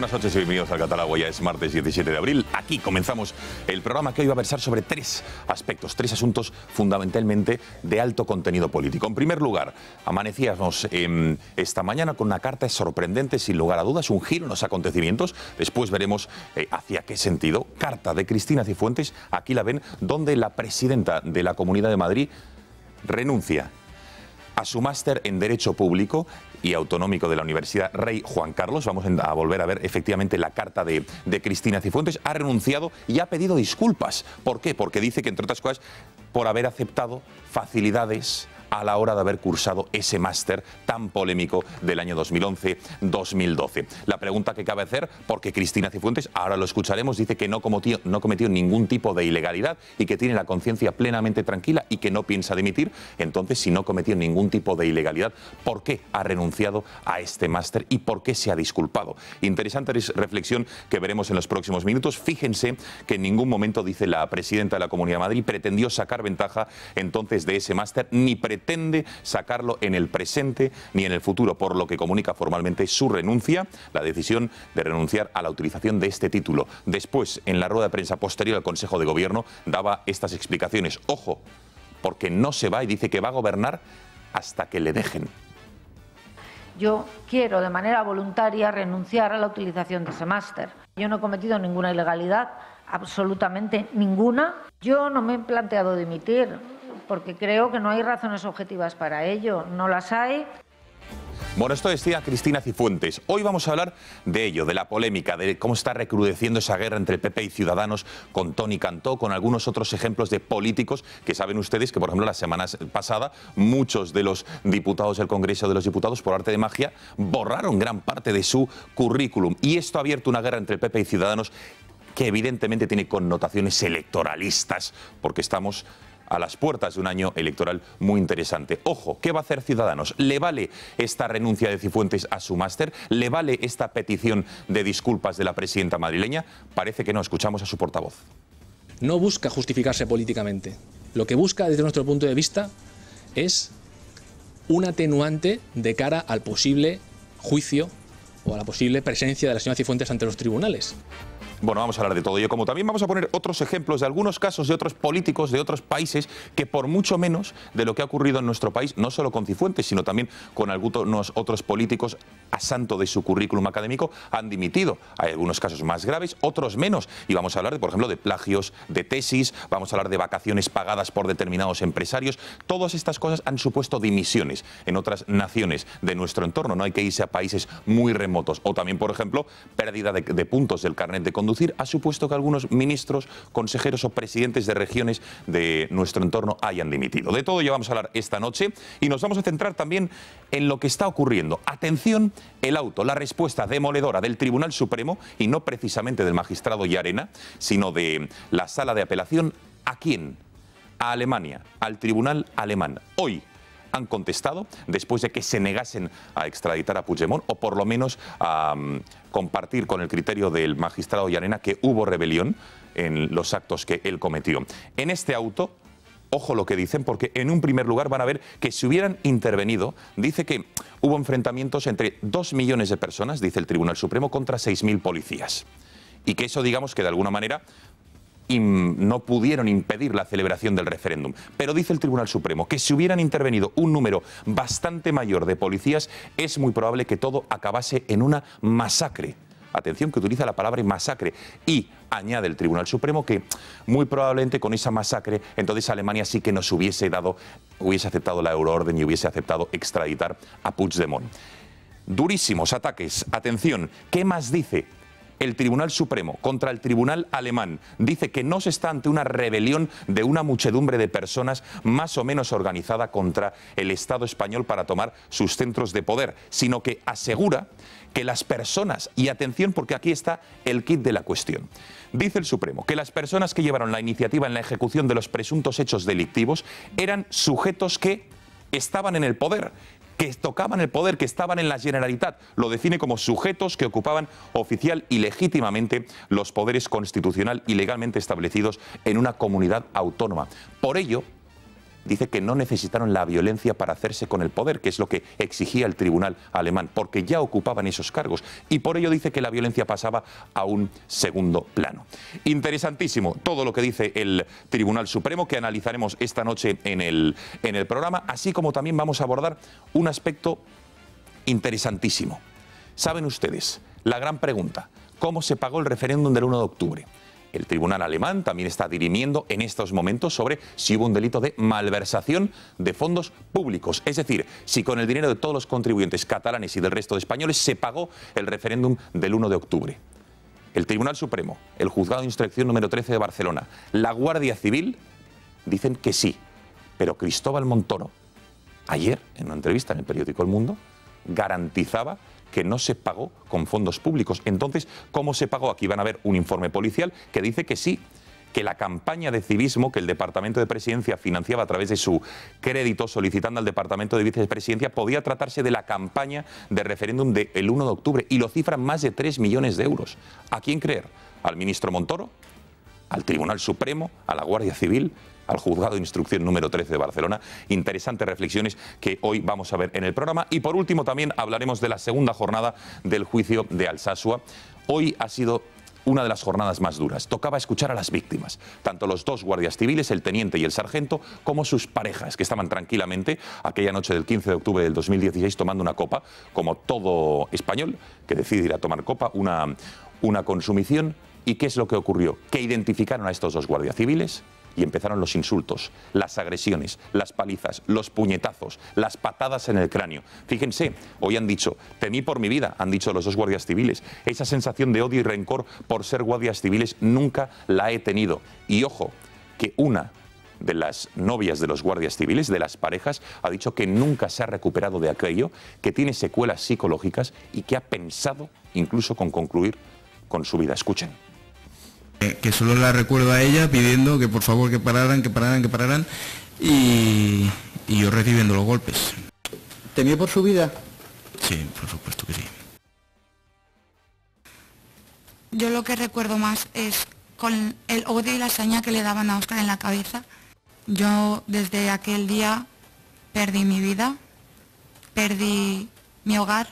buenas noches y bienvenidos al Catálogo. Ya es martes 17 de abril. Aquí comenzamos el programa que hoy va a versar sobre tres aspectos, tres asuntos fundamentalmente de alto contenido político. En primer lugar, amanecíamos esta mañana con una carta sorprendente, sin lugar a dudas, un giro en los acontecimientos. Después veremos hacia qué sentido. Carta de Cristina Cifuentes, aquí la ven, donde la presidenta de la Comunidad de Madrid renuncia a su máster en Derecho Público y Autonómico de la Universidad Rey Juan Carlos. Vamos a volver a ver efectivamente la carta de Cristina Cifuentes. Ha renunciado y ha pedido disculpas. ¿Por qué? Porque dice que, entre otras cosas, por haber aceptado facilidades a la hora de haber cursado ese máster tan polémico del año 2011-2012. La pregunta que cabe hacer, porque Cristina Cifuentes, ahora lo escucharemos, dice que no cometió ningún tipo de ilegalidad y que tiene la conciencia plenamente tranquila y que no piensa dimitir. Entonces, si no cometió ningún tipo de ilegalidad, ¿por qué ha renunciado a este máster y por qué se ha disculpado? Interesante reflexión que veremos en los próximos minutos. Fíjense que en ningún momento, dice la presidenta de la Comunidad de Madrid, pretendió sacar ventaja entonces de ese máster, ni pretende sacarlo en el presente ni en el futuro, por lo que comunica formalmente su renuncia, la decisión de renunciar a la utilización de este título. Después, en la rueda de prensa posterior al Consejo de Gobierno, daba estas explicaciones. Ojo, porque no se va y dice que va a gobernar hasta que le dejen. Yo quiero de manera voluntaria renunciar a la utilización de ese máster. Yo no he cometido ninguna ilegalidad, absolutamente ninguna. Yo no me he planteado dimitir, porque creo que no hay razones objetivas para ello. No las hay. Bueno, esto decía Cristina Cifuentes. Hoy vamos a hablar de ello, de la polémica, de cómo está recrudeciendo esa guerra entre el PP y Ciudadanos, con Toni Cantó, con algunos otros ejemplos de políticos que saben ustedes que, por ejemplo, la semana pasada muchos de los diputados del Congreso de los Diputados, por arte de magia, borraron gran parte de su currículum. Y esto ha abierto una guerra entre el PP y Ciudadanos que evidentemente tiene connotaciones electoralistas, porque estamos a las puertas de un año electoral muy interesante. Ojo, ¿qué va a hacer Ciudadanos? ¿Le vale esta renuncia de Cifuentes a su máster? ¿Le vale esta petición de disculpas de la presidenta madrileña? Parece que no. Escuchamos a su portavoz. No busca justificarse políticamente. Lo que busca, desde nuestro punto de vista, es un atenuante de cara al posible juicio o a la posible presencia de la señora Cifuentes ante los tribunales. Bueno, vamos a hablar de todo ello, como también vamos a poner otros ejemplos de algunos casos de otros políticos de otros países que, por mucho menos de lo que ha ocurrido en nuestro país, no solo con Cifuentes, sino también con algunos otros políticos, a santo de su currículum académico, han dimitido. Hay algunos casos más graves, otros menos. Y vamos a hablar, por ejemplo, de plagios de tesis, vamos a hablar de vacaciones pagadas por determinados empresarios. Todas estas cosas han supuesto dimisiones en otras naciones de nuestro entorno. No hay que irse a países muy remotos. O también, por ejemplo, pérdida de puntos del carnet de conducir ha supuesto que algunos ministros, consejeros o presidentes de regiones de nuestro entorno hayan dimitido. De todo ello vamos a hablar esta noche y nos vamos a centrar también en lo que está ocurriendo. Atención, el auto, la respuesta demoledora del Tribunal Supremo, y no precisamente del magistrado Llarena, sino de la Sala de Apelación. ¿A quién? A Alemania, al Tribunal alemán. Hoy han contestado, después de que se negasen a extraditar a Puigdemont, o por lo menos a compartir con el criterio del magistrado Llarena que hubo rebelión en los actos que él cometió. En este auto, ojo lo que dicen, porque en un primer lugar van a ver que si hubieran intervenido, dice que hubo enfrentamientos entre 2 millones de personas, dice el Tribunal Supremo, contra 6.000 policías. Y que eso, digamos, que de alguna manera no pudieron impedir la celebración del referéndum. Pero dice el Tribunal Supremo que si hubieran intervenido un número bastante mayor de policías, es muy probable que todo acabase en una masacre. Atención, que utiliza la palabra masacre. Y añade el Tribunal Supremo que muy probablemente con esa masacre, entonces Alemania sí que nos hubiese aceptado la euroorden y hubiese aceptado extraditar a Puigdemont. Durísimos ataques. Atención, ¿qué más dice el Tribunal Supremo contra el Tribunal alemán? Dice que no se está ante una rebelión de una muchedumbre de personas más o menos organizada contra el Estado español para tomar sus centros de poder, sino que asegura que las personas, y atención porque aquí está el quid de la cuestión, dice el Supremo que las personas que llevaron la iniciativa en la ejecución de los presuntos hechos delictivos eran sujetos que estaban en el poder, que tocaban el poder, que estaban en la Generalitat. Lo define como sujetos que ocupaban oficial y legítimamente los poderes constitucional y legalmente establecidos en una comunidad autónoma. Por ello, dice que no necesitaron la violencia para hacerse con el poder, que es lo que exigía el tribunal alemán, porque ya ocupaban esos cargos. Y por ello dice que la violencia pasaba a un segundo plano. Interesantísimo todo lo que dice el Tribunal Supremo, que analizaremos esta noche en el programa, así como también vamos a abordar un aspecto interesantísimo. ¿Saben ustedes? La gran pregunta, ¿cómo se pagó el referéndum del 1 de octubre? El tribunal alemán también está dirimiendo en estos momentos sobre si hubo un delito de malversación de fondos públicos. Es decir, si con el dinero de todos los contribuyentes catalanes y del resto de españoles se pagó el referéndum del 1 de octubre. El Tribunal Supremo, el Juzgado de Instrucción número 13 de Barcelona, la Guardia Civil dicen que sí. Pero Cristóbal Montoro, ayer, en una entrevista en el periódico El Mundo, garantizaba que no se pagó con fondos públicos. Entonces, ¿cómo se pagó? Aquí van a ver un informe policial que dice que sí, que la campaña de civismo que el Departamento de Presidencia financiaba a través de su crédito solicitando al Departamento de Vicepresidencia podía tratarse de la campaña de referéndum del 1 de octubre y lo cifran más de 3 millones de euros. ¿A quién creer? ¿Al ministro Montoro? ¿Al Tribunal Supremo? ¿A la Guardia Civil? ¿Al Juzgado de Instrucción número 13 de Barcelona? Interesantes reflexiones que hoy vamos a ver en el programa. Y por último también hablaremos de la segunda jornada del juicio de Alsasua. Hoy ha sido una de las jornadas más duras. Tocaba escuchar a las víctimas, tanto los dos guardias civiles, el teniente y el sargento, como sus parejas, que estaban tranquilamente aquella noche del 15 de octubre del 2016 tomando una copa, como todo español que decide ir a tomar copa, una consumición. ¿Y qué es lo que ocurrió? Que identificaron a estos dos guardias civiles y empezaron los insultos, las agresiones, las palizas, los puñetazos, las patadas en el cráneo. Fíjense, hoy han dicho, temí por mi vida, han dicho los dos guardias civiles. Esa sensación de odio y rencor por ser guardias civiles nunca la he tenido. Y ojo, que una de las novias de los guardias civiles, de las parejas, ha dicho que nunca se ha recuperado de aquello, que tiene secuelas psicológicas y que ha pensado incluso con concluir con su vida. Escuchen. Que solo la recuerdo a ella pidiendo que por favor que pararan y yo recibiendo los golpes. ¿Temió por su vida? Sí, por supuesto que sí. Yo lo que recuerdo más es con el odio y la saña que le daban a Óscar en la cabeza. Yo desde aquel día perdí mi vida, perdí mi hogar.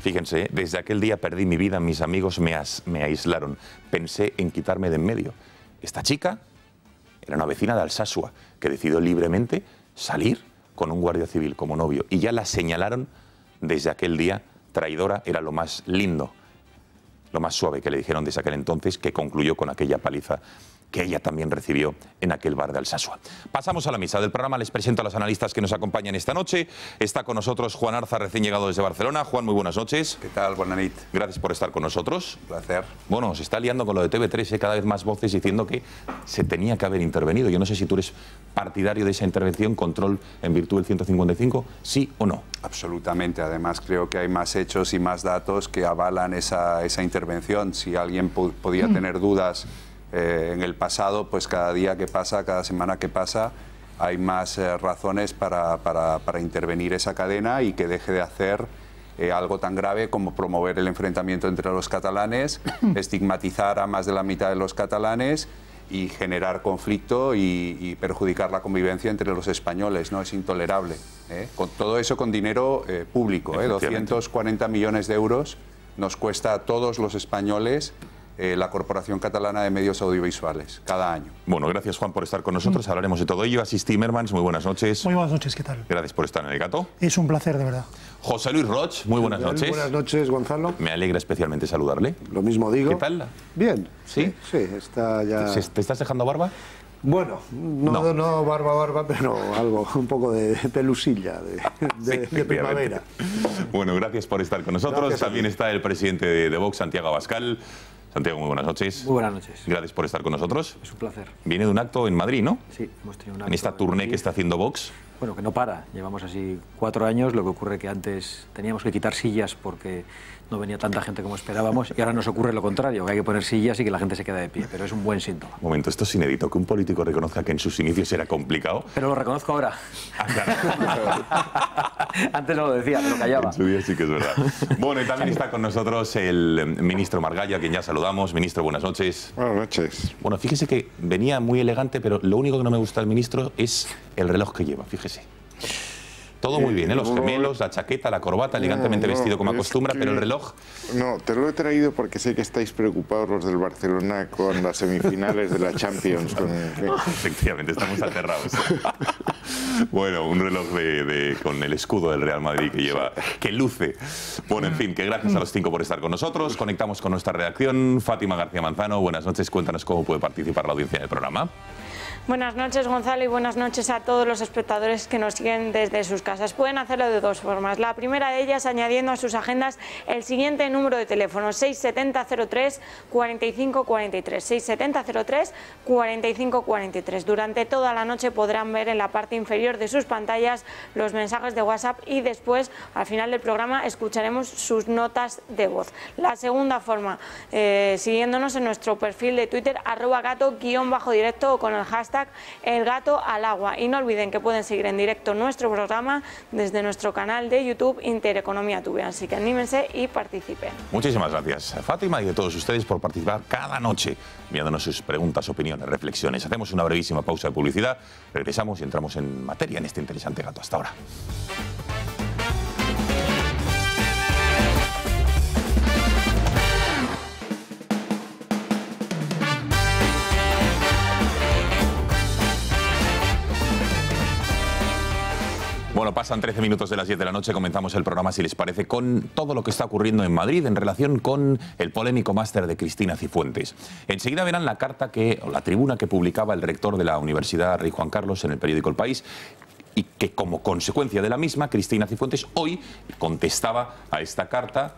Fíjense, desde aquel día perdí mi vida, mis amigos me aislaron. Pensé en quitarme de en medio. Esta chica era una vecina de Alsasua que decidió libremente salir con un guardia civil como novio. Y ya la señalaron desde aquel día traidora, era lo más lindo, lo más suave que le dijeron desde aquel entonces, que concluyó con aquella paliza que ella también recibió en aquel bar de Alsasua. Pasamos a la mesa del programa, les presento a los analistas que nos acompañan esta noche. Está con nosotros Juan Arza, recién llegado desde Barcelona. Juan, muy buenas noches. ¿Qué tal? Buenas noches. Gracias por estar con nosotros. Un placer. Bueno, se está liando con lo de TV3, cada vez más voces diciendo que se tenía que haber intervenido. Yo no sé si tú eres partidario de esa intervención, control en virtud del 155, ¿sí o no? Absolutamente. Además, creo que hay más hechos y más datos que avalan esa intervención. Si alguien podía tener dudas en el pasado, pues cada día que pasa, cada semana que pasa, hay más razones para intervenir esa cadena y que deje de hacer algo tan grave como promover el enfrentamiento entre los catalanes, estigmatizar a más de la mitad de los catalanes y generar conflicto y perjudicar la convivencia entre los españoles, ¿no? Es intolerable. Con todo eso con dinero público, 240 millones de euros nos cuesta a todos los españoles la Corporación Catalana de Medios Audiovisuales, cada año. Bueno, gracias Juan por estar con nosotros, hablaremos de todo ello. Asís Timmermans, muy buenas noches. Muy buenas noches, ¿qué tal? Gracias por estar en El Gato. Es un placer, de verdad. José Luis Roig, muy buenas noches. Buenas noches, Gonzalo. Me alegra especialmente saludarle. Lo mismo digo. ¿Qué tal? Bien. ¿Sí? Sí, está ya... ¿Te estás dejando barba? Bueno, no barba, pero algo, un poco de pelusilla de primavera. Bueno, gracias por estar con nosotros. Gracias. También está el presidente de Vox, Santiago Abascal. Santiago, muy buenas noches. Muy buenas noches. Gracias por estar con nosotros. Es un placer. Viene de un acto en Madrid, ¿no? Sí, hemos tenido un acto En esta tournée que está haciendo Vox. Bueno, que no para. Llevamos así 4 años. Lo que ocurre que antes teníamos que quitar sillas porque no venía tanta gente como esperábamos y ahora nos ocurre lo contrario, que hay que poner sillas y que la gente se queda de pie, pero es un buen síntoma. Un momento, esto es inédito, que un político reconozca que en sus inicios era complicado. Pero lo reconozco ahora. Ah, claro. Antes no lo decía, pero callaba. En su día sí que es verdad. Bueno, y también está con nosotros el ministro Margallo, a quien ya saludamos. Ministro, buenas noches. Buenas noches. Bueno, fíjese que venía muy elegante, pero lo único que no me gusta del ministro es el reloj que lleva, fíjese. Todo muy bien, ¿eh? Los gemelos, la chaqueta, la corbata, elegantemente vestido como acostumbra, pero el reloj... No, te lo he traído porque sé que estáis preocupados los del Barcelona con las semifinales de la Champions. Efectivamente, estamos aterrados. Bueno, un reloj con el escudo del Real Madrid que lleva, que luce. Bueno, en fin, que gracias a los 5 por estar con nosotros. Conectamos con nuestra redacción. Fátima García Manzano, buenas noches. Cuéntanos cómo puede participar la audiencia del programa. Buenas noches, Gonzalo, y buenas noches a todos los espectadores que nos siguen desde sus casas. Pueden hacerlo de 2 formas. La primera de ellas, añadiendo a sus agendas el siguiente número de teléfono, 670-03 4543. 670-03 4543. Durante toda la noche podrán ver en la parte inferior de sus pantallas los mensajes de WhatsApp y después, al final del programa, escucharemos sus notas de voz. La segunda forma, siguiéndonos en nuestro perfil de Twitter, @gato_directo o con el hashtag El Gato al Agua. Y no olviden que pueden seguir en directo nuestro programa desde nuestro canal de YouTube Intereconomía TV. Así que anímense y participen. Muchísimas gracias, Fátima, y de todos ustedes por participar cada noche, enviándonos sus preguntas, opiniones, reflexiones. Hacemos una brevísima pausa de publicidad, regresamos y entramos en materia en este interesante gato. Hasta ahora. Bueno, pasan 13 minutos de las 10 de la noche, comenzamos el programa, si les parece, con todo lo que está ocurriendo en Madrid en relación con el polémico máster de Cristina Cifuentes. Enseguida verán la carta o la tribuna que publicaba el rector de la Universidad Rey Juan Carlos en el periódico El País, y que como consecuencia de la misma, Cristina Cifuentes hoy contestaba a esta carta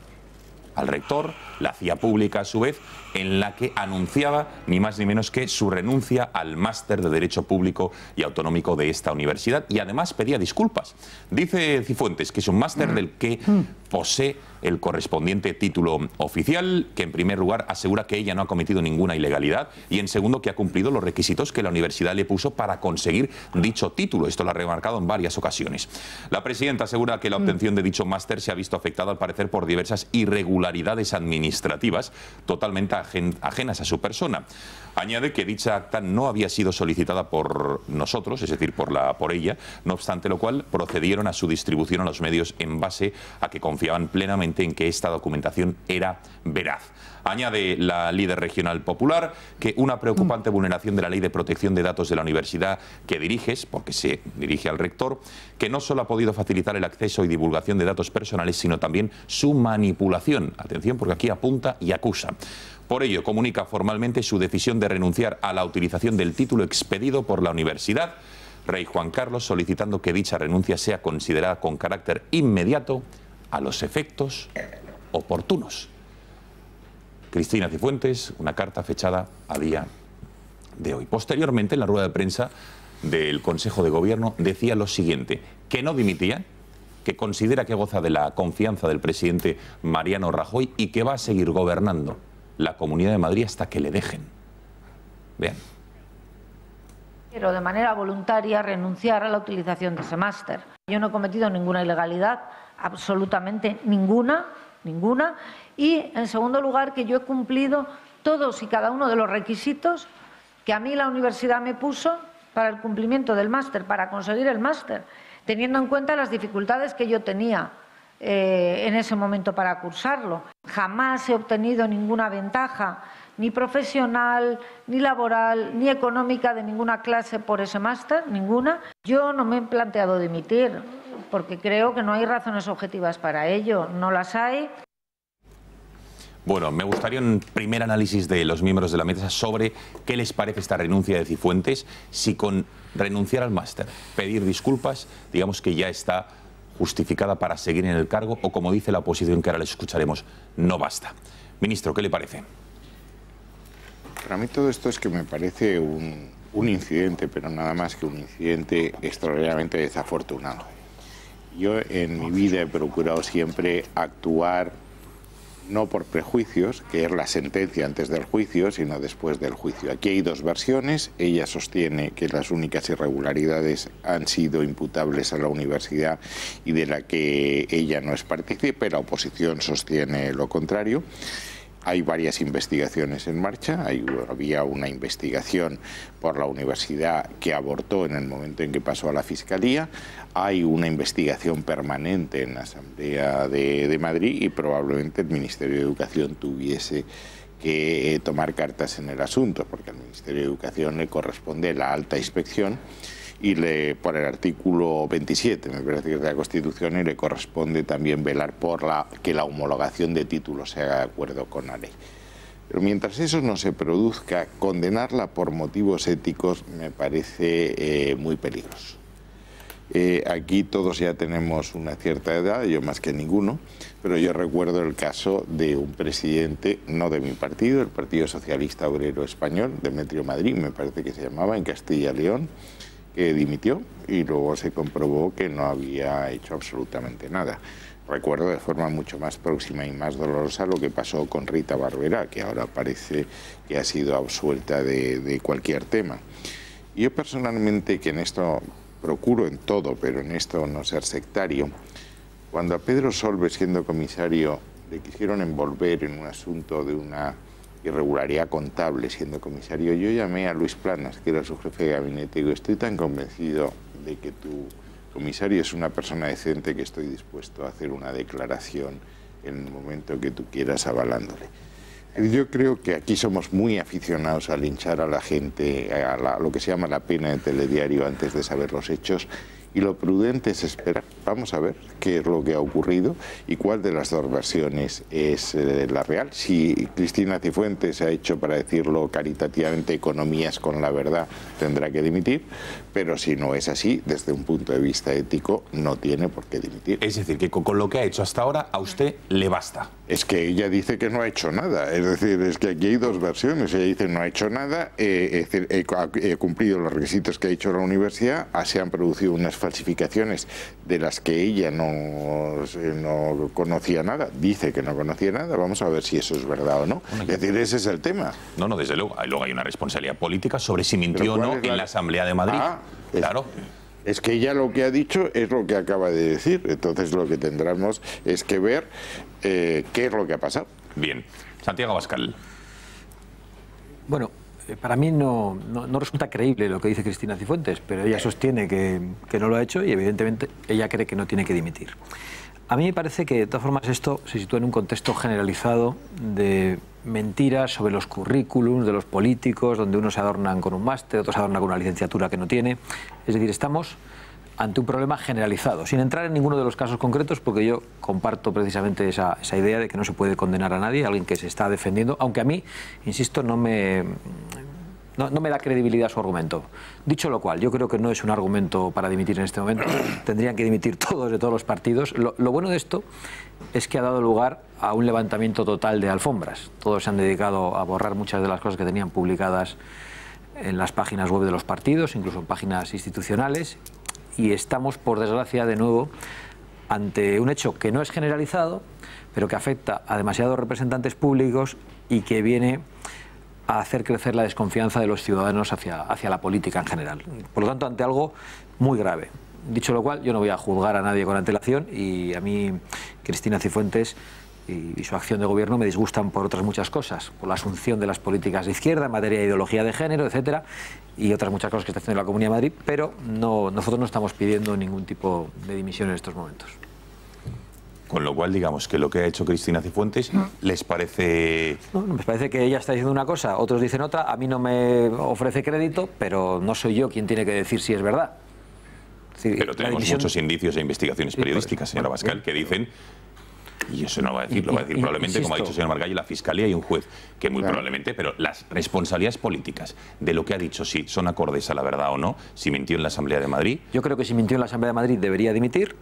al rector, la hacía pública a su vez, en la que anunciaba ni más ni menos que su renuncia al máster de Derecho Público y Autonómico de esta universidad, y además pedía disculpas. Dice Cifuentes que es un máster del que posee el correspondiente título oficial, que en primer lugar asegura que ella no ha cometido ninguna ilegalidad y en segundo que ha cumplido los requisitos que la universidad le puso para conseguir dicho título. Esto lo ha remarcado en varias ocasiones. La presidenta asegura que la obtención de dicho máster se ha visto afectada al parecer por diversas irregularidades administrativas totalmente ajenas a su persona. Añade que dicha acta no había sido solicitada por nosotros, es decir, por ella, no obstante lo cual procedieron a su distribución a los medios en base a que confiaban plenamente en que esta documentación era veraz. Añade la líder regional popular que una preocupante vulneración de la Ley de Protección de Datos de la universidad que diriges, porque se dirige al rector, que no solo ha podido facilitar el acceso y divulgación de datos personales, sino también su manipulación. Atención, porque aquí apunta y acusa. Por ello, comunica formalmente su decisión de renunciar a la utilización del título expedido por la Universidad Rey Juan Carlos, solicitando que dicha renuncia sea considerada con carácter inmediato a los efectos oportunos. Cristina Cifuentes, una carta fechada a día de hoy. Posteriormente, en la rueda de prensa del Consejo de Gobierno, decía lo siguiente, que no dimitía, que considera que goza de la confianza del presidente Mariano Rajoy y que va a seguir gobernando la Comunidad de Madrid hasta que le dejen. Vean. Quiero de manera voluntaria renunciar a la utilización de ese máster. Yo no he cometido ninguna ilegalidad, absolutamente ninguna. Y, en segundo lugar, que yo he cumplido todos y cada uno de los requisitos que a mí la universidad me puso para el cumplimiento del máster, para conseguir el máster, teniendo en cuenta las dificultades que yo tenía en ese momento para cursarlo. Jamás he obtenido ninguna ventaja, ni profesional, ni laboral, ni económica de ninguna clase por ese máster, ninguna. Yo no me he planteado dimitir, porque creo que no hay razones objetivas para ello, no las hay. Bueno, me gustaría un primer análisis de los miembros de la mesa sobre qué les parece esta renuncia de Cifuentes, si con renunciar al máster, pedir disculpas, digamos que ya está justificada para seguir en el cargo, o como dice la oposición, que ahora les escucharemos, no basta. Ministro, ¿qué le parece? Para mí todo esto es que me parece un incidente, pero nada más que un incidente extraordinariamente desafortunado. Yo en mi vida he procurado siempre actuar no por prejuicios, que es la sentencia antes del juicio, sino después del juicio. Aquí hay dos versiones. Ella sostiene que las únicas irregularidades han sido imputables a la universidad y de la que ella no es partícipe. La oposición sostiene lo contrario. Hay varias investigaciones en marcha. Había una investigación por la universidad que abortó en el momento en que pasó a la Fiscalía. Hay una investigación permanente en la Asamblea de Madrid y probablemente el Ministerio de Educación tuviese que tomar cartas en el asunto, porque al Ministerio de Educación le corresponde la alta inspección y por el artículo 27, me parece que es de la Constitución, y le corresponde también velar por que la homologación de títulos se haga de acuerdo con la ley. Pero mientras eso no se produzca, condenarla por motivos éticos me parece muy peligroso. Aquí todos ya tenemos una cierta edad, yo más que ninguno, pero yo recuerdo el caso de un presidente, no de mi partido, el Partido Socialista Obrero Español, Demetrio Madrid, me parece que se llamaba, en Castilla y León, que dimitió y luego se comprobó que no había hecho absolutamente nada. Recuerdo de forma mucho más próxima y más dolorosa lo que pasó con Rita Barberá, que ahora parece que ha sido absuelta de cualquier tema. Yo personalmente, que en esto procuro en todo, pero en esto no ser sectario, cuando a Pedro Solbes, siendo comisario, le quisieron envolver en un asunto de una irregularidad contable siendo comisario, yo llamé a Luis Planas, que era su jefe de gabinete, y digo, estoy tan convencido de que tu comisario es una persona decente que estoy dispuesto a hacer una declaración en el momento que tú quieras avalándole. Yo creo que aquí somos muy aficionados a linchar a la gente, a lo que se llama la pena de telediario antes de saber los hechos, y lo prudente es esperar. Vamos a ver qué es lo que ha ocurrido y cuál de las dos versiones es la real. Si Cristina Cifuentes ha hecho, para decirlo caritativamente, economías con la verdad, tendrá que dimitir, pero si no es así, desde un punto de vista ético, no tiene por qué dimitir. Es decir, que con lo que ha hecho hasta ahora, a usted le basta. Es que ella dice que no ha hecho nada, es decir, es que aquí hay dos versiones. Ella dice no ha hecho nada, es decir, he cumplido los requisitos que ha hecho la universidad, se han producido unas falsificaciones de las que ella no conocía nada, dice que no conocía nada, vamos a ver si eso es verdad o no. Es decir, ese es el tema. No, no, desde luego. Luego hay una responsabilidad política sobre si mintió o no en la Asamblea de Madrid. Claro. Es que ella lo que ha dicho es lo que acaba de decir, entonces lo que tendremos es que ver qué es lo que ha pasado. Bien. Santiago Abascal. Bueno, para mí no resulta creíble lo que dice Cristina Cifuentes, pero ella sostiene que no lo ha hecho y evidentemente ella cree que no tiene que dimitir. A mí me parece que de todas formas esto se sitúa en un contexto generalizado de mentiras sobre los currículums de los políticos, donde unos se adornan con un máster, otros se adornan con una licenciatura que no tiene. Es decir, estamos ante un problema generalizado, sin entrar en ninguno de los casos concretos, porque yo comparto precisamente esa idea de que no se puede condenar a nadie, a alguien que se está defendiendo, aunque a mí, insisto, no me da credibilidad su argumento. Dicho lo cual, yo creo que no es un argumento para dimitir en este momento. Tendrían que dimitir todos de todos los partidos. Lo bueno de esto es que ha dado lugar a un levantamiento total de alfombras. Todos se han dedicado a borrar muchas de las cosas que tenían publicadas en las páginas web de los partidos, incluso en páginas institucionales, y estamos, por desgracia, de nuevo ante un hecho que no es generalizado, pero que afecta a demasiados representantes públicos y que viene a hacer crecer la desconfianza de los ciudadanos hacia la política en general. Por lo tanto, ante algo muy grave. Dicho lo cual, yo no voy a juzgar a nadie con antelación y a mí Cristina Cifuentes y su acción de gobierno me disgustan por otras muchas cosas, por la asunción de las políticas de izquierda en materia de ideología de género, etcétera, y otras muchas cosas que está haciendo la Comunidad de Madrid, pero nosotros no estamos pidiendo ningún tipo de dimisión en estos momentos. Con lo cual, digamos que lo que ha hecho Cristina Cifuentes les parece... No, me parece que ella está diciendo una cosa, otros dicen otra, a mí no me ofrece crédito, pero no soy yo quien tiene que decir si es verdad. Es decir, pero tenemos muchos indicios e investigaciones periodísticas, señora Abascal, que dicen... Y eso no lo va a decir, lo va a decir probablemente, como ha dicho el señor Margallo, la Fiscalía y un juez, que muy probablemente, pero las responsabilidades políticas de lo que ha dicho, si son acordes a la verdad o no, si mintió en la Asamblea de Madrid... Yo creo que si mintió en la Asamblea de Madrid debería dimitir,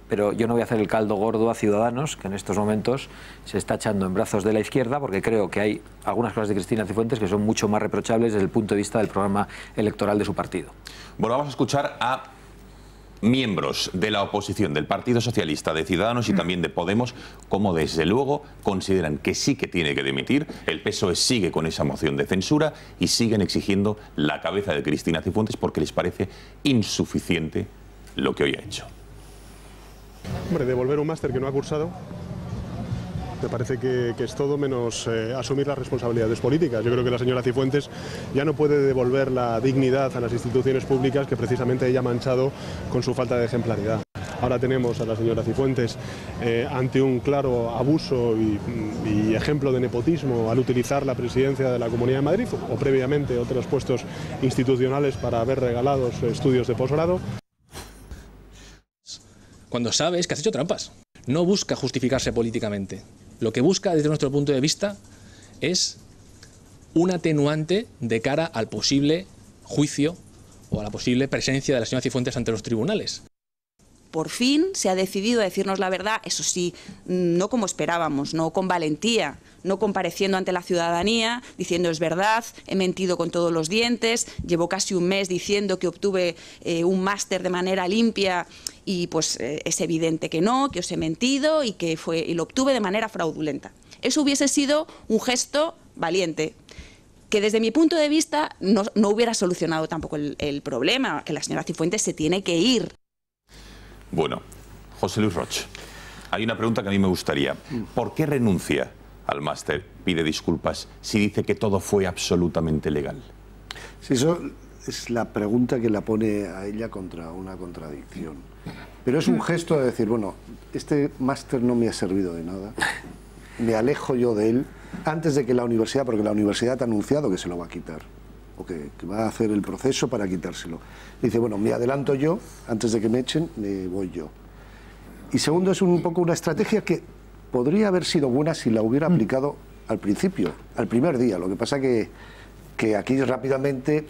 pero yo no voy a hacer el caldo gordo a Ciudadanos, que en estos momentos se está echando en brazos de la izquierda, porque creo que hay algunas cosas de Cristina Cifuentes que son mucho más reprochables desde el punto de vista del programa electoral de su partido. Bueno, vamos a escuchar a miembros de la oposición, del Partido Socialista, de Ciudadanos y también de Podemos, como desde luego consideran que sí que tiene que dimitir. El PSOE sigue con esa moción de censura y siguen exigiendo la cabeza de Cristina Cifuentes porque les parece insuficiente lo que hoy ha hecho. Hombre, devolver un máster que no ha cursado me parece que es todo menos asumir las responsabilidades políticas. Yo creo que la señora Cifuentes ya no puede devolver la dignidad a las instituciones públicas que precisamente ella ha manchado con su falta de ejemplaridad. Ahora tenemos a la señora Cifuentes ante un claro abuso y ejemplo de nepotismo al utilizar la presidencia de la Comunidad de Madrid o previamente otros puestos institucionales para haber regalado estudios de posgrado. Cuando sabes que has hecho trampas. No busca justificarse políticamente. Lo que busca, desde nuestro punto de vista, es un atenuante de cara al posible juicio o a la posible presencia de la señora Cifuentes ante los tribunales. Por fin se ha decidido a decirnos la verdad, eso sí, no como esperábamos, no con valentía, no compareciendo ante la ciudadanía, diciendo es verdad, he mentido con todos los dientes, llevo casi un mes diciendo que obtuve un máster de manera limpia y pues es evidente que no, que os he mentido y que lo obtuve de manera fraudulenta. Eso hubiese sido un gesto valiente, que desde mi punto de vista no hubiera solucionado tampoco el problema, que la señora Cifuentes se tiene que ir. Bueno, José Luis Roch, hay una pregunta que a mí me gustaría. ¿Por qué renuncia al máster, pide disculpas, si dice que todo fue absolutamente legal? Sí, eso es la pregunta que la pone a ella contra una contradicción. Pero es un gesto de decir, bueno, este máster no me ha servido de nada, me alejo yo de él antes de que la universidad, porque la universidad ha anunciado que se lo va a quitar, o que va a hacer el proceso para quitárselo. Dice, bueno, me adelanto yo, antes de que me echen, me voy yo. Y segundo, es un poco una estrategia que podría haber sido buena si la hubiera aplicado al principio, al primer día. Lo que pasa que aquí rápidamente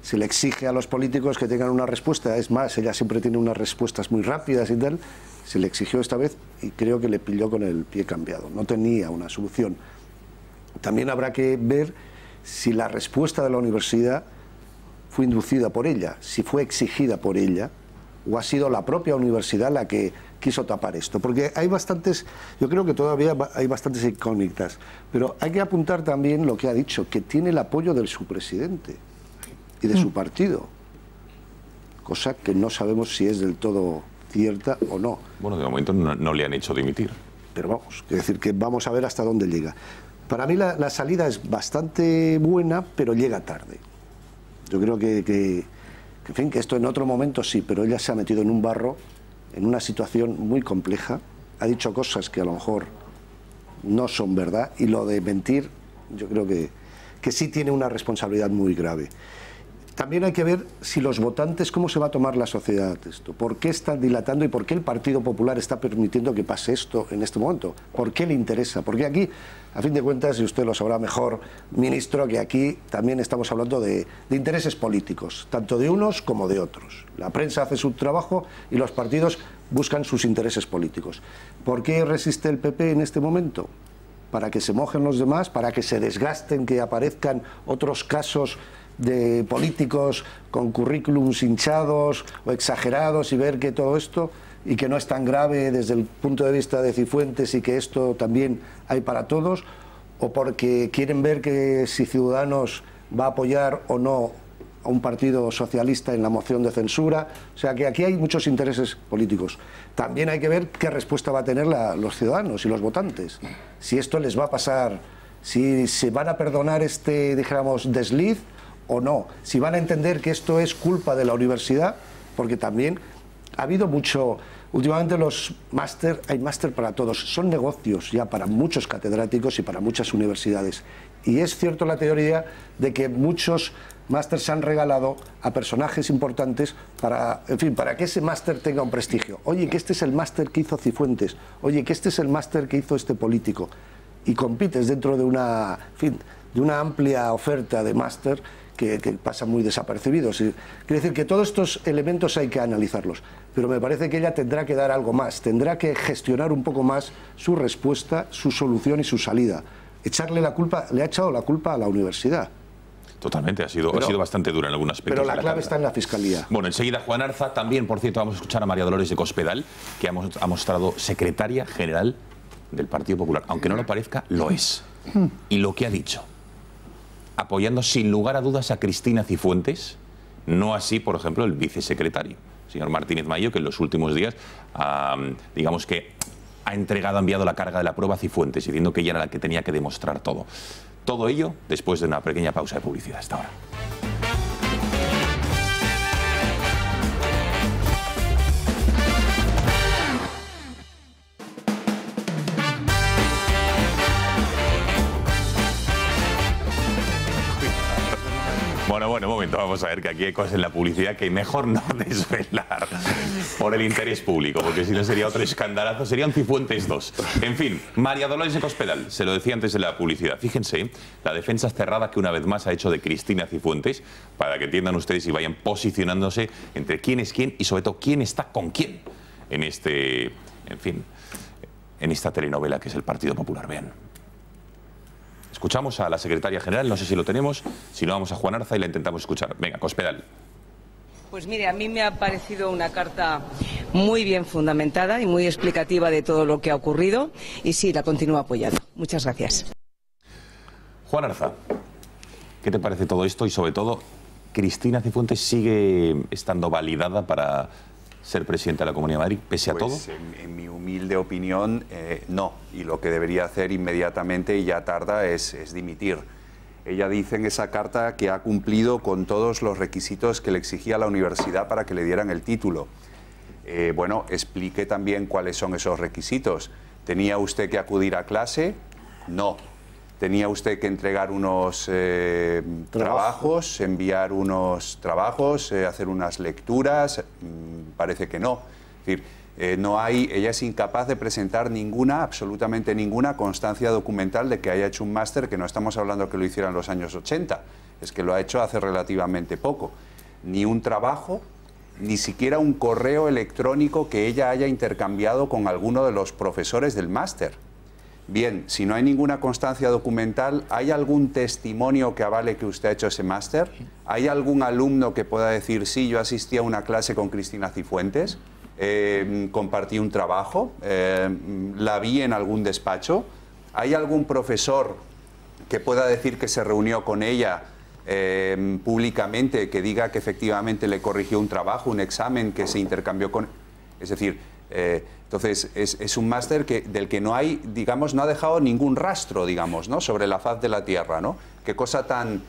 se le exige a los políticos que tengan una respuesta. Es más, ella siempre tiene unas respuestas muy rápidas y tal. Se le exigió esta vez y creo que le pilló con el pie cambiado. No tenía una solución. También habrá que ver si la respuesta de la universidad fue inducida por ella, si fue exigida por ella, o ha sido la propia universidad la que quiso tapar esto. Porque hay bastantes, yo creo que todavía hay bastantes incógnitas, pero hay que apuntar también lo que ha dicho, que tiene el apoyo de su presidente y de su partido, cosa que no sabemos si es del todo cierta o no. Bueno, de momento no le han hecho dimitir. Pero vamos, es decir, que vamos a ver hasta dónde llega. Para mí la salida es bastante buena, pero llega tarde. Yo creo en fin, que esto en otro momento sí, pero ella se ha metido en un barro, en una situación muy compleja, ha dicho cosas que a lo mejor no son verdad, y lo de mentir, yo creo que sí tiene una responsabilidad muy grave. También hay que ver si los votantes, cómo se va a tomar la sociedad esto, por qué están dilatando y por qué el Partido Popular está permitiendo que pase esto en este momento, por qué le interesa, porque aquí, a fin de cuentas, y usted lo sabrá mejor, ministro, que aquí también estamos hablando de intereses políticos, tanto de unos como de otros. La prensa hace su trabajo y los partidos buscan sus intereses políticos. ¿Por qué resiste el PP en este momento? Para que se mojen los demás, para que se desgasten, que aparezcan otros casos de políticos con currículums hinchados o exagerados y ver que todo esto y que no es tan grave desde el punto de vista de Cifuentes y que esto también hay para todos, o porque quieren ver que si Ciudadanos va a apoyar o no a un partido socialista en la moción de censura. O sea que aquí hay muchos intereses políticos. También hay que ver qué respuesta va a tener los ciudadanos y los votantes, si esto les va a pasar, si se van a perdonar este, dijéramos, desliz o no, si van a entender que esto es culpa de la universidad, porque también ha habido mucho, últimamente los máster, hay máster para todos, son negocios ya para muchos catedráticos y para muchas universidades, y es cierto la teoría de que muchos máster se han regalado a personajes importantes para, en fin, para que ese máster tenga un prestigio. Oye, que este es el máster que hizo Cifuentes, oye, que este es el máster que hizo este político, y compites dentro de una, en fin, de una amplia oferta de máster que pasan muy desapercibidos. Quiere decir que todos estos elementos hay que analizarlos, pero me parece que ella tendrá que dar algo más, tendrá que gestionar un poco más su respuesta, su solución y su salida. Echarle la culpa, le ha echado la culpa a la universidad. Totalmente, ha sido bastante dura en algunos aspectos. Pero la clave está en la Fiscalía. Bueno, enseguida Juan Arza, también, por cierto, vamos a escuchar a María Dolores de Cospedal, que ha mostrado secretaria general del Partido Popular. Aunque no lo parezca, lo es. Y lo que ha dicho, apoyando sin lugar a dudas a Cristina Cifuentes, no así, por ejemplo, el vicesecretario, señor Martínez Mayo, que en los últimos días, digamos que ha enviado la carga de la prueba a Cifuentes, diciendo que ella era la que tenía que demostrar todo. Todo ello después de una pequeña pausa de publicidad hasta ahora. Bueno, un momento, vamos a ver que aquí hay cosas en la publicidad que mejor no desvelar por el interés público, porque si no sería otro escandalazo, serían Cifuentes 2. En fin, María Dolores de Cospedal, se lo decía antes de la publicidad. Fíjense, la defensa cerrada que una vez más ha hecho de Cristina Cifuentes, para que entiendan ustedes y vayan posicionándose entre quién es quién y sobre todo quién está con quién en en esta telenovela que es el Partido Popular. Vean. Escuchamos a la secretaria general, no sé si lo tenemos, si no vamos a Juan Arza y la intentamos escuchar. Venga, Cospedal. Pues mire, a mí me ha parecido una carta muy bien fundamentada y muy explicativa de todo lo que ha ocurrido y sí, la continúo apoyando. Muchas gracias. Juan Arza, ¿qué te parece todo esto? Y sobre todo, ¿Cristina Cifuentes sigue estando validada para ser presidenta de la Comunidad de Madrid, pese a todo? En mi humilde opinión, no. Y lo que debería hacer inmediatamente, y ya tarda, es dimitir. Ella dice en esa carta que ha cumplido con todos los requisitos que le exigía la universidad para que le dieran el título. Bueno, explique también cuáles son esos requisitos. ¿Tenía usted que acudir a clase? No. ¿Tenía usted que entregar unos trabajos, enviar unos trabajos, hacer unas lecturas? Parece que no. Es decir, ella es incapaz de presentar absolutamente ninguna constancia documental de que haya hecho un máster, que no estamos hablando que lo hiciera en los años 80, es que lo ha hecho hace relativamente poco. Ni un trabajo, ni siquiera un correo electrónico que ella haya intercambiado con alguno de los profesores del máster. Bien, si no hay ninguna constancia documental, ¿hay algún testimonio que avale que usted ha hecho ese máster? ¿Hay algún alumno que pueda decir, sí, yo asistí a una clase con Cristina Cifuentes, compartí un trabajo, la vi en algún despacho? ¿Hay algún profesor que pueda decir que se reunió con ella públicamente, que diga que efectivamente le corrigió un trabajo, un examen, que se intercambió con...? Es decir, entonces es un máster del que no hay, digamos, no ha dejado ningún rastro, digamos, ¿no?, sobre la faz de la tierra, ¿no? Qué cosa tan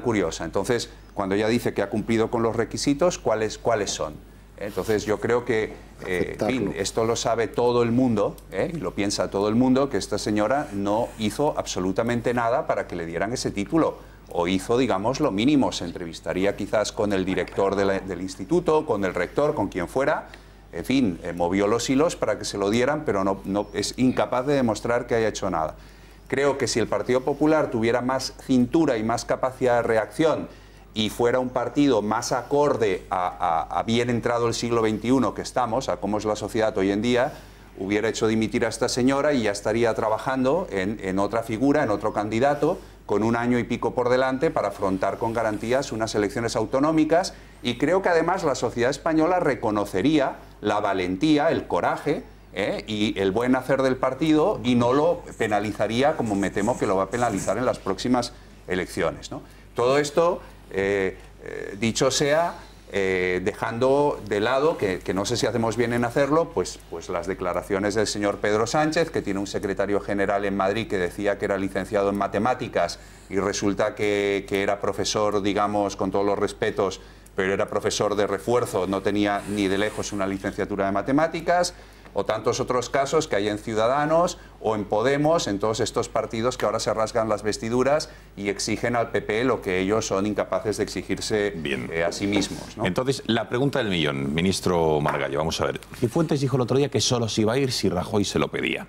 curiosa. Entonces, cuando ella dice que ha cumplido con los requisitos, ¿cuáles son? Entonces, yo creo que en fin, esto lo sabe todo el mundo, y lo piensa todo el mundo, que esta señora no hizo absolutamente nada para que le dieran ese título. O hizo, digamos, lo mínimo. Se entrevistaría quizás con el director del instituto, con el rector, con quien fuera. En fin, movió los hilos para que se lo dieran, pero no es incapaz de demostrar que haya hecho nada. Creo que si el Partido Popular tuviera más cintura y más capacidad de reacción y fuera un partido más acorde a bien entrado el siglo XXI que estamos, a cómo es la sociedad hoy en día, hubiera hecho dimitir a esta señora y ya estaría trabajando en otra figura, en otro candidato, con 1 año y pico por delante para afrontar con garantías unas elecciones autonómicas, y creo que además la sociedad española reconocería la valentía, el coraje y el buen hacer del partido, y no lo penalizaría como me temo que lo va a penalizar en las próximas elecciones, ¿no? Todo esto, dicho sea, dejando de lado, que no sé si hacemos bien en hacerlo, pues las declaraciones del señor Pedro Sánchez, que tiene un secretario general en Madrid que decía que era licenciado en matemáticas y resulta que era profesor, digamos, con todos los respetos, pero era profesor de refuerzo, no tenía ni de lejos una licenciatura de matemáticas, o tantos otros casos que hay en Ciudadanos o en Podemos, en todos estos partidos que ahora se rasgan las vestiduras y exigen al PP lo que ellos son incapaces de exigirse a sí mismos, ¿no? Entonces, la pregunta del millón, ministro Margallo, vamos a ver. Cifuentes dijo el otro día que solo se iba a ir si Rajoy se lo pedía.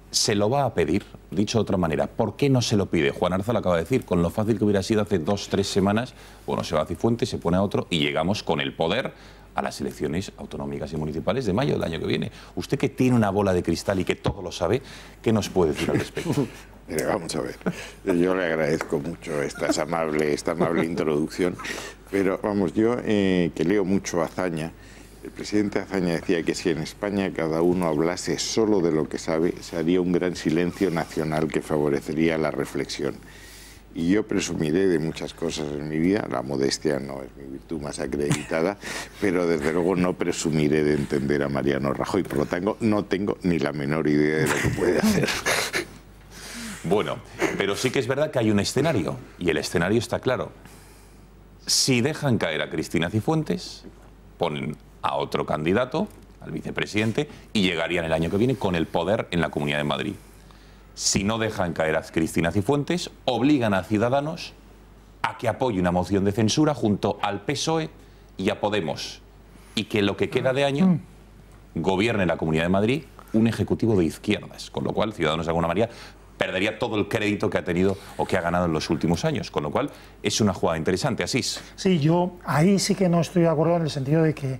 ¿Se lo va a pedir? Dicho de otra manera, ¿por qué no se lo pide? Juan Arza lo acaba de decir, con lo fácil que hubiera sido hace 2 o 3 semanas, bueno, se va a Cifuentes, se pone a otro y llegamos con el poder a las elecciones autonómicas y municipales de mayo del año que viene. Usted, que tiene una bola de cristal y que todo lo sabe, ¿qué nos puede decir al respecto? Mire, vamos a ver, yo le agradezco mucho esta amable introducción, pero vamos, yo que leo mucho a Azaña, el presidente Azaña decía que si en España cada uno hablase solo de lo que sabe, se haría un gran silencio nacional que favorecería la reflexión. Y yo presumiré de muchas cosas en mi vida, la modestia no es mi virtud más acreditada, pero desde luego no presumiré de entender a Mariano Rajoy, por lo tanto no tengo ni la menor idea de lo que puede hacer. Bueno, pero sí que es verdad que hay un escenario, y el escenario está claro. Si dejan caer a Cristina Cifuentes, ponen a otro candidato, al vicepresidente, y llegarían el año que viene con el poder en la Comunidad de Madrid. Si no dejan caer a Cristina Cifuentes, obligan a Ciudadanos a que apoye una moción de censura junto al PSOE y a Podemos, y que lo que queda de año gobierne la Comunidad de Madrid un ejecutivo de izquierdas, con lo cual Ciudadanos de alguna manera perdería todo el crédito que ha tenido o que ha ganado en los últimos años, con lo cual es una jugada interesante. Asís. Sí, yo ahí sí que no estoy de acuerdo en el sentido de que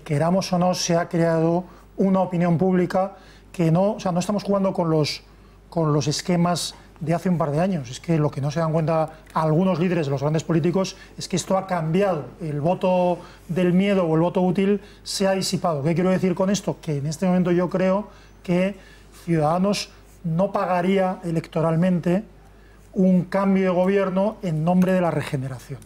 queramos o no, se ha creado una opinión pública que no, o sea, no estamos jugando con los esquemas de hace un par de años. Es que lo que no se dan cuenta algunos líderes de los grandes políticos es que esto ha cambiado. El voto del miedo o el voto útil se ha disipado. ¿Qué quiero decir con esto? Que en este momento yo creo que Ciudadanos no pagaría electoralmente un cambio de gobierno en nombre de la regeneración.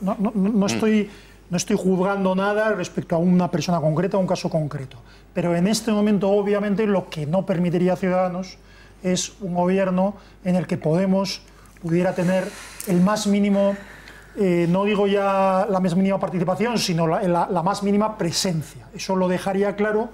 No estoy juzgando nada respecto a una persona concreta o un caso concreto, pero en este momento obviamente lo que no permitiría a Ciudadanos es un gobierno en el que Podemos pudiera tener el más mínimo, no digo ya la más mínima participación, sino la más mínima presencia. Eso lo dejaría claro.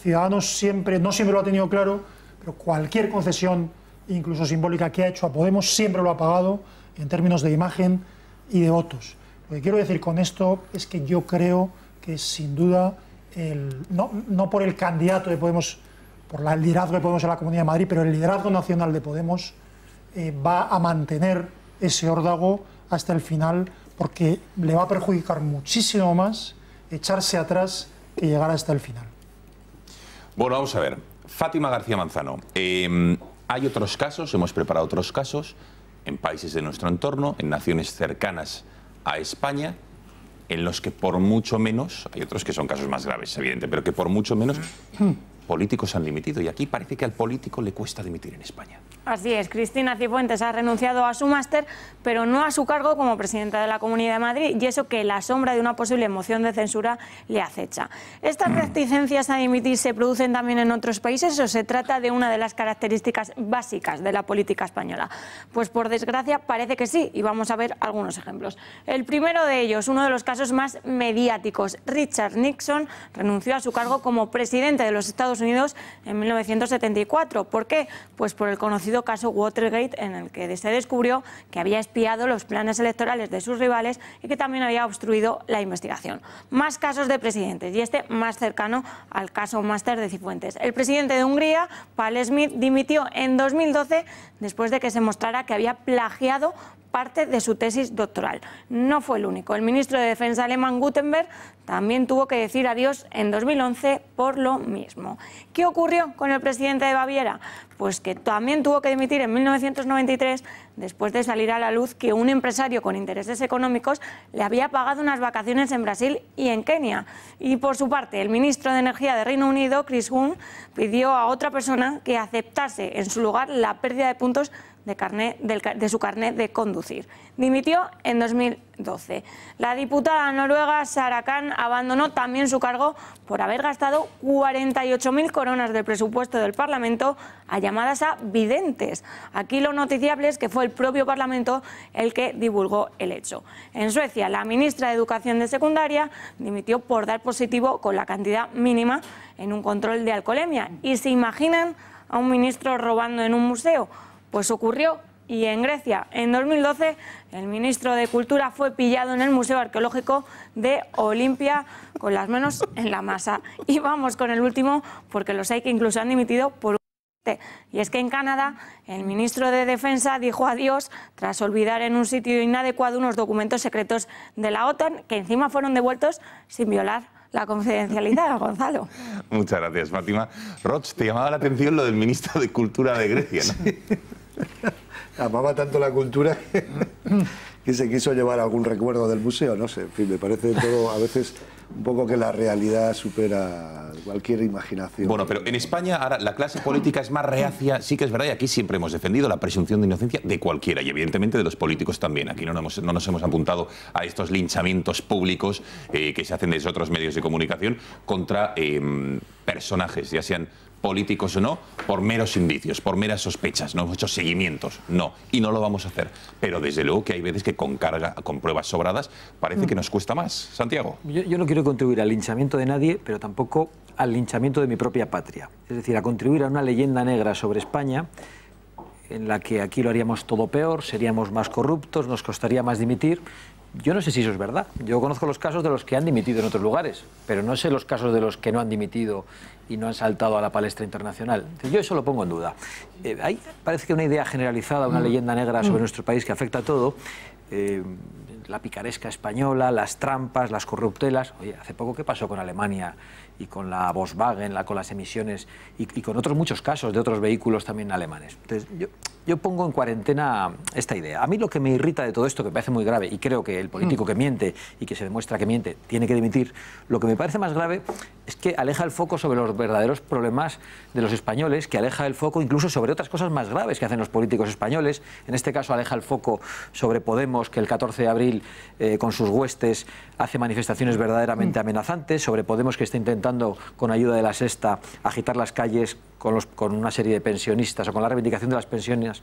Ciudadanos no siempre lo ha tenido claro, pero cualquier concesión, incluso simbólica, que ha hecho a Podemos siempre lo ha pagado en términos de imagen y de votos. Lo que quiero decir con esto es que yo creo que sin duda, no por el candidato de Podemos, por el liderazgo de Podemos en la Comunidad de Madrid, pero el liderazgo nacional de Podemos va a mantener ese órdago hasta el final, porque le va a perjudicar muchísimo más echarse atrás que llegar hasta el final. Bueno, vamos a ver. Fátima García Manzano, hay otros casos, hemos preparado otros casos en países de nuestro entorno, en naciones cercanas a España, en los que por mucho menos, hay otros que son casos más graves, evidente, pero que por mucho menos políticos han dimitido. Y aquí parece que al político le cuesta dimitir en España. Así es, Cristina Cifuentes ha renunciado a su máster, pero no a su cargo como presidenta de la Comunidad de Madrid, y eso que la sombra de una posible moción de censura le acecha. ¿Estas reticencias a dimitir se producen también en otros países o se trata de una de las características básicas de la política española? Pues por desgracia parece que sí, y vamos a ver algunos ejemplos. El primero de ellos, uno de los casos más mediáticos, Richard Nixon renunció a su cargo como presidente de los Estados Unidos en 1974. ¿Por qué? Pues por el conocido caso Watergate, en el que se descubrió que había espiado los planes electorales de sus rivales y que también había obstruido la investigación. Más casos de presidentes, y este más cercano al caso Máster de Cifuentes. El presidente de Hungría, Paul Schmidt, dimitió en 2012 después de que se mostrara que había plagiado parte de su tesis doctoral. No fue el único. El ministro de Defensa alemán, Gutenberg, también tuvo que decir adiós en 2011 por lo mismo. ¿Qué ocurrió con el presidente de Baviera? Pues que también tuvo que dimitir en 1993 después de salir a la luz que un empresario con intereses económicos le había pagado unas vacaciones en Brasil y en Kenia. Y por su parte, el ministro de Energía de Reino Unido, Chris Huhne, pidió a otra persona que aceptase en su lugar la pérdida de puntos de su carnet de conducir. Dimitió en 2012. La diputada noruega Sara Khan abandonó también su cargo por haber gastado 48.000 coronas del presupuesto del Parlamento a llamadas a videntes. Aquí lo noticiable es que fue el propio Parlamento el que divulgó el hecho. En Suecia, la ministra de Educación de Secundaria dimitió por dar positivo con la cantidad mínima en un control de alcoholemia. ¿Y se imaginan a un ministro robando en un museo? Pues ocurrió. Y en Grecia, en 2012, el ministro de Cultura fue pillado en el Museo Arqueológico de Olimpia con las manos en la masa. Y vamos con el último, porque los hay que incluso han dimitido por Y es que en Canadá el ministro de Defensa dijo adiós tras olvidar en un sitio inadecuado unos documentos secretos de la OTAN que encima fueron devueltos sin violar la confidencialidad, Gonzalo. Muchas gracias, Fátima. Roch, te llamaba la atención lo del ministro de Cultura de Grecia, ¿no? Sí. Amaba tanto la cultura que se quiso llevar algún recuerdo del museo, no sé, en fin, me parece todo a veces un poco que la realidad supera cualquier imaginación. Bueno, pero en España ahora la clase política es más reacia, sí que es verdad, y aquí siempre hemos defendido la presunción de inocencia de cualquiera, y evidentemente de los políticos también. Aquí no nos hemos apuntado a estos linchamientos públicos que se hacen desde otros medios de comunicación contra personajes, ya sean políticos o no, por meros indicios, por meras sospechas. No hemos hecho seguimientos, no, y no lo vamos a hacer. Pero desde luego que hay veces que con pruebas sobradas parece que nos cuesta más. Santiago. Yo no quiero contribuir al linchamiento de nadie, pero tampoco al linchamiento de mi propia patria. Es decir, a contribuir a una leyenda negra sobre España en la que aquí lo haríamos todo peor, seríamos más corruptos, nos costaría más dimitir. Yo no sé si eso es verdad. Yo conozco los casos de los que han dimitido en otros lugares, pero no sé los casos de los que no han dimitido y no han saltado a la palestra internacional. Yo eso lo pongo en duda. Hay parece que una idea generalizada, una leyenda negra sobre nuestro país que afecta a todo. La picaresca española, las trampas, las corruptelas. Oye, hace poco, ¿qué pasó con Alemania y con la Volkswagen, con las emisiones y con otros muchos casos de otros vehículos también alemanes? Entonces, yo pongo en cuarentena esta idea. A mí lo que me irrita de todo esto, que me parece muy grave, y creo que el político que miente y que se demuestra que miente tiene que dimitir, lo que me parece más grave es que aleja el foco sobre los verdaderos problemas de los españoles, que aleja el foco incluso sobre otras cosas más graves que hacen los políticos españoles. En este caso aleja el foco sobre Podemos, que el 14 de abril con sus huestes hace manifestaciones verdaderamente amenazantes, sobre Podemos, que está intentando con ayuda de la Sexta agitar las calles con una serie de pensionistas o con la reivindicación de las pensiones,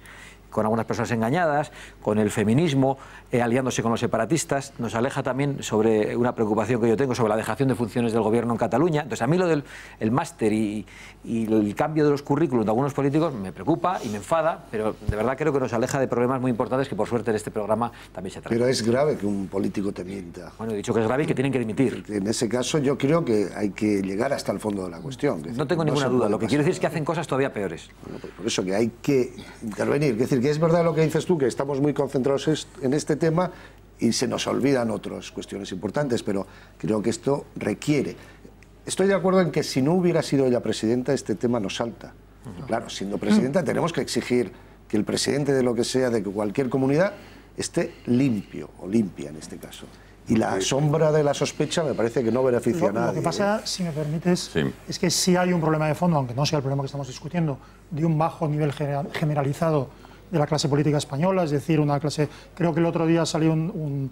con algunas personas engañadas, con el feminismo, aliándose con los separatistas. Nos aleja también sobre una preocupación que yo tengo sobre la dejación de funciones del gobierno en Cataluña. Entonces, a mí lo del máster y el cambio de los currículos de algunos políticos me preocupa y me enfada, pero de verdad creo que nos aleja de problemas muy importantes que por suerte en este programa también se tratan. Pero es grave que un político te mienta. Bueno, he dicho que es grave y que tienen que dimitir. En ese caso yo creo que hay que llegar hasta el fondo de la cuestión. No tengo ninguna duda. Lo que quiero decir es que hacen cosas todavía peores. Bueno, por eso que hay que intervenir. Es decir, que es verdad lo que dices tú, que estamos muy concentrados en este tema y se nos olvidan otras cuestiones importantes, pero creo que esto requiere. Estoy de acuerdo en que si no hubiera sido ella presidenta, este tema no salta. Claro, siendo presidenta tenemos que exigir que el presidente de lo que sea, de cualquier comunidad, esté limpio o limpia en este caso. Y la sombra de la sospecha me parece que no beneficia a nadie. Lo que pasa, si me permites, es que sí hay un problema de fondo, aunque no sea el problema que estamos discutiendo, de un bajo nivel generalizado de la clase política española, es decir, una clase... Creo que el otro día salió un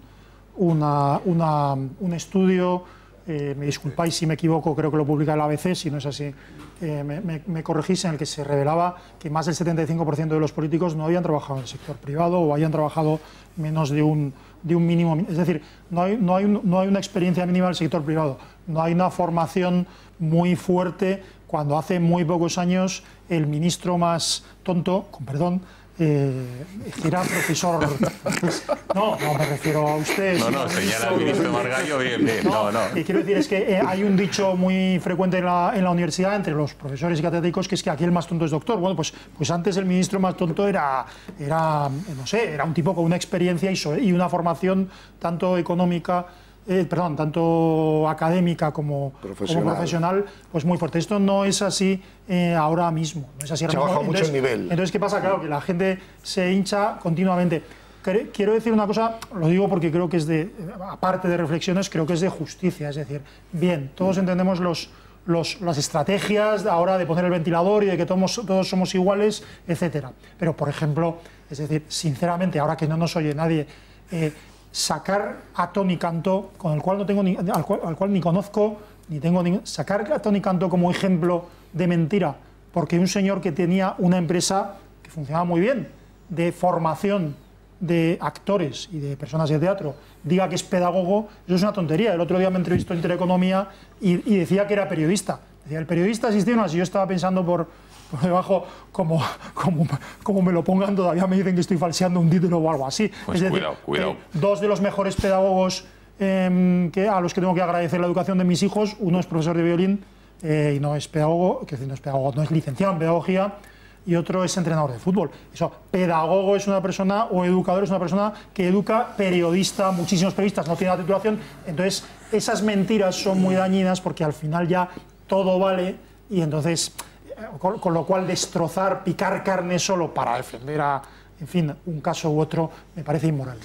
estudio, me disculpáis si me equivoco, creo que lo publica el ABC, si no es así, me corregís, en el que se revelaba que más del 75% de los políticos no habían trabajado en el sector privado o habían trabajado menos de un mínimo. Es decir, no hay una experiencia mínima del sector privado, no hay una formación muy fuerte, cuando hace muy pocos años el ministro más tonto, con perdón, era profesor. No me refiero a usted. No, señala al ministro Margallo, bien. No. Y quiero decir, es que hay un dicho muy frecuente en la universidad entre los profesores y catedráticos, que es que aquí el más tonto es doctor. Bueno, pues antes el ministro más tonto era no sé, era un tipo con una experiencia y una formación tanto económica, tanto académica como profesional, pues muy fuerte. Esto no es así ahora mismo. No es así ahora mismo. Trabaja mucho el nivel. Entonces, ¿qué pasa? Claro, que la gente se hincha continuamente. Quiero decir una cosa, lo digo porque creo que es aparte de reflexiones, creo que es de justicia. Es decir, bien, todos entendemos las estrategias ahora de poner el ventilador y de que todos somos iguales, etcétera. Pero, por ejemplo, es decir, sinceramente, ahora que no nos oye nadie, sacar a Toni Cantó, con el cual no tengo al cual ni conozco, sacar a Toni Cantó como ejemplo de mentira, porque un señor que tenía una empresa que funcionaba muy bien, de formación de actores y de personas de teatro, diga que es pedagogo, eso es una tontería. El otro día me entrevistó en Intereconomía y decía que era periodista. Decía, el periodista asistía a unas, y yo estaba pensando por debajo, como me lo pongan, todavía me dicen que estoy falseando un título o algo así. Pues es decir, cuidado. Dos de los mejores pedagogos a los que tengo que agradecer la educación de mis hijos, uno es profesor de violín y no es pedagogo, no es licenciado en pedagogía, y otro es entrenador de fútbol. Eso, pedagogo es una persona, o educador es una persona que educa, periodista, muchísimos periodistas no tienen la titulación. Entonces, esas mentiras son muy dañinas porque al final ya todo vale y entonces, con lo cual destrozar, picar carne solo para defender a, en fin, un caso u otro, me parece inmoral.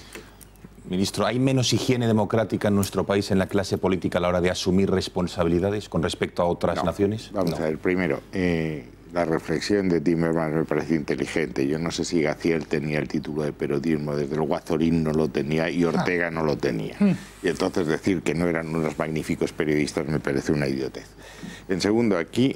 Ministro, ¿hay menos higiene democrática en nuestro país, en la clase política, a la hora de asumir responsabilidades con respecto a otras naciones? Vamos a ver, primero, la reflexión de Timmermans me parece inteligente. Yo no sé si Gaziel tenía el título de periodismo, desde luego Azorín no lo tenía y Ortega no lo tenía. Y entonces decir que no eran unos magníficos periodistas me parece una idiotez. En segundo, aquí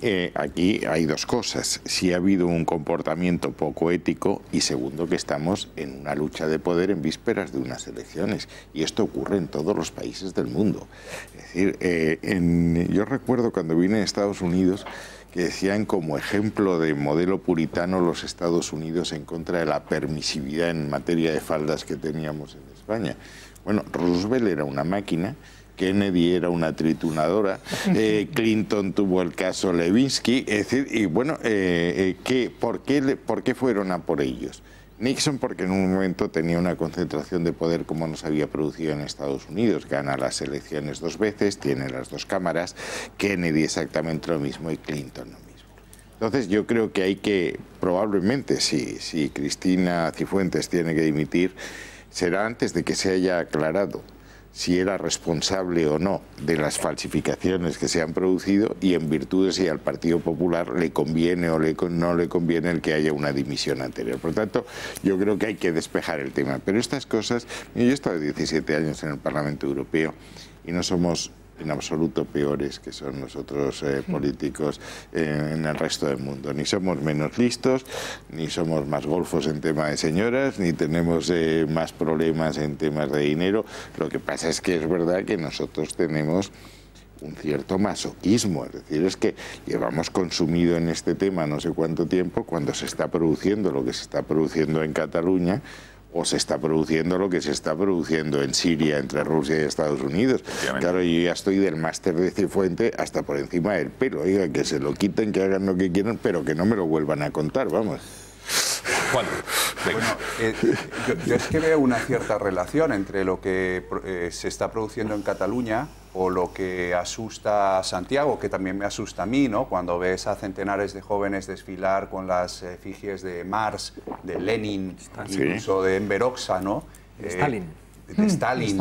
hay dos cosas. Si ha habido un comportamiento poco ético y segundo, que estamos en una lucha de poder en vísperas de unas elecciones. Y esto ocurre en todos los países del mundo. Es decir, yo recuerdo cuando vine a Estados Unidos que decían como ejemplo de modelo puritano los Estados Unidos en contra de la permisividad en materia de faldas que teníamos en España. Bueno, Roosevelt era una máquina, Kennedy era una tritunadora, Clinton tuvo el caso Levinsky, es decir, y bueno, ¿por qué fueron a por ellos? Nixon porque en un momento tenía una concentración de poder como no se había producido en Estados Unidos, gana las elecciones 2 veces, tiene las 2 cámaras, Kennedy exactamente lo mismo y Clinton lo mismo. Entonces yo creo que hay que, probablemente, si Cristina Cifuentes tiene que dimitir, será antes de que se haya aclarado si era responsable o no de las falsificaciones que se han producido y en virtud de si al Partido Popular le conviene o no le conviene el que haya una dimisión anterior. Por tanto, yo creo que hay que despejar el tema. Pero estas cosas, yo he estado 17 años en el Parlamento Europeo y no somos en absoluto peores que son nosotros políticos en el resto del mundo. Ni somos menos listos, ni somos más golfos en tema de señoras, ni tenemos más problemas en temas de dinero. Lo que pasa es que es verdad que nosotros tenemos un cierto masoquismo, es decir, es que llevamos consumido en este tema no sé cuánto tiempo cuando se está produciendo lo que se está produciendo en Cataluña o se está produciendo lo que se está produciendo en Siria entre Rusia y Estados Unidos. Claro, yo ya estoy del máster de Cifuentes hasta por encima del pelo. Oiga, que se lo quiten, que hagan lo que quieran, pero que no me lo vuelvan a contar, vamos. Juan, bueno, yo es que veo una cierta relación entre lo que se está produciendo en Cataluña o lo que asusta a Santiago, que también me asusta a mí, ¿no? Cuando ves a centenares de jóvenes desfilar con las efigies de Marx, de Lenin, incluso de Enver Hoxha, ¿no? De Stalin. De Stalin.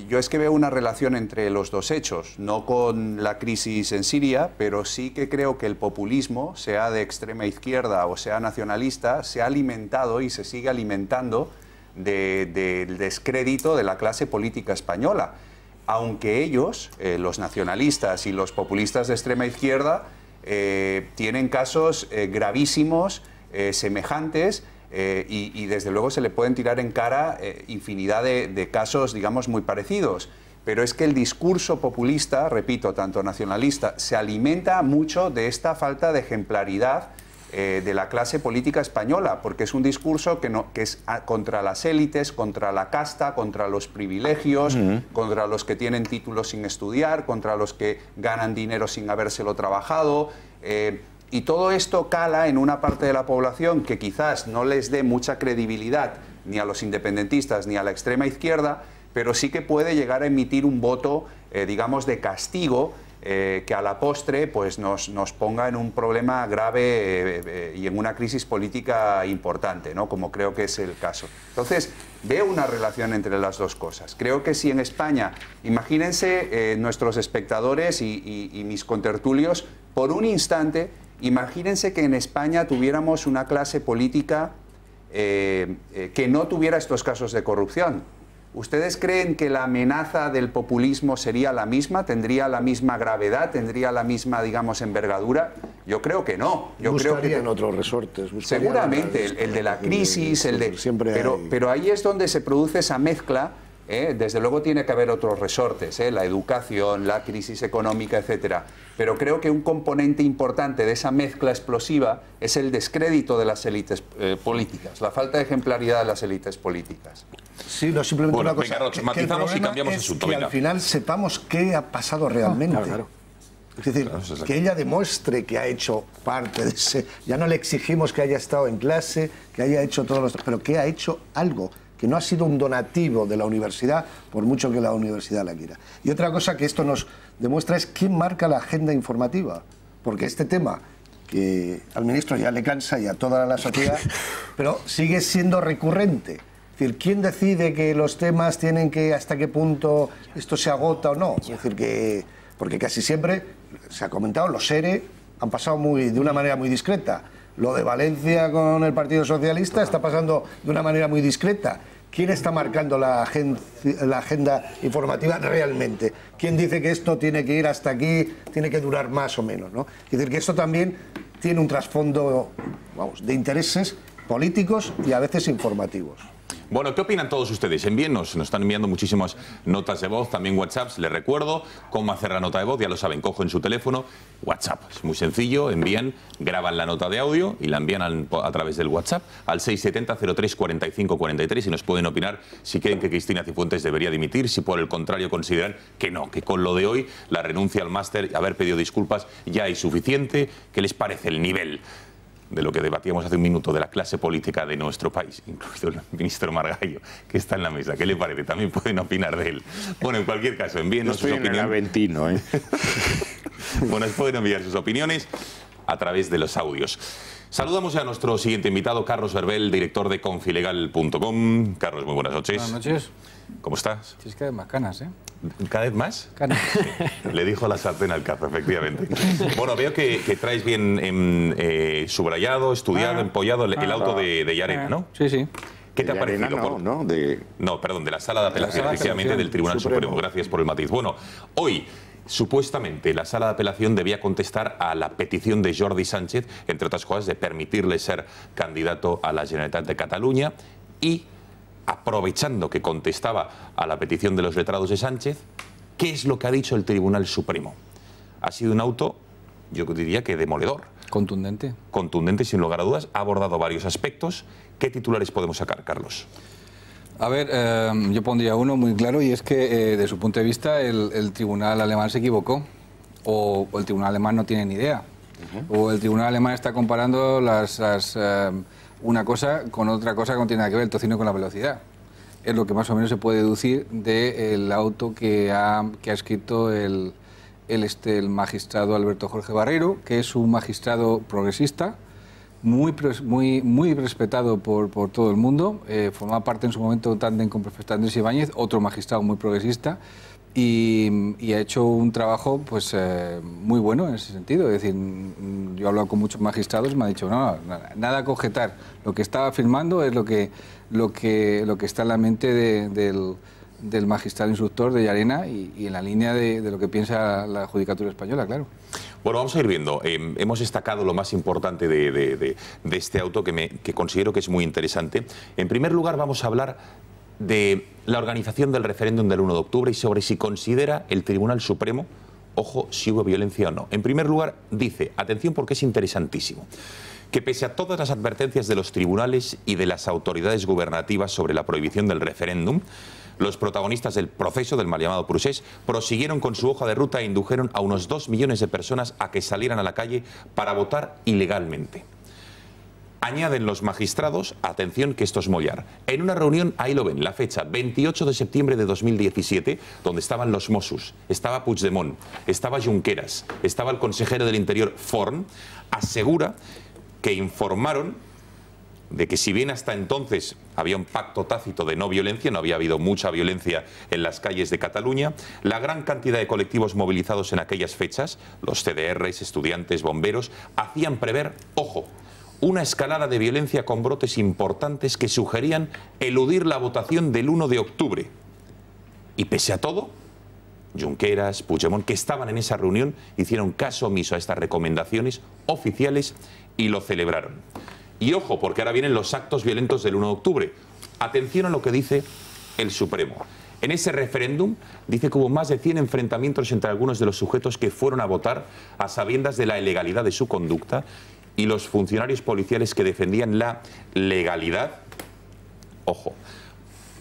Yo es que veo una relación entre los dos hechos, no con la crisis en Siria, pero sí que creo que el populismo, sea de extrema izquierda o sea nacionalista, se ha alimentado y se sigue alimentando del descrédito de la clase política española. Aunque ellos, los nacionalistas y los populistas de extrema izquierda, tienen casos gravísimos, semejantes, y desde luego se le pueden tirar en cara infinidad de casos, digamos, muy parecidos. Pero es que el discurso populista, repito, tanto nacionalista, se alimenta mucho de esta falta de ejemplaridad de la clase política española, porque es un discurso que es contra las élites, contra la casta, contra los privilegios, contra los que tienen títulos sin estudiar, contra los que ganan dinero sin habérselo trabajado. Y todo esto cala en una parte de la población que quizás no les dé mucha credibilidad ni a los independentistas ni a la extrema izquierda, pero sí que puede llegar a emitir un voto, digamos, de castigo, que a la postre pues nos ponga en un problema grave y en una crisis política importante, ¿no? Como creo que es el caso. Entonces, veo una relación entre las dos cosas. Creo que si en España, imagínense nuestros espectadores y mis contertulios, por un instante, imagínense que en España tuviéramos una clase política que no tuviera estos casos de corrupción. ¿Ustedes creen que la amenaza del populismo sería la misma? ¿Tendría la misma gravedad? ¿Tendría la misma, digamos, envergadura? Yo creo que no. Buscarían otros resortes. Seguramente, el de la crisis, pero ahí es donde se produce esa mezcla. Desde luego tiene que haber otros resortes, la educación, la crisis económica, etcétera. Pero creo que un componente importante de esa mezcla explosiva es el descrédito de las élites políticas, la falta de ejemplaridad de las élites políticas. Sí, simplemente una cosa. Venga, matizamos y cambiamos de asunto. Que al final sepamos qué ha pasado realmente. Claro. Es decir, que ella demuestre que ha hecho parte de ese... Ya no le exigimos que haya estado en clase, que haya hecho todos los... Pero que ha hecho algo, que no ha sido un donativo de la universidad, por mucho que la universidad la quiera. Y otra cosa que esto nos demuestra es quién marca la agenda informativa. Porque este tema, que al ministro ya le cansa y a toda la sociedad, pero sigue siendo recurrente. Es decir, ¿quién decide que los temas tienen que... hasta qué punto esto se agota o no? Es decir, que... Porque casi siempre, se ha comentado, los ERE han pasado de una manera muy discreta. Lo de Valencia con el Partido Socialista está pasando de una manera muy discreta. ¿Quién está marcando la agenda informativa realmente? ¿Quién dice que esto tiene que ir hasta aquí, tiene que durar más o menos, ¿no? Es decir, que esto también tiene un trasfondo, vamos, de intereses políticos y a veces informativos. Bueno, ¿qué opinan todos ustedes? Envíennos, nos están enviando muchísimas notas de voz, también WhatsApps. Les recuerdo cómo hacer la nota de voz, ya lo saben, cogen su teléfono, WhatsApp. Es muy sencillo, envían, graban la nota de audio y la envían a través del WhatsApp al 670-03-45-43 y nos pueden opinar si creen que Cristina Cifuentes debería dimitir, si por el contrario consideran que no, que con lo de hoy, la renuncia al máster y haber pedido disculpas ya es suficiente. ¿Qué les parece el nivel de lo que debatíamos hace un minuto, de la clase política de nuestro país, incluido el ministro Margallo, que está en la mesa? ¿Qué le parece? También pueden opinar de él. Bueno, en cualquier caso, envíennos sus opiniones. Aventino, ¿eh? Bueno, pueden enviar sus opiniones a través de los audios. Saludamos a nuestro siguiente invitado, Carlos Verbel, director de confilegal.com. Carlos, muy buenas noches. Buenas noches. ¿Cómo estás? Tienes cada vez más canas, ¿eh? ¿Cada vez más? Canas. Sí, le dijo la sartén al cazo, efectivamente. Bueno, veo que traes bien subrayado, estudiado, empollado el auto de Llarena, ¿no? Sí, sí. ¿Qué te ha parecido? No, perdón, de la sala de apelación, efectivamente, del Tribunal Supremo. Gracias por el matiz. Bueno, hoy, supuestamente, la sala de apelación debía contestar a la petición de Jordi Sánchez, entre otras cosas, de permitirle ser candidato a la Generalitat de Cataluña y, aprovechando que contestaba a la petición de los letrados de Sánchez, ¿qué es lo que ha dicho el Tribunal Supremo? Ha sido un auto, yo diría que demoledor. Contundente. Contundente, sin lugar a dudas. Ha abordado varios aspectos. ¿Qué titulares podemos sacar, Carlos? A ver, yo pondría uno muy claro, y es que, de su punto de vista, el tribunal alemán se equivocó. O el tribunal alemán no tiene ni idea. O el tribunal alemán está comparando una cosa con otra cosa que no tiene nada que ver, el tocino con la velocidad. Es lo que más o menos se puede deducir del auto que ha escrito el magistrado Alberto Jorge Barreiro, que es un magistrado progresista, muy respetado por todo el mundo. Formaba parte en su momento tándem con profesor Andrés Ibáñez, otro magistrado muy progresista, y ha hecho un trabajo pues muy bueno en ese sentido. Es decir, yo he hablado con muchos magistrados y me ha dicho, no, nada que objetar. Lo que estaba afirmando es lo que está en la mente del magistrado instructor de Llarena y en la línea de lo que piensa la Judicatura Española, claro. Bueno, vamos a ir viendo. Hemos destacado lo más importante de este auto que considero que es muy interesante. En primer lugar, vamos a hablar de la organización del referéndum del 1 de octubre y sobre si considera el Tribunal Supremo, ojo, si hubo violencia o no. En primer lugar, dice, atención porque es interesantísimo, que pese a todas las advertencias de los tribunales y de las autoridades gubernativas sobre la prohibición del referéndum, los protagonistas del proceso, del mal llamado procés, prosiguieron con su hoja de ruta e indujeron a unos 2 millones de personas a que salieran a la calle para votar ilegalmente. Añaden los magistrados, atención que esto es mollar, en una reunión, ahí lo ven, la fecha, 28 de septiembre de 2017, donde estaban los Mossos, estaba Puigdemont, estaba Junqueras, estaba el consejero del Interior Forn, asegura que informaron de que si bien hasta entonces había un pacto tácito de no violencia, no había habido mucha violencia en las calles de Cataluña, la gran cantidad de colectivos movilizados en aquellas fechas, los CDRs, estudiantes, bomberos, hacían prever, ojo, una escalada de violencia con brotes importantes que sugerían eludir la votación del 1 de octubre. Y pese a todo, Junqueras, Puigdemont, que estaban en esa reunión, hicieron caso omiso a estas recomendaciones oficiales y lo celebraron. Y ojo, porque ahora vienen los actos violentos del 1 de octubre. Atención a lo que dice el Supremo. En ese referéndum dice que hubo más de 100 enfrentamientos entre algunos de los sujetos que fueron a votar a sabiendas de la ilegalidad de su conducta y los funcionarios policiales que defendían la legalidad, ojo,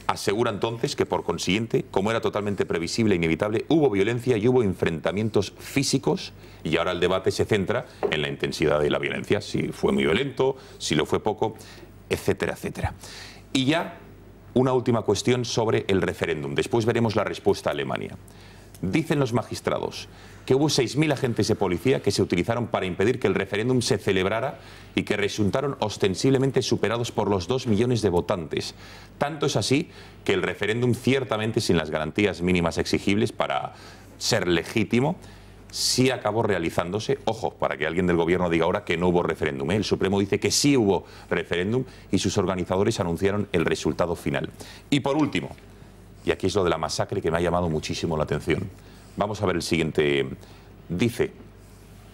Asegura entonces que, por consiguiente, como era totalmente previsible e inevitable, hubo violencia y hubo enfrentamientos físicos, y ahora el debate se centra en la intensidad de la violencia, si fue muy violento, si lo fue poco, etcétera, etcétera. Y ya una última cuestión sobre el referéndum. Después veremos la respuesta a Alemania. Dicen los magistrados que hubo 6.000 agentes de policía que se utilizaron para impedir que el referéndum se celebrara y que resultaron ostensiblemente superados por los 2 millones de votantes. Tanto es así que el referéndum, ciertamente sin las garantías mínimas exigibles para ser legítimo, sí acabó realizándose. Ojo, para que alguien del gobierno diga ahora que no hubo referéndum, ¿eh? El Supremo dice que sí hubo referéndum y sus organizadores anunciaron el resultado final. Y por último, y aquí es lo de la masacre que me ha llamado muchísimo la atención. Vamos a ver el siguiente. Dice,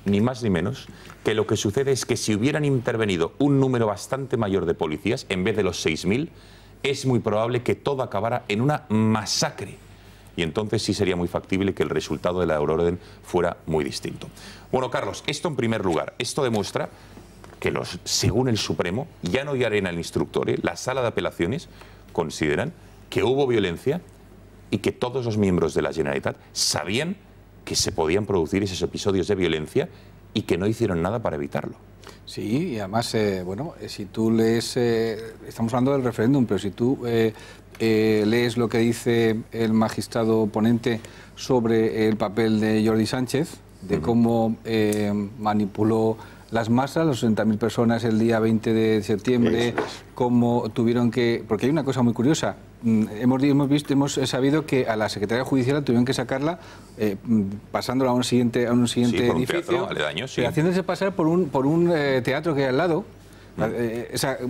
ni más ni menos, que lo que sucede es que si hubieran intervenido un número bastante mayor de policías, en vez de los 6.000, es muy probable que todo acabara en una masacre. Y entonces sí sería muy factible que el resultado de la euroorden fuera muy distinto. Bueno, Carlos, esto en primer lugar, esto demuestra que según el Supremo, ya no Llarena el instructor, la sala de apelaciones consideran que hubo violencia y que todos los miembros de la Generalitat sabían que se podían producir esos episodios de violencia y que no hicieron nada para evitarlo. Sí, y además, bueno, si tú lees, estamos hablando del referéndum, pero si tú lees lo que dice el magistrado ponente sobre el papel de Jordi Sánchez, de cómo manipuló las masas, los 60.000 personas el día 20 de septiembre, cómo tuvieron que... Porque hay una cosa muy curiosa. Hemos sabido que a la Secretaría Judicial tuvieron que sacarla pasándola a un siguiente edificio, un teatro aledaño, sí. Haciéndose pasar por un teatro que hay al lado,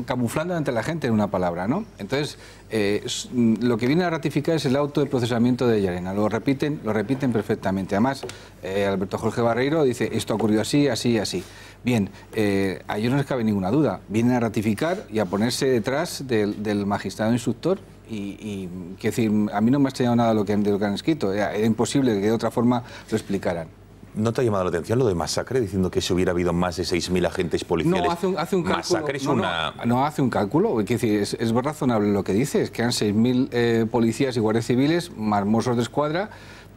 camuflando ante la gente en una palabra, ¿no? Entonces, lo que viene a ratificar es el auto de procesamiento de Llarena. Lo repiten perfectamente. Además, Alberto Jorge Barreiro dice, esto ha ocurrido así, así, así. Bien, a ellos no les cabe ninguna duda. Vienen a ratificar y a ponerse detrás del magistrado instructor y quiero decir, a mí no me ha extrañado nada de lo que han escrito. Era imposible que de otra forma lo explicaran. ¿No te ha llamado la atención lo de masacre, diciendo que si hubiera habido más de 6.000 agentes policiales? No, hace un cálculo. Masacre es no hace un cálculo. Es decir, es razonable lo que dice, es que eran 6.000 policías y guardias civiles, más mozos de escuadra,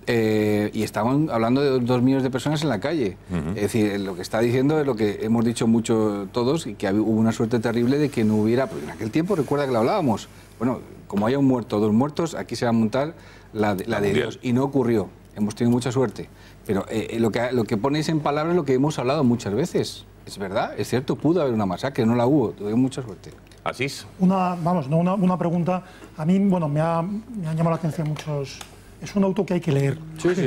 y estaban hablando de 2 millones de personas en la calle. Es decir, lo que está diciendo es lo que hemos dicho mucho todos, y que hubo una suerte terrible de que no hubiera... Porque en aquel tiempo, recuerda que lo hablábamos, bueno, como haya un muerto o 2 muertos, aquí se va a montar la de Dios. Y no ocurrió. Hemos tenido mucha suerte. Pero lo que ponéis en palabras es lo que hemos hablado muchas veces. Es verdad, es cierto, pudo haber una masacre, no la hubo, tuvimos mucha suerte. Así es. Una pregunta. A mí, bueno, me han llamado la atención muchos... Es un auto que hay que leer,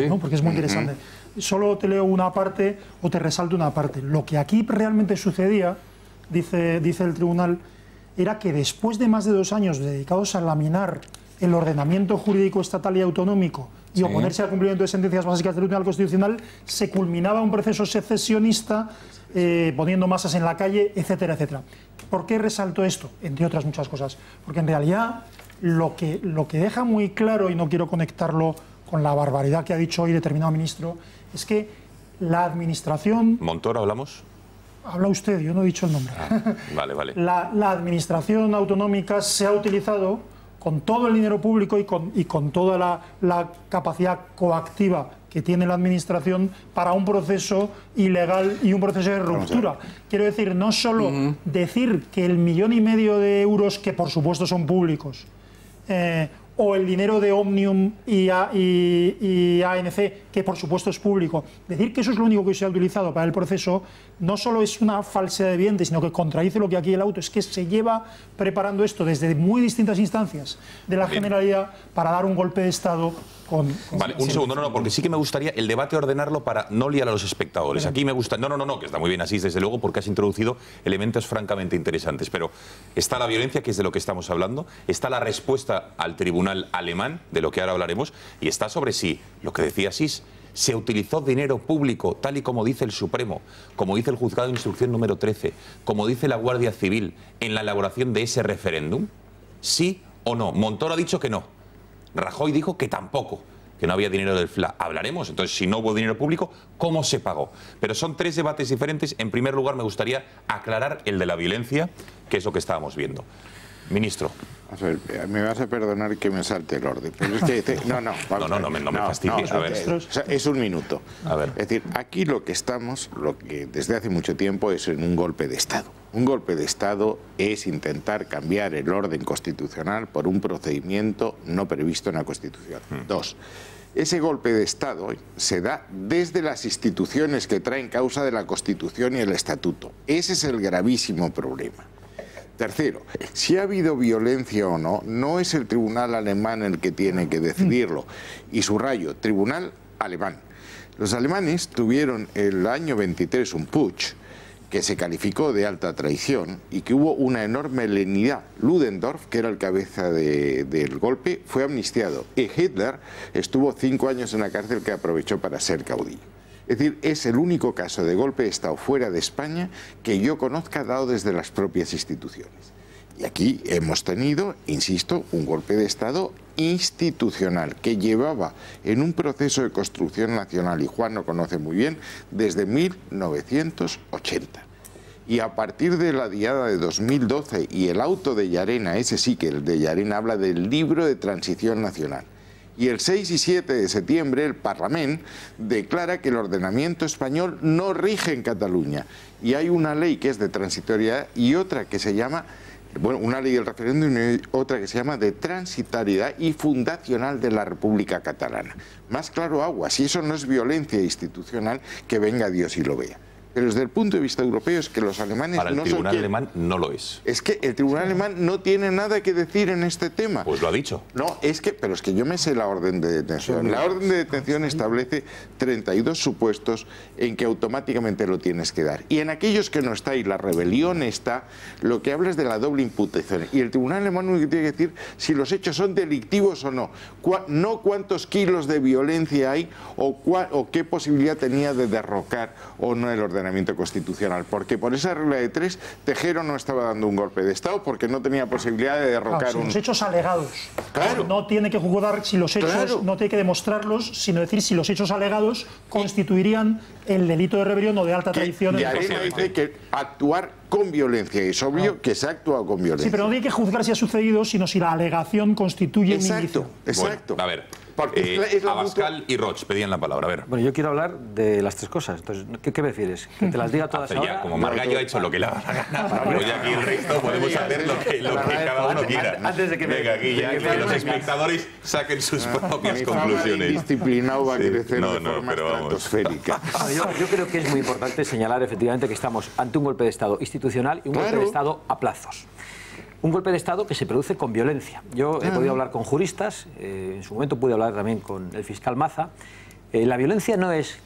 ¿no? Porque es muy interesante. Solo te leo una parte o te resalto una parte. Lo que aquí realmente sucedía, dice el tribunal, era que después de más de 2 años dedicados a laminar el ordenamiento jurídico estatal y autonómico y oponerse al cumplimiento de sentencias básicas del Tribunal Constitucional, se culminaba un proceso secesionista, poniendo masas en la calle, etcétera, etcétera. ¿Por qué resalto esto? Entre otras muchas cosas. Porque en realidad lo que deja muy claro, y no quiero conectarlo con la barbaridad que ha dicho hoy determinado ministro, es que la administración... ¿Montoro hablamos? Habla usted, yo no he dicho el nombre. Vale, vale. La administración autonómica se ha utilizado con todo el dinero público y con toda la capacidad coactiva que tiene la administración para un proceso ilegal y un proceso de ruptura. Quiero decir, no solo decir que el 1,5 millones de euros, que por supuesto son públicos, o el dinero de Omnium y ANC, que por supuesto es público, decir que eso es lo único que se ha utilizado para el proceso, no solo es una falsedad evidente, sino que contradice lo que aquí el auto, es que se lleva preparando esto desde muy distintas instancias de la Generalidad para dar un golpe de Estado con... Vale, un segundo, no, porque sí que me gustaría el debate ordenarlo para no liar a los espectadores. Aquí me gusta... No, que está muy bien así, desde luego, porque has introducido elementos francamente interesantes, pero está la violencia, que es de lo que estamos hablando, está la respuesta al tribunal alemán, de lo que ahora hablaremos, y está sobre si, lo que decía Asís, se utilizó dinero público, tal y como dice el Supremo, como dice el Juzgado de Instrucción número 13, como dice la Guardia Civil, en la elaboración de ese referéndum, ¿sí o no? Montoro ha dicho que no. Rajoy dijo que tampoco, que no había dinero del FLA. Hablaremos, entonces, si no hubo dinero público, ¿cómo se pagó? Pero son 3 debates diferentes. En primer lugar, me gustaría aclarar el de la violencia, que es lo que estábamos viendo. Ministro. A ver, me vas a perdonar que me salte el orden. Pero es que no me fastidies. A ver. O sea, es un minuto. A ver. Es decir, aquí lo que estamos, lo que desde hace mucho tiempo es en un golpe de Estado. Un golpe de Estado es intentar cambiar el orden constitucional por un procedimiento no previsto en la Constitución. Dos, ese golpe de Estado se da desde las instituciones que traen causa de la Constitución y el Estatuto. Ese es el gravísimo problema. Tercero, si ha habido violencia o no, no es el tribunal alemán el que tiene que decidirlo. Y subrayo, tribunal alemán. Los alemanes tuvieron el año 23 un putsch que se calificó de alta traición y que hubo una enorme lenidad. Ludendorff, que era el cabeza del golpe, fue amnistiado. Y Hitler estuvo 5 años en la cárcel que aprovechó para ser caudillo. Es decir, es el único caso de golpe de Estado fuera de España que yo conozca dado desde las propias instituciones. Y aquí hemos tenido, insisto, un golpe de Estado institucional que llevaba en un proceso de construcción nacional, y Juan lo conoce muy bien, desde 1980. Y a partir de la diada de 2012 y el auto de Llarena, ese sí que el de Llarena habla del libro de transición nacional. Y el 6 y 7 de septiembre el Parlamento declara que el ordenamiento español no rige en Cataluña. Y hay una ley que es de transitoriedad y otra que se llama, bueno, una ley del referéndum y otra que se llama de transitoriedad y fundacional de la República Catalana. Más claro agua, si eso no es violencia institucional, que venga Dios y lo vea. Pero desde el punto de vista europeo es que los alemanes para el no tribunal son alemán no lo es. Es que el tribunal alemán no tiene nada que decir en este tema. Pues lo ha dicho. No, pero es que yo me sé la orden de detención. La orden de detención establece 32 supuestos en que automáticamente lo tienes que dar. Y en aquellos que no está y la rebelión está, lo que habla es de la doble imputación. Y el tribunal alemán lo que tiene que decir si los hechos son delictivos o no. No cuántos kilos de violencia hay o qué posibilidad tenía de derrocar o no el ordenamiento constitucional, porque por esa regla de 3 Tejero no estaba dando un golpe de Estado porque no tenía posibilidad de derrocar los hechos alegados. Claro. No tiene que juzgar si los hechos, no tiene que demostrarlos, sino decir si los hechos alegados constituirían el delito de rebelión o de alta traición. Y Llarena dice que actuar con violencia, y es obvio que se ha actuado con violencia. Sí, pero no tiene que juzgar si ha sucedido, sino si la alegación constituye un indicio. Exacto. Bueno, a ver, Abascal y Roig pedían la palabra. A ver. Bueno, yo quiero hablar de las tres cosas. Entonces, ¿qué prefieres? ¿Que te las diga todas ahora? Ya, como Margallo ha hecho lo que le ha dado. Pues aquí el resto podemos hacer lo que cada uno quiera. Antes de que venga, aquí ya que los espectadores saquen sus propias conclusiones. Disciplinado va a crecer de forma estratosférica. Yo creo que es muy importante señalar efectivamente que estamos ante un golpe de Estado institucional y un golpe de Estado a plazos. Un golpe de Estado que se produce con violencia. Yo he podido hablar con juristas, en su momento pude hablar también con el fiscal Maza. La violencia no es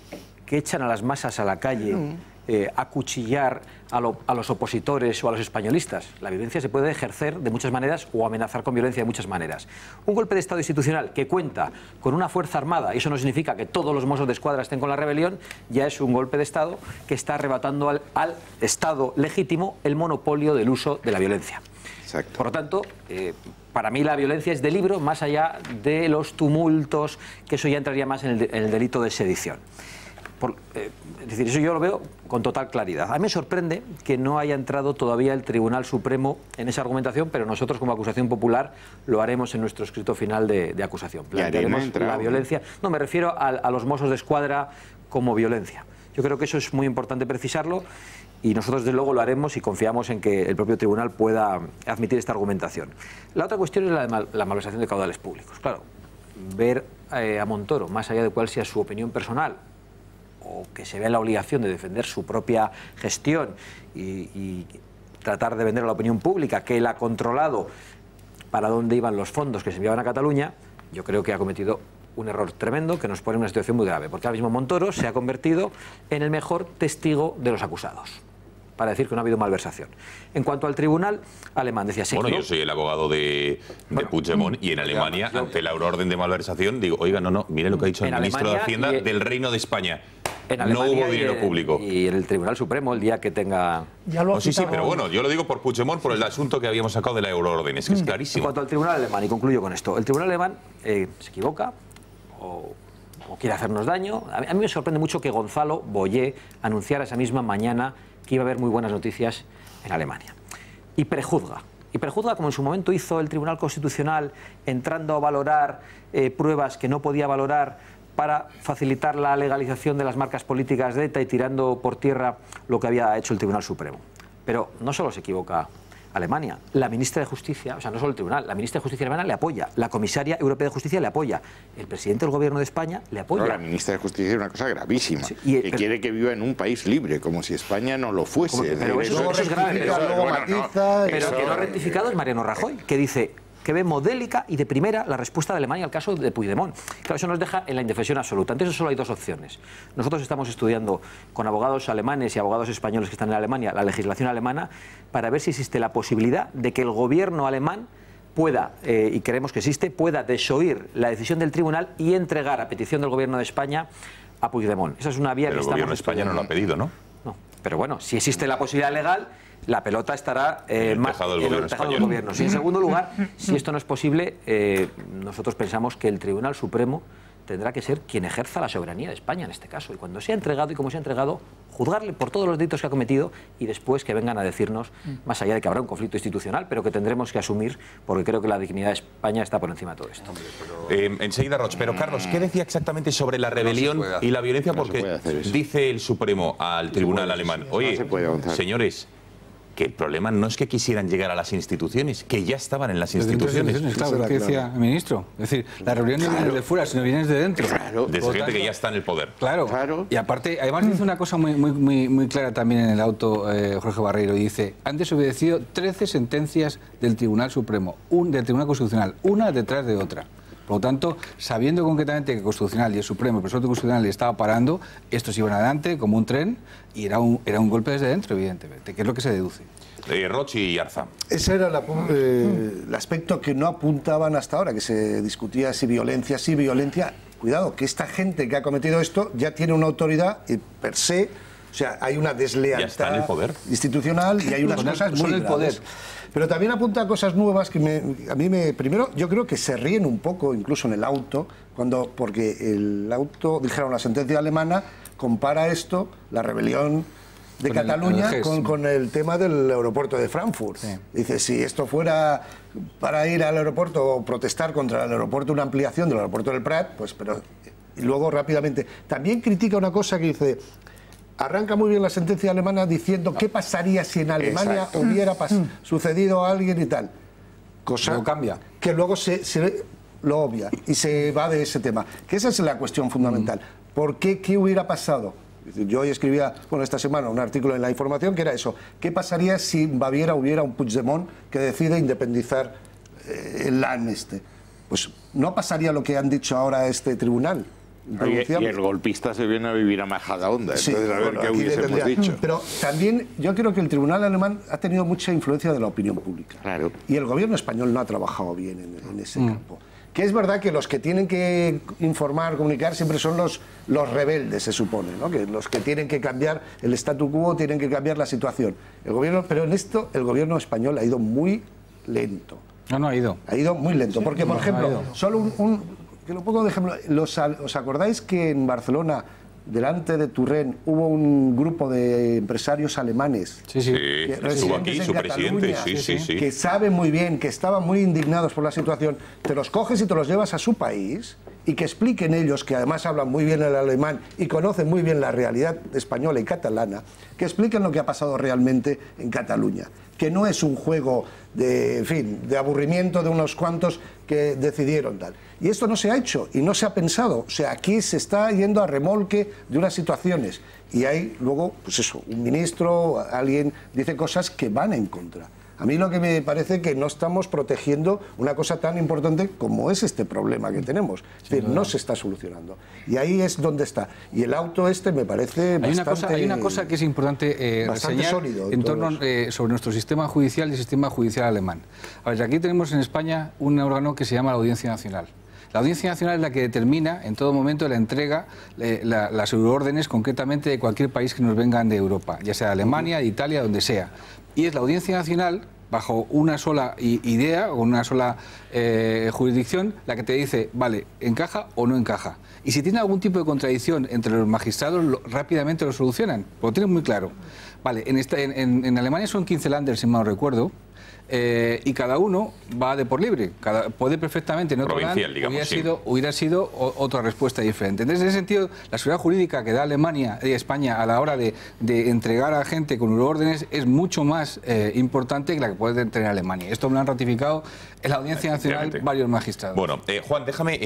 que echan a las masas a la calle a cuchillar a los opositores o a los españolistas. La violencia se puede ejercer de muchas maneras o amenazar con violencia de muchas maneras. Un golpe de Estado institucional que cuenta con una fuerza armada, y eso no significa que todos los Mossos de Escuadra estén con la rebelión, ya es un golpe de Estado que está arrebatando al Estado legítimo el monopolio del uso de la violencia. Exacto. Por lo tanto, para mí la violencia es de libro, más allá de los tumultos, que eso ya entraría más en el delito de sedición. Es decir, eso yo lo veo con total claridad. A mí me sorprende que no haya entrado todavía el Tribunal Supremo en esa argumentación, pero nosotros como acusación popular lo haremos en nuestro escrito final de acusación. Plantearemos la violencia. No, me refiero a los Mossos de Escuadra como violencia. Yo creo que eso es muy importante precisarlo y nosotros desde luego lo haremos y confiamos en que el propio tribunal pueda admitir esta argumentación. La otra cuestión es la malversación de caudales públicos. Claro, ver a Montoro, más allá de cuál sea su opinión personal, o que se vea la obligación de defender su propia gestión y tratar de vender a la opinión pública que él ha controlado para dónde iban los fondos que se enviaban a Cataluña, yo creo que ha cometido un error tremendo que nos pone en una situación muy grave, porque ahora mismo Montoro se ha convertido en el mejor testigo de los acusados, para decir que no ha habido malversación. En cuanto al tribunal alemán, decía sí. Bueno, yo soy el abogado de Puigdemont y en Alemania, ante la orden de malversación, digo, oiga, no, mire lo que ha dicho el ministro de Hacienda del Reino de España. No hubo dinero público. Y en el Tribunal Supremo, el día que tenga... Sí, pero bueno, yo lo digo por Puigdemont, por el asunto que habíamos sacado de la euroorden, es que es clarísimo. En cuanto al Tribunal alemán, y concluyo con esto, el Tribunal alemán se equivoca o quiere hacernos daño. A mí me sorprende mucho que Gonzalo Boyer anunciara esa misma mañana que iba a haber muy buenas noticias en Alemania. Y prejuzga y prejuzga como en su momento hizo el Tribunal Constitucional, entrando a valorar pruebas que no podía valorar para facilitar la legalización de las marcas políticas de ETA y tirando por tierra lo que había hecho el Tribunal Supremo. Pero no solo se equivoca Alemania, la ministra de Justicia, o sea, no solo el Tribunal, la ministra de Justicia alemana le apoya, la comisaria europea de Justicia le apoya, el presidente del Gobierno de España le apoya. Pero la ministra de Justicia es una cosa gravísima, sí, que quiere que viva en un país libre, como si España no lo fuese. Pero eso es grave. Pero que no ha rectificado es Mariano Rajoy, que dice que ve modélica y de primera la respuesta de Alemania al caso de Puigdemont. Claro, eso nos deja en la indefensión absoluta. Ante eso solo hay dos opciones. Nosotros estamos estudiando con abogados alemanes y abogados españoles que están en Alemania la legislación alemana para ver si existe la posibilidad de que el gobierno alemán pueda, y creemos que existe, pueda desoír la decisión del tribunal y entregar a petición del gobierno de España a Puigdemont. Esa es una vía pero que el gobierno de España no lo ha pedido, ¿no? No, pero bueno, si existe la posibilidad legal, la pelota estará más en el tejado del gobierno. Y en segundo lugar, si esto no es posible, nosotros pensamos que el Tribunal Supremo tendrá que ser quien ejerza la soberanía de España en este caso. Y cuando se ha entregado y como se ha entregado, juzgarle por todos los delitos que ha cometido y después que vengan a decirnos, más allá de que habrá un conflicto institucional, pero que tendremos que asumir, porque creo que la dignidad de España está por encima de todo esto. Enseguida, Roch. Pero, Carlos, ¿qué decía exactamente sobre la rebelión y la violencia? Porque dice el Supremo al Tribunal alemán, oye, señores, que el problema no es que quisieran llegar a las instituciones, que ya estaban en las instituciones. Claro, lo que decía el ministro. Es decir, la rebelión no viene de fuera, sino viene de dentro. Claro, desde gente que ya está en el poder. Claro. Y aparte, además dice una cosa muy clara también en el auto, Jorge Barreiro, y dice, han desobedecido 13 sentencias del Tribunal Supremo, del Tribunal Constitucional, una detrás de otra. Por lo tanto, sabiendo concretamente que el Constitucional y el Supremo, el presidente Constitucional le estaba parando, estos iban adelante como un tren y era un golpe desde dentro, evidentemente, que es lo que se deduce. Roch y Arza. Ese era el aspecto que no apuntaban hasta ahora, que se discutía si violencia. Cuidado, que esta gente que ha cometido esto ya tiene una autoridad y per se, o sea, hay una deslealtad institucional y hay unas cosas muy graves. Pero también apunta a cosas nuevas que primero, yo creo que se ríen un poco, incluso en el auto, porque el auto, dijeron la sentencia alemana, compara esto, la rebelión de Cataluña, con el tema del aeropuerto de Frankfurt. Sí. Dice, si esto fuera para ir al aeropuerto o protestar contra el aeropuerto, una ampliación del aeropuerto del Prat, pues, pero... Y luego rápidamente, también critica una cosa que dice... Arranca muy bien la sentencia alemana diciendo qué pasaría si en Alemania hubiera sucedido a alguien y tal. Cosa lo cambia. Que luego se lo obvia y se va de ese tema. Que esa es la cuestión fundamental. ¿Por qué? ¿Qué hubiera pasado? Yo hoy escribía, esta semana un artículo en La Información que era eso. ¿Qué pasaría si en Baviera hubiera un Puigdemont que decide independizar el Land Pues no pasaría lo que han dicho ahora este tribunal. Y el golpista se viene a vivir a Majadahonda, entonces a ver qué hubiésemos dicho. Pero también yo creo que el tribunal alemán ha tenido mucha influencia de la opinión pública. Claro. Y el gobierno español no ha trabajado bien en ese campo. Que es verdad que los que tienen que informar, comunicar, siempre son los rebeldes, se supone, ¿no? Que los que tienen que cambiar el statu quo, tienen que cambiar la situación. Pero en esto el gobierno español ha ido muy lento. No ha ido. Ha ido muy lento, porque, por ejemplo, solo que lo pongo de ejemplo, ¿os acordáis que en Barcelona, delante de Turren, hubo un grupo de empresarios alemanes? Que estuvo aquí su presidente, que saben muy bien, que estaban muy indignados por la situación, te los coges y te los llevas a su país y que expliquen ellos, que además hablan muy bien el alemán y conocen muy bien la realidad española y catalana, que expliquen lo que ha pasado realmente en Cataluña, que no es un juego de aburrimiento de unos cuantos que decidieron tal. Y esto no se ha hecho y no se ha pensado. O sea, aquí se está yendo a remolque de unas situaciones y hay luego, pues eso, un ministro, alguien dice cosas que van en contra. A mí lo que me parece que no estamos protegiendo una cosa tan importante como es este problema que tenemos. Es decir, no se está solucionando. Y ahí es donde está. Y el auto me parece hay una cosa que es importante reseñar sólido en torno sobre nuestro sistema judicial y el sistema judicial alemán. A ver, aquí tenemos en España un órgano que se llama la Audiencia Nacional. La Audiencia Nacional es la que determina en todo momento la entrega, las euroórdenes concretamente de cualquier país que nos vengan de Europa, ya sea de Alemania, de Italia, donde sea. Y es la Audiencia Nacional, bajo una sola idea o una sola jurisdicción, la que te dice, vale, encaja o no encaja. Y si tiene algún tipo de contradicción entre los magistrados, rápidamente lo solucionan, lo tienen muy claro. Vale, en Alemania son 15 Länder, si mal no recuerdo, y cada uno va de por libre. Puede perfectamente en otro Provincial, digamos, hubiera sido otra respuesta diferente. Entonces, en ese sentido, la seguridad jurídica que da España a la hora de entregar a gente con órdenes es mucho más importante que la que puede tener Alemania. Esto me lo han ratificado en la Audiencia Nacional varios magistrados. Bueno, Juan, déjame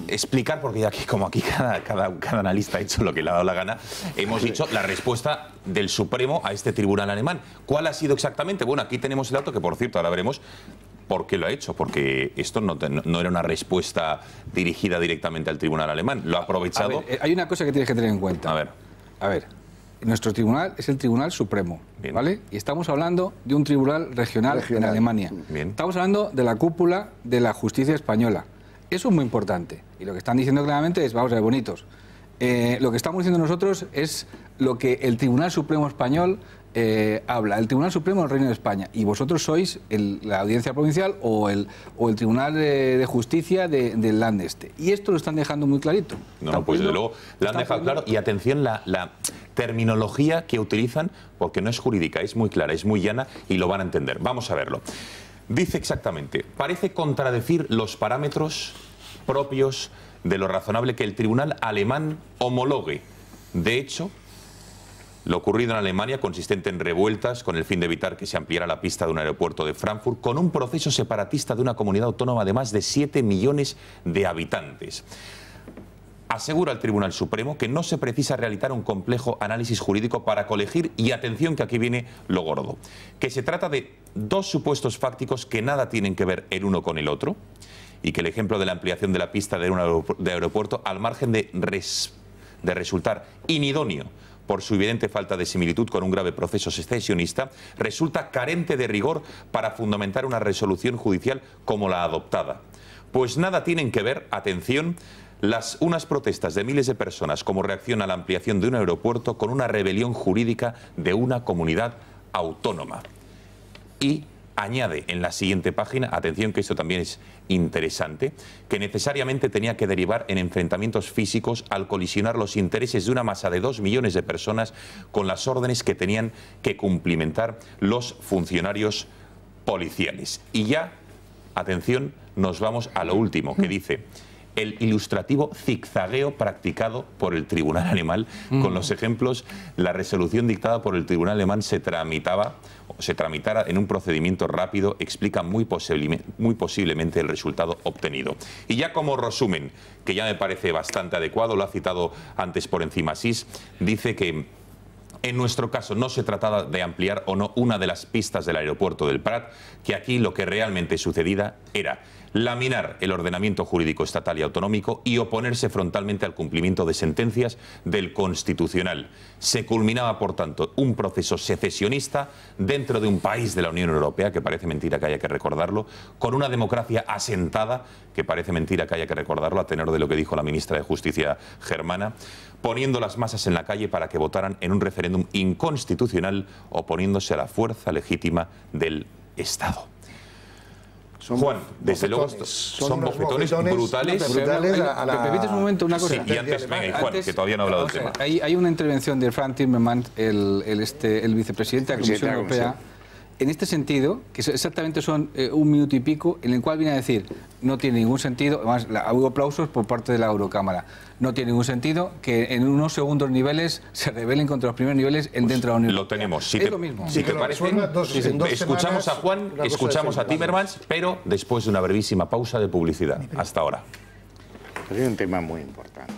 explicar, porque aquí cada analista ha hecho lo que le ha dado la gana. Hemos dicho la respuesta del Supremo a este tribunal alemán. ¿Cuál ha sido exactamente? Bueno, aquí tenemos el dato que, por cierto, ahora veremos por qué lo ha hecho, porque esto no era una respuesta dirigida directamente al tribunal alemán. Lo ha aprovechado. A ver, hay una cosa que tienes que tener en cuenta. A ver, nuestro tribunal es el Tribunal Supremo, ¿vale? Y estamos hablando de un tribunal regional en Alemania. Estamos hablando de la cúpula de la justicia española. Eso es muy importante. Y lo que están diciendo claramente es, vamos a ver, bonitos. Lo que estamos diciendo nosotros es lo que el Tribunal Supremo Español habla, el Tribunal Supremo del Reino de España, y vosotros sois la Audiencia Provincial o el Tribunal de Justicia del Land este. Y esto lo están dejando muy clarito. No, pues desde luego lo han dejado claro, y atención la terminología que utilizan, porque no es jurídica, es muy clara, es muy llana y lo van a entender. Vamos a verlo. Dice exactamente, parece contradecir los parámetros propios de lo razonable que el tribunal alemán homologue. De hecho, lo ocurrido en Alemania, consistente en revueltas con el fin de evitar que se ampliara la pista de un aeropuerto de Frankfurt, con un proceso separatista de una comunidad autónoma de más de 7 millones de habitantes. Asegura el Tribunal Supremo que no se precisa realizar un complejo análisis jurídico para colegir, y atención que aquí viene lo gordo, que se trata de dos supuestos fácticos que nada tienen que ver el uno con el otro, y que el ejemplo de la ampliación de la pista de un aeropuerto, al margen de resultar inidóneo por su evidente falta de similitud con un grave proceso secesionista, resulta carente de rigor para fundamentar una resolución judicial como la adoptada. Pues nada tienen que ver, atención, unas protestas de miles de personas como reacción a la ampliación de un aeropuerto con una rebelión jurídica de una comunidad autónoma. Y añade en la siguiente página, atención que esto también es interesante, que necesariamente tenía que derivar en enfrentamientos físicos al colisionar los intereses de una masa de 2 millones de personas con las órdenes que tenían que cumplimentar los funcionarios policiales. Y ya, atención, nos vamos a lo último, que dice: el ilustrativo zigzagueo practicado por el tribunal alemán con los ejemplos. La resolución dictada por el tribunal alemán se tramitara en un procedimiento rápido, explica muy posiblemente el resultado obtenido. Y ya como resumen, que ya me parece bastante adecuado, lo ha citado antes por encima Asís, dice que en nuestro caso no se trataba de ampliar o no una de las pistas del aeropuerto del Prat, que aquí lo que realmente sucedía era laminar el ordenamiento jurídico estatal y autonómico y oponerse frontalmente al cumplimiento de sentencias del Constitucional. Se culminaba, por tanto, un proceso secesionista dentro de un país de la Unión Europea, que parece mentira que haya que recordarlo, con una democracia asentada, que parece mentira que haya que recordarlo, a tenor de lo que dijo la ministra de Justicia germana, poniendo las masas en la calle para que votaran en un referéndum inconstitucional, oponiéndose a la fuerza legítima del Estado. Juan, desde luego son bofetones brutales. ¿Me permites un momento una cosa? Sí, y antes, venga, Juan, que todavía no ha hablado del tema. Hay una intervención de Frank Timmermans, el vicepresidente de la Comisión Europea, en este sentido, que exactamente son 1 minuto y pico, en el cual viene a decir, no tiene ningún sentido, además hubo aplausos por parte de la Eurocámara, no tiene ningún sentido que en unos segundos niveles se rebelen contra los primeros niveles dentro de la Unión. Lo tenemos. Es lo mismo. Si te parece, escuchamos a Juan, escuchamos a Timmermans, pero después de una brevísima pausa de publicidad. Hasta ahora. Es un tema muy importante.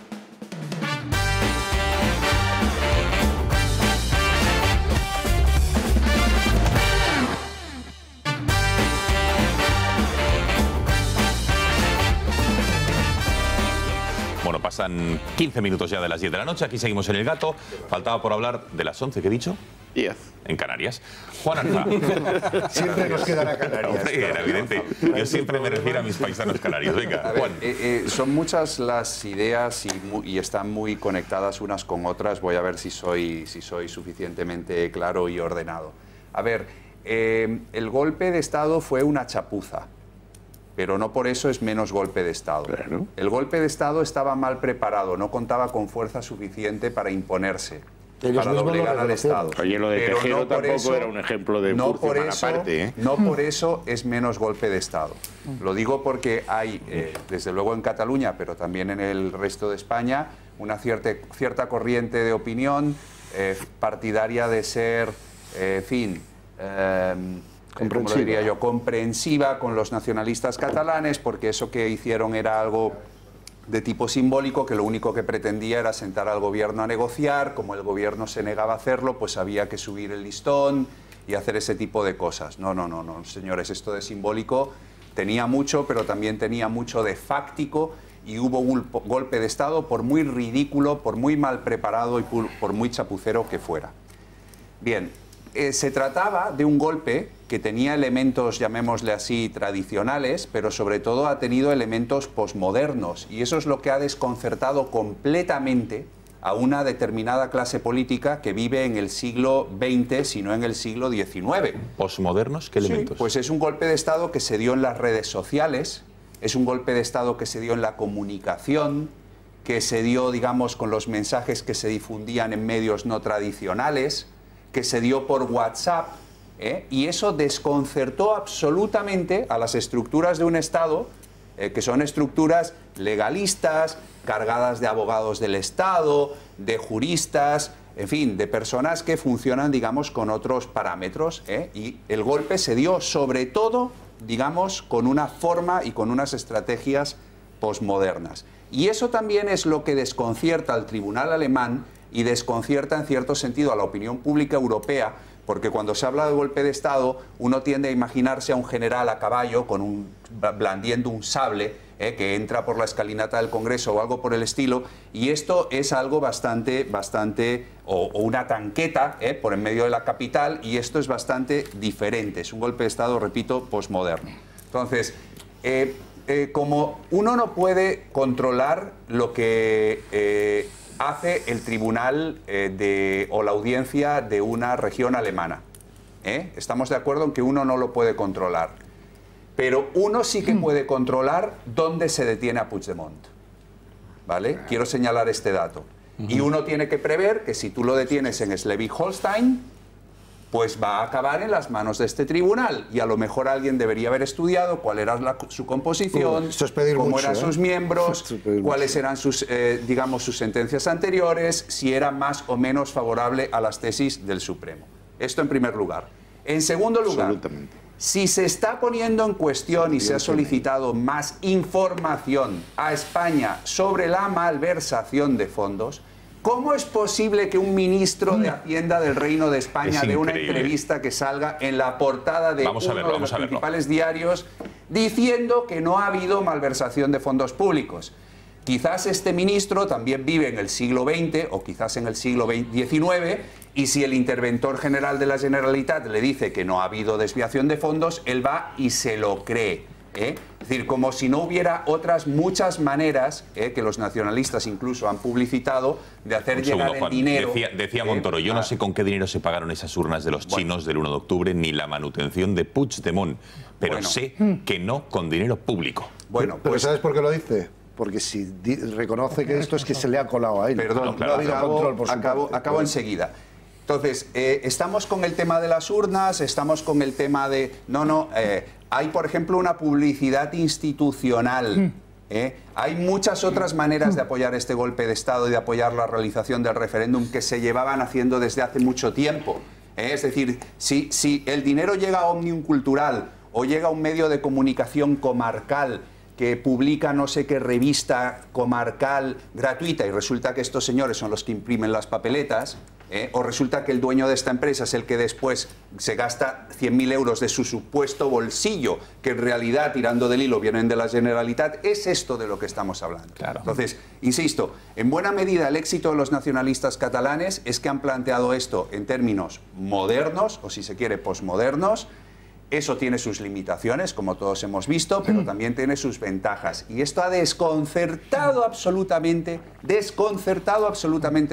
Bueno, pasan 15 minutos ya de las 10 de la noche, aquí seguimos en El Gato. Faltaba por hablar de las 11, ¿qué he dicho? 10. En Canarias. Juan Arza. Siempre nos quedará Canarias. Hombre, era evidente. Yo siempre me refiero a mis paisanos canarios. Venga, Juan. Son muchas las ideas y están muy conectadas unas con otras. Voy a ver si soy suficientemente claro y ordenado. A ver, el golpe de Estado fue una chapuza, pero no por eso es menos golpe de Estado. Claro. El golpe de Estado estaba mal preparado, no contaba con fuerza suficiente para imponerse. para doblegar al Estado. Oye, lo de Pero Tejero no por tampoco eso- era un ejemplo de no Furcio por eso, Malaparte, ¿eh? no por eso es menos golpe de Estado. Lo digo porque hay, desde luego en Cataluña, pero también en el resto de España, una cierta corriente de opinión partidaria de ser, en fin, ¿cómo lo diría yo?, comprensiva con los nacionalistas catalanes, porque eso que hicieron era algo de tipo simbólico, que lo único que pretendía era sentar al gobierno a negociar. Como el gobierno se negaba a hacerlo, pues había que subir el listón y hacer ese tipo de cosas. No, señores, esto de simbólico tenía mucho, pero también tenía mucho de fáctico, y hubo un golpe de Estado, por muy ridículo, por muy mal preparado y por muy chapucero que fuera. Bien, se trataba de un golpe que tenía elementos, llamémosle así, tradicionales, pero sobre todo ha tenido elementos posmodernos, y eso es lo que ha desconcertado completamente a una determinada clase política que vive en el siglo XX, si no en el siglo XIX. ¿Posmodernos? ¿Qué elementos? Sí, pues es un golpe de Estado que se dio en las redes sociales, es un golpe de Estado que se dio en la comunicación, que se dio, digamos, con los mensajes que se difundían en medios no tradicionales, que se dio por WhatsApp, y eso desconcertó absolutamente a las estructuras de un Estado, que son estructuras legalistas, cargadas de abogados del Estado, de juristas, en fin, de personas que funcionan, digamos, con otros parámetros, y el golpe se dio sobre todo, digamos, con una forma y con unas estrategias posmodernas. Y eso también es lo que desconcierta al tribunal alemán y desconcierta en cierto sentido a la opinión pública europea, porque cuando se habla de golpe de Estado uno tiende a imaginarse a un general a caballo blandiendo un sable, que entra por la escalinata del Congreso o algo por el estilo, y esto es algo bastante, o una tanqueta por en medio de la capital, y esto es bastante diferente, es un golpe de Estado, repito, posmoderno. Entonces, como uno no puede controlar lo que hace el tribunal o la audiencia de una región alemana, estamos de acuerdo en que uno no lo puede controlar, pero uno sí que puede controlar dónde se detiene a Puigdemont, ¿vale? Quiero señalar este dato. Y uno tiene que prever que si tú lo detienes en Schleswig-Holstein, pues va a acabar en las manos de este tribunal, y a lo mejor alguien debería haber estudiado cuál era su composición, cómo eran sus miembros, cuáles eran sus, digamos, sus sentencias anteriores, si era más o menos favorable a las tesis del Supremo. Esto en primer lugar. En segundo lugar, si se está poniendo en cuestión y se ha solicitado más información a España sobre la malversación de fondos, ¿cómo es posible que un ministro de Hacienda del Reino de España dé una entrevista que salga en la portada de uno de los principales diarios diciendo que no ha habido malversación de fondos públicos? Quizás este ministro también vive en el siglo XX o quizás en el siglo XIX, y si el interventor general de la Generalitat le dice que no ha habido desviación de fondos, él va y se lo cree. Es decir, como si no hubiera otras muchas maneras, que los nacionalistas incluso han publicitado, de hacer llegar el dinero. Decía Montoro, yo no sé con qué dinero se pagaron esas urnas de los chinos del 1 de octubre, ni la manutención de Puigdemont, pero sé que no con dinero público. Bueno, pero ¿sabes por qué lo dice? Porque si reconoce que esto es que se le ha colado a él. Perdón, no ha habido control por su parte. Acabo enseguida. Entonces, estamos con el tema de las urnas, estamos con el tema de... hay, por ejemplo, una publicidad institucional. Hay muchas otras maneras de apoyar este golpe de Estado y de apoyar la realización del referéndum que se llevaban haciendo desde hace mucho tiempo. Es decir, si el dinero llega a Òmnium Cultural o llega a un medio de comunicación comarcal que publica no sé qué revista comarcal gratuita y resulta que estos señores son los que imprimen las papeletas, o resulta que el dueño de esta empresa es el que después se gasta 100.000 euros de su supuesto bolsillo, que en realidad, tirando del hilo, vienen de la Generalitat, es esto de lo que estamos hablando. Claro. Entonces, insisto, en buena medida el éxito de los nacionalistas catalanes es que han planteado esto en términos modernos, o si se quiere, posmodernos. Eso tiene sus limitaciones, como todos hemos visto, pero también tiene sus ventajas. Y esto ha desconcertado absolutamente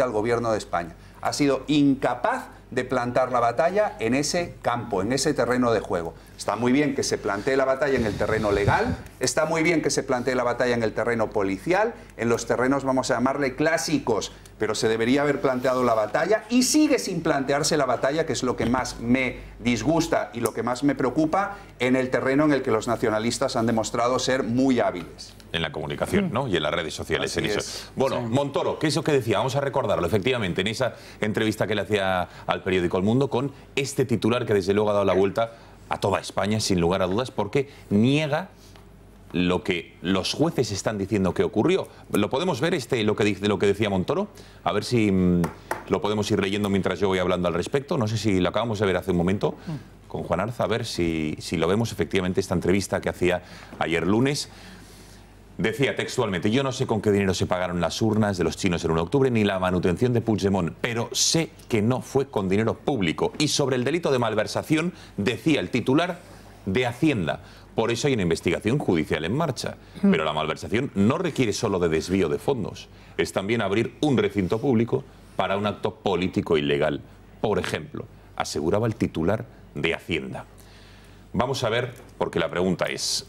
al gobierno de España. Ha sido incapaz de plantar la batalla en ese campo, en ese terreno de juego. Está muy bien que se plantee la batalla en el terreno legal, está muy bien que se plantee la batalla en el terreno policial, en los terrenos, vamos a llamarle, clásicos pero se debería haber planteado la batalla y sigue sin plantearse la batalla, que es lo que más me disgusta y lo que más me preocupa en el terreno en el que los nacionalistas han demostrado ser muy hábiles. En la comunicación, ¿no? Y en las redes sociales. Así en eso. es. Bueno, Sí. Montoro, ¿qué es lo que decía? Vamos a recordarlo, efectivamente, en esa entrevista que le hacía al periódico El Mundo con este titular que desde luego ha dado la vuelta a toda España, sin lugar a dudas, porque niega lo que los jueces están diciendo que ocurrió. ¿Lo podemos ver lo que decía Montoro? A ver si lo podemos ir leyendo mientras yo voy hablando al respecto. No sé si lo acabamos de ver hace un momento con Juan Arza, a ver si lo vemos efectivamente, esta entrevista que hacía ayer lunes. Decía textualmente: yo no sé con qué dinero se pagaron las urnas de los chinos el 1 de octubre ni la manutención de Puigdemont, pero sé que no fue con dinero público. Y sobre el delito de malversación decía el titular de Hacienda: por eso hay una investigación judicial en marcha. Pero la malversación no requiere solo de desvío de fondos, es también abrir un recinto público para un acto político ilegal. Por ejemplo, aseguraba el titular de Hacienda. Vamos a ver, porque la pregunta es: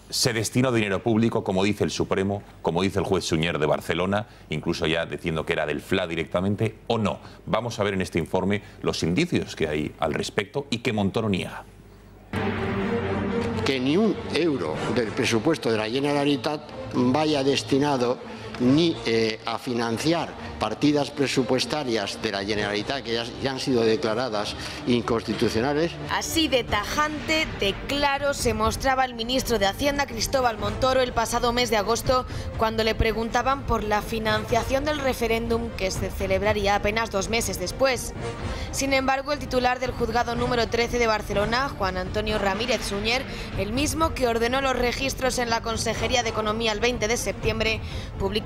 ¿se destinó dinero público, como dice el Supremo, como dice el juez Suñer de Barcelona, incluso ya diciendo que era del FLA directamente, o no? Vamos a ver en este informe los indicios que hay al respecto y que Montoro niega. Que ni un euro del presupuesto de la Generalitat vaya destinado ni a financiar partidas presupuestarias de la Generalitat que ya han sido declaradas inconstitucionales. Así de tajante, de claro, se mostraba el ministro de Hacienda, Cristóbal Montoro, el pasado mes de agosto, cuando le preguntaban por la financiación del referéndum que se celebraría apenas 2 meses después. Sin embargo, el titular del juzgado número 13 de Barcelona, Juan Antonio Ramírez Suñer, el mismo que ordenó los registros en la Consejería de Economía el 20 de septiembre, publicaba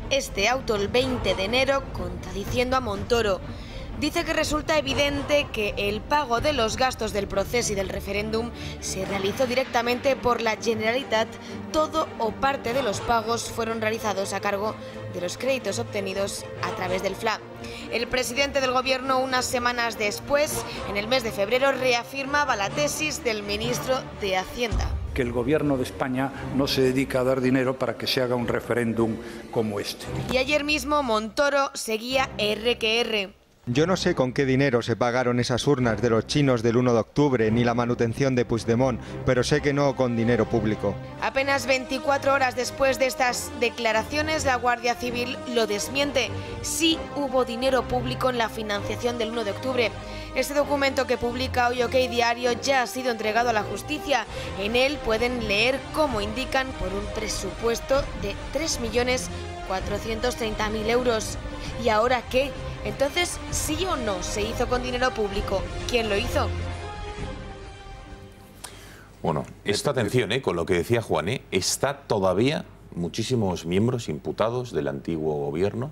este auto el 20 de enero contradiciendo a Montoro. Dice que resulta evidente que el pago de los gastos del proceso y del referéndum se realizó directamente por la Generalitat. Todo o parte de los pagos fueron realizados a cargo de los créditos obtenidos a través del FLA. El presidente del gobierno, unas semanas después, en el mes de febrero, reafirmaba la tesis del ministro de Hacienda. Que el gobierno de España no se dedica a dar dinero para que se haga un referéndum como este. Y ayer mismo Montoro seguía R que R. Yo no sé con qué dinero se pagaron esas urnas de los chinos del 1 de octubre ni la manutención de Puigdemont, pero sé que no con dinero público. Apenas 24 horas después de estas declaraciones, la Guardia Civil lo desmiente. Sí hubo dinero público en la financiación del 1 de octubre. Este documento que publica hoy OK Diario ya ha sido entregado a la justicia. En él pueden leer cómo indican por un presupuesto de 3.430.000 euros. ¿Y ahora qué? Entonces, ¿sí o no se hizo con dinero público? ¿Quién lo hizo? Bueno, esta atención con lo que decía Juan, está todavía muchísimos miembros imputados del antiguo gobierno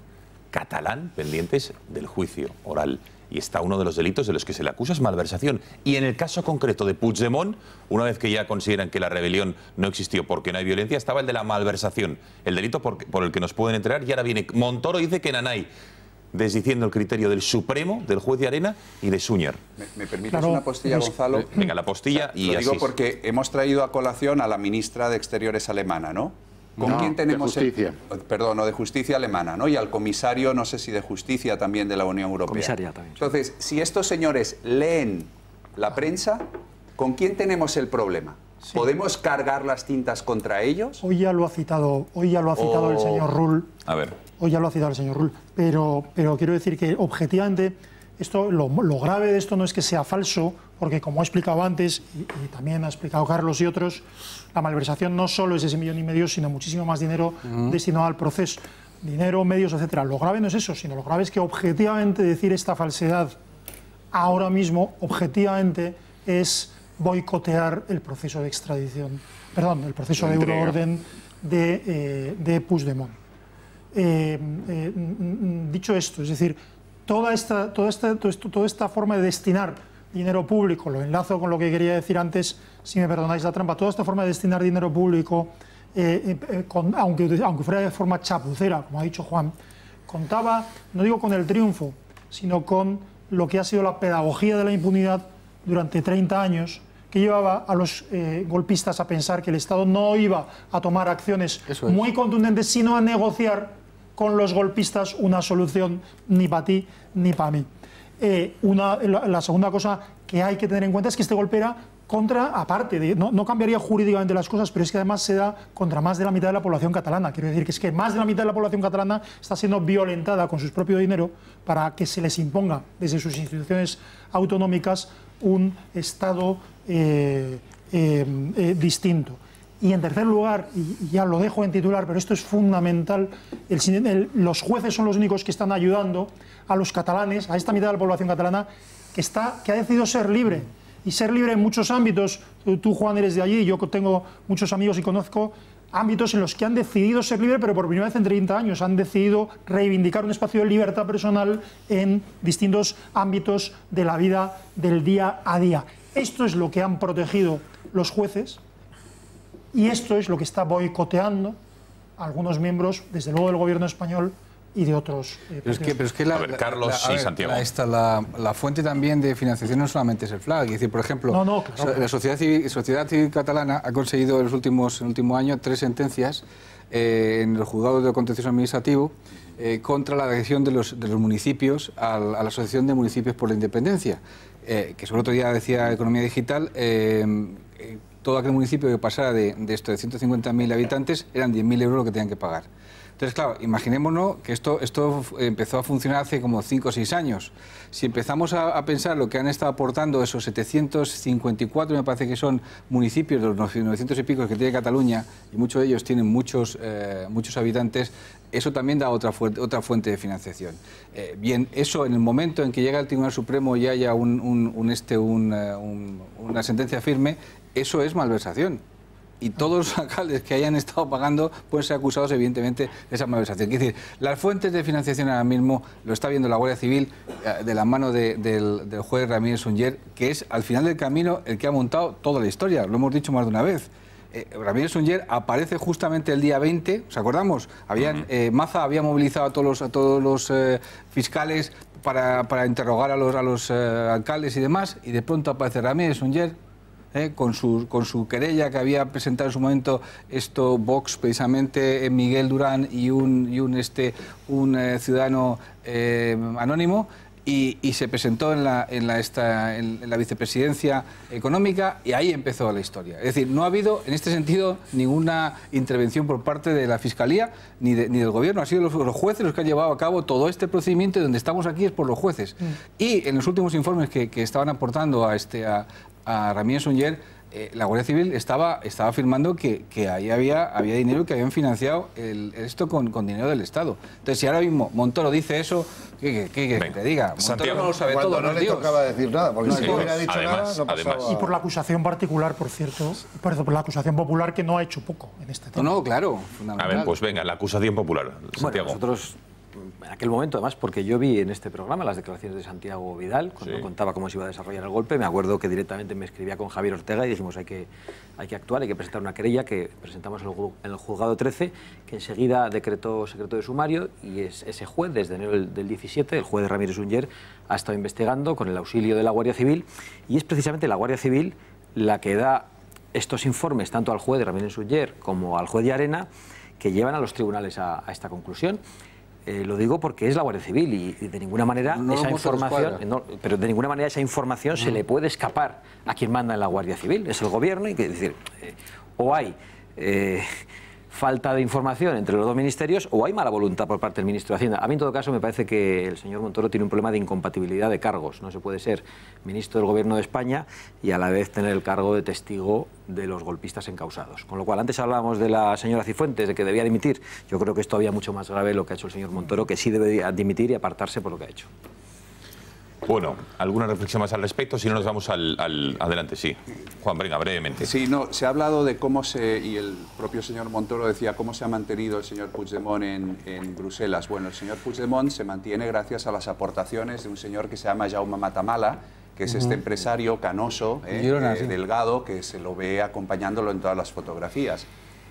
catalán pendientes del juicio oral. Y está uno de los delitos de los que se le acusa es malversación. Y en el caso concreto de Puigdemont, una vez que ya consideran que la rebelión no existió porque no hay violencia, estaba el de la malversación, el delito por el que nos pueden enterar. Y ahora viene Montoro, dice que Nanay, desdiciendo el criterio del Supremo, del juez de Arena y de Suñer. ¿Me permites una postilla, Gonzalo? Venga, la postilla y lo digo así. porque hemos traído a colación a la ministra de Exteriores alemana, ¿no? ¿Con quién tenemos de justicia. Perdón, de justicia alemana, ¿no? Y al comisario, no sé si de justicia también de la Unión Europea. Comisaria también. Entonces, si estos señores leen la prensa, ¿con quién tenemos el problema? Sí. ¿Podemos cargar las tintas contra ellos? Hoy ya lo ha citado el señor Rull. A ver. Hoy ya lo ha citado el señor Rull. Pero quiero decir que objetivamente lo grave de esto no es que sea falso, porque como he explicado antes, y también ha explicado Carlos y otros, la malversación no solo es ese 1,5 millones, sino muchísimo más dinero destinado al proceso. Dinero, medios, etcétera. Lo grave no es eso, sino lo grave es que objetivamente decir esta falsedad ahora mismo, objetivamente, es boicotear el proceso de extradición, perdón, el proceso de euroorden de Puigdemont. Dicho esto, es decir, toda esta forma de destinar dinero público, lo enlazo con lo que quería decir antes, si me perdonáis la trampa, toda esta forma de destinar dinero público, aunque fuera de forma chapucera, como ha dicho Juan, contaba, no digo con el triunfo, sino con lo que ha sido la pedagogía de la impunidad durante 30 años, que llevaba a los golpistas a pensar que el Estado no iba a tomar acciones muy contundentes, sino a negociar con los golpistas una solución ni para ti ni para mí. La segunda cosa que hay que tener en cuenta es que este golpe era aparte de, no cambiaría jurídicamente las cosas, pero es que además se da contra más de la mitad de la población catalana. Quiero decir que es que más de la mitad de la población catalana está siendo violentada con su propio dinero para que se les imponga desde sus instituciones autonómicas un Estado distinto. Y en tercer lugar, y ya lo dejo en titular, pero esto es fundamental, los jueces son los únicos que están ayudando a los catalanes, a esta mitad de la población catalana, que ha decidido ser libre. Y ser libre en muchos ámbitos. Tú, Juan, eres de allí, yo tengo muchos amigos y conozco ámbitos en los que han decidido ser libres, pero por primera vez en 30 años han decidido reivindicar un espacio de libertad personal en distintos ámbitos de la vida del día a día. Esto es lo que han protegido los jueces y esto es lo que está boicoteando a algunos miembros, desde luego del gobierno español, y de otros. Pero es que a ver, Carlos y Santiago. La fuente también de financiación no solamente es el FLAG. Es decir, por ejemplo, claro. La sociedad civil catalana ha conseguido en el último año 3 sentencias en el juzgado de contencioso administrativo contra la adhesión de los municipios a la Asociación de Municipios por la Independencia, que sobre otro día decía Economía Digital. Todo aquel municipio que pasara de esto de 150.000 habitantes eran 10.000 euros lo que tenían que pagar. Entonces, claro, imaginémonos que esto empezó a funcionar hace como 5 o 6 años. Si empezamos a pensar lo que han estado aportando esos 754, me parece que son municipios de los 900 y pico que tiene Cataluña, y muchos de ellos tienen muchos habitantes, eso también da otra fuente de financiación. Bien, eso en el momento en que llega el Tribunal Supremo y haya una sentencia firme, eso es malversación. Y todos los alcaldes que hayan estado pagando pueden ser acusados, evidentemente, de esa malversación. Es decir, las fuentes de financiación ahora mismo lo está viendo la Guardia Civil de la mano del juez Ramírez Sunyer, que es, al final del camino, el que ha montado toda la historia. Lo hemos dicho más de una vez. Ramírez Sunyer aparece justamente el día 20, ¿os acordamos? Maza había movilizado a todos los fiscales para interrogar a los alcaldes y demás, y de pronto aparece Ramírez Sunyer, con su querella que había presentado en su momento Vox, precisamente Miguel Durán y un ciudadano anónimo, y se presentó en la vicepresidencia económica, y ahí empezó la historia. Es decir, no ha habido en este sentido ninguna intervención por parte de la Fiscalía ni del Gobierno. Han sido los jueces los que han llevado a cabo todo este procedimiento, y donde estamos aquí es por los jueces. Y en los últimos informes que estaban aportando a Ramírez Sunyer, la Guardia Civil estaba afirmando que ahí había dinero, que habían financiado esto con dinero del Estado. Entonces, si ahora mismo Montoro dice eso, ¿qué te diga? Montoro no lo sabe todo. Cuando no le tocaba decir nada, porque si no hubiera dicho nada, no pasaba. Y por la acusación particular, por cierto, por la acusación popular, que no ha hecho poco en este tema. No, claro, fundamental. A ver, pues venga, la acusación popular, Santiago. Bueno, nosotros, en aquel momento, además, porque yo vi en este programa las declaraciones de Santiago Vidal, cuando contaba cómo se iba a desarrollar el golpe, me acuerdo que directamente me escribía con Javier Ortega y dijimos hay que actuar, hay que presentar una querella, que presentamos en el juzgado 13, que enseguida decretó secreto de sumario, y ese juez, desde enero del 17, el juez de Ramírez Sunyer, ha estado investigando con el auxilio de la Guardia Civil, y es precisamente la Guardia Civil la que da estos informes tanto al juez de Ramírez Sunyer como al juez de Arena, que llevan a los tribunales a esta conclusión. Lo digo porque es la Guardia Civil y de ninguna manera esa información se le puede escapar a quien manda en la Guardia Civil, es el Gobierno, y que decir, o hay falta de información entre los dos ministerios o hay mala voluntad por parte del ministro de Hacienda. A mí, en todo caso, me parece que el señor Montoro tiene un problema de incompatibilidad de cargos. No se puede ser ministro del Gobierno de España y a la vez tener el cargo de testigo de los golpistas encausados. Con lo cual, antes hablábamos de la señora Cifuentes, de que debía dimitir. Yo creo que es todavía mucho más grave lo que ha hecho el señor Montoro, que sí debe dimitir y apartarse por lo que ha hecho. Bueno, ¿alguna reflexión más al respecto? Si no, nos vamos adelante. Sí, Juan, venga, brevemente. Sí, no, se ha hablado de cómo y el propio señor Montoro decía, cómo se ha mantenido el señor Puigdemont en Bruselas. Bueno, el señor Puigdemont se mantiene gracias a las aportaciones de un señor que se llama Jaume Matamala, que es este empresario canoso, delgado, que se lo ve acompañándolo en todas las fotografías.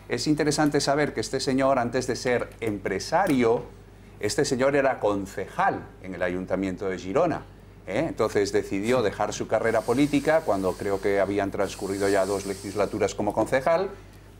Es interesante saber que este señor, antes de ser empresario, este señor era concejal en el Ayuntamiento de Girona. Entonces decidió dejar su carrera política cuando creo que habían transcurrido ya 2 legislaturas como concejal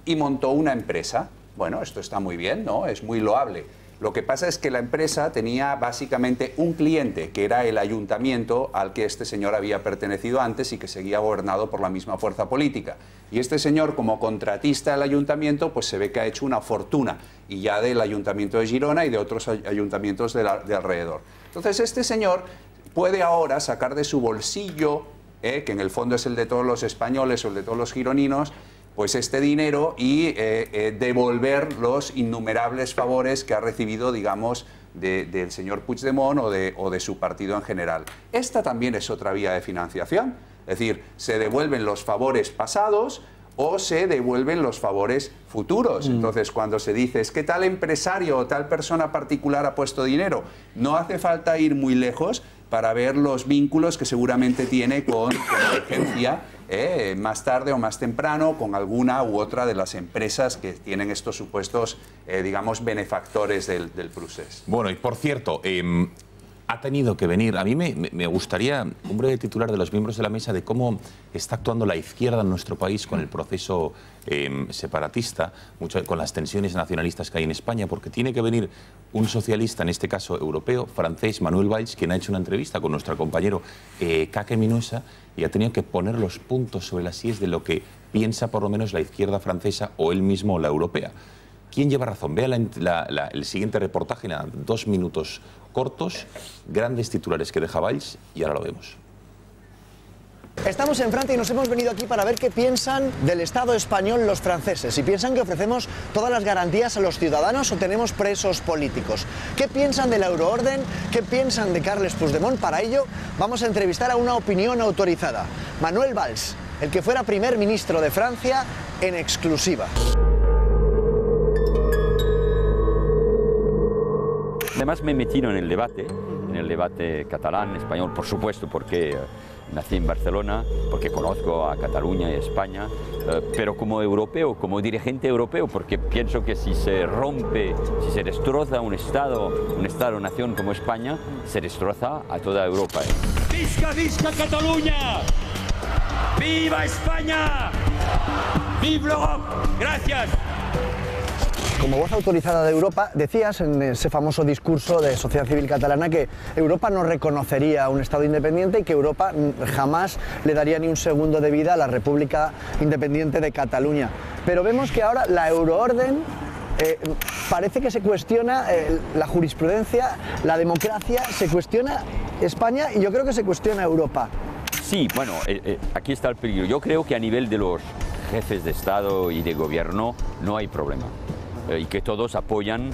y montó una empresa. Bueno, esto está muy bien, ¿no? Es muy loable. Lo que pasa es que la empresa tenía básicamente un cliente, que era el ayuntamiento al que este señor había pertenecido antes y que seguía gobernado por la misma fuerza política. Y este señor, como contratista del ayuntamiento, pues se ve que ha hecho una fortuna, y ya del ayuntamiento de Girona y de otros ayuntamientos de alrededor. Entonces este señor puede ahora sacar de su bolsillo, que en el fondo es el de todos los españoles o el de todos los gironinos, pues este dinero y devolver los innumerables favores que ha recibido, digamos, del señor Puigdemont o de su partido en general. Esta también es otra vía de financiación, es decir, se devuelven los favores pasados o se devuelven los favores futuros. Entonces, cuando se dice es que tal empresario o tal persona particular ha puesto dinero, no hace falta ir muy lejos para ver los vínculos que seguramente tiene con la agencia, más tarde o más temprano, con alguna u otra de las empresas que tienen estos supuestos, digamos, benefactores del procés. Bueno, y por cierto, ha tenido que venir. A mí me gustaría un breve titular de los miembros de la mesa de cómo está actuando la izquierda en nuestro país con el proceso separatista, con las tensiones nacionalistas que hay en España, porque tiene que venir un socialista, en este caso europeo, francés, Manuel Valls, quien ha hecho una entrevista con nuestro compañero Kake Minuesa y ha tenido que poner los puntos sobre las íes de lo que piensa por lo menos la izquierda francesa o él mismo o la europea. ¿Quién lleva razón? Vea el siguiente reportaje, en 2 minutos cortos, grandes titulares que deja Valls y ahora lo vemos. Estamos en Francia y nos hemos venido aquí para ver qué piensan del Estado español los franceses. Si piensan que ofrecemos todas las garantías a los ciudadanos o tenemos presos políticos. ¿Qué piensan de la euroorden? ¿Qué piensan de Carles Puigdemont? Para ello vamos a entrevistar a una opinión autorizada. Manuel Valls, el que fuera primer ministro de Francia, en exclusiva. Además me he metido en el debate catalán, español, por supuesto, porque nací en Barcelona, porque conozco a Cataluña y a España, pero como europeo, como dirigente europeo, porque pienso que si se rompe, si se destroza un Estado-nación como España, se destroza a toda Europa. ¡Visca, visca Cataluña! ¡Viva España! ¡Viva l'Europe! ¡Gracias! Como voz autorizada de Europa, decías en ese famoso discurso de Sociedad Civil Catalana que Europa no reconocería un Estado independiente y que Europa jamás le daría ni un segundo de vida a la República Independiente de Cataluña. Pero vemos que ahora la euroorden parece que se cuestiona la jurisprudencia, la democracia, se cuestiona España y yo creo que se cuestiona Europa. Sí, bueno, aquí está el peligro. Yo creo que a nivel de los jefes de Estado y de gobierno no hay problema. Y que todos apoyan,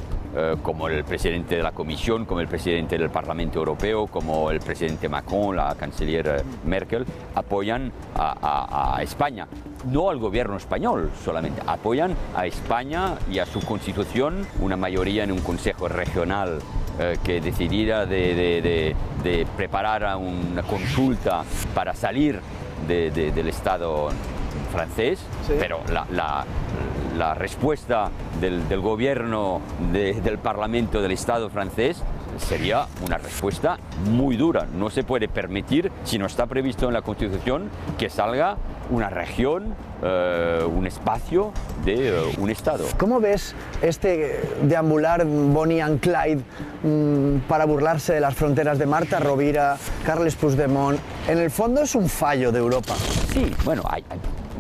como el presidente de la Comisión, como el presidente del Parlamento Europeo, como el presidente Macron, la canciller Merkel, apoyan a España. No al gobierno español solamente, apoyan a España y a su constitución, una mayoría en un consejo regional que decidiera de preparar una consulta para salir del Estado francés, sí. Pero la respuesta del gobierno, del Parlamento del Estado francés sería una respuesta muy dura. No se puede permitir, si no está previsto en la Constitución, que salga una región, un espacio de un Estado. ¿Cómo ves este deambular Bonnie and Clyde para burlarse de las fronteras de Marta Rovira, Carles Puigdemont? En el fondo es un fallo de Europa. Sí, bueno,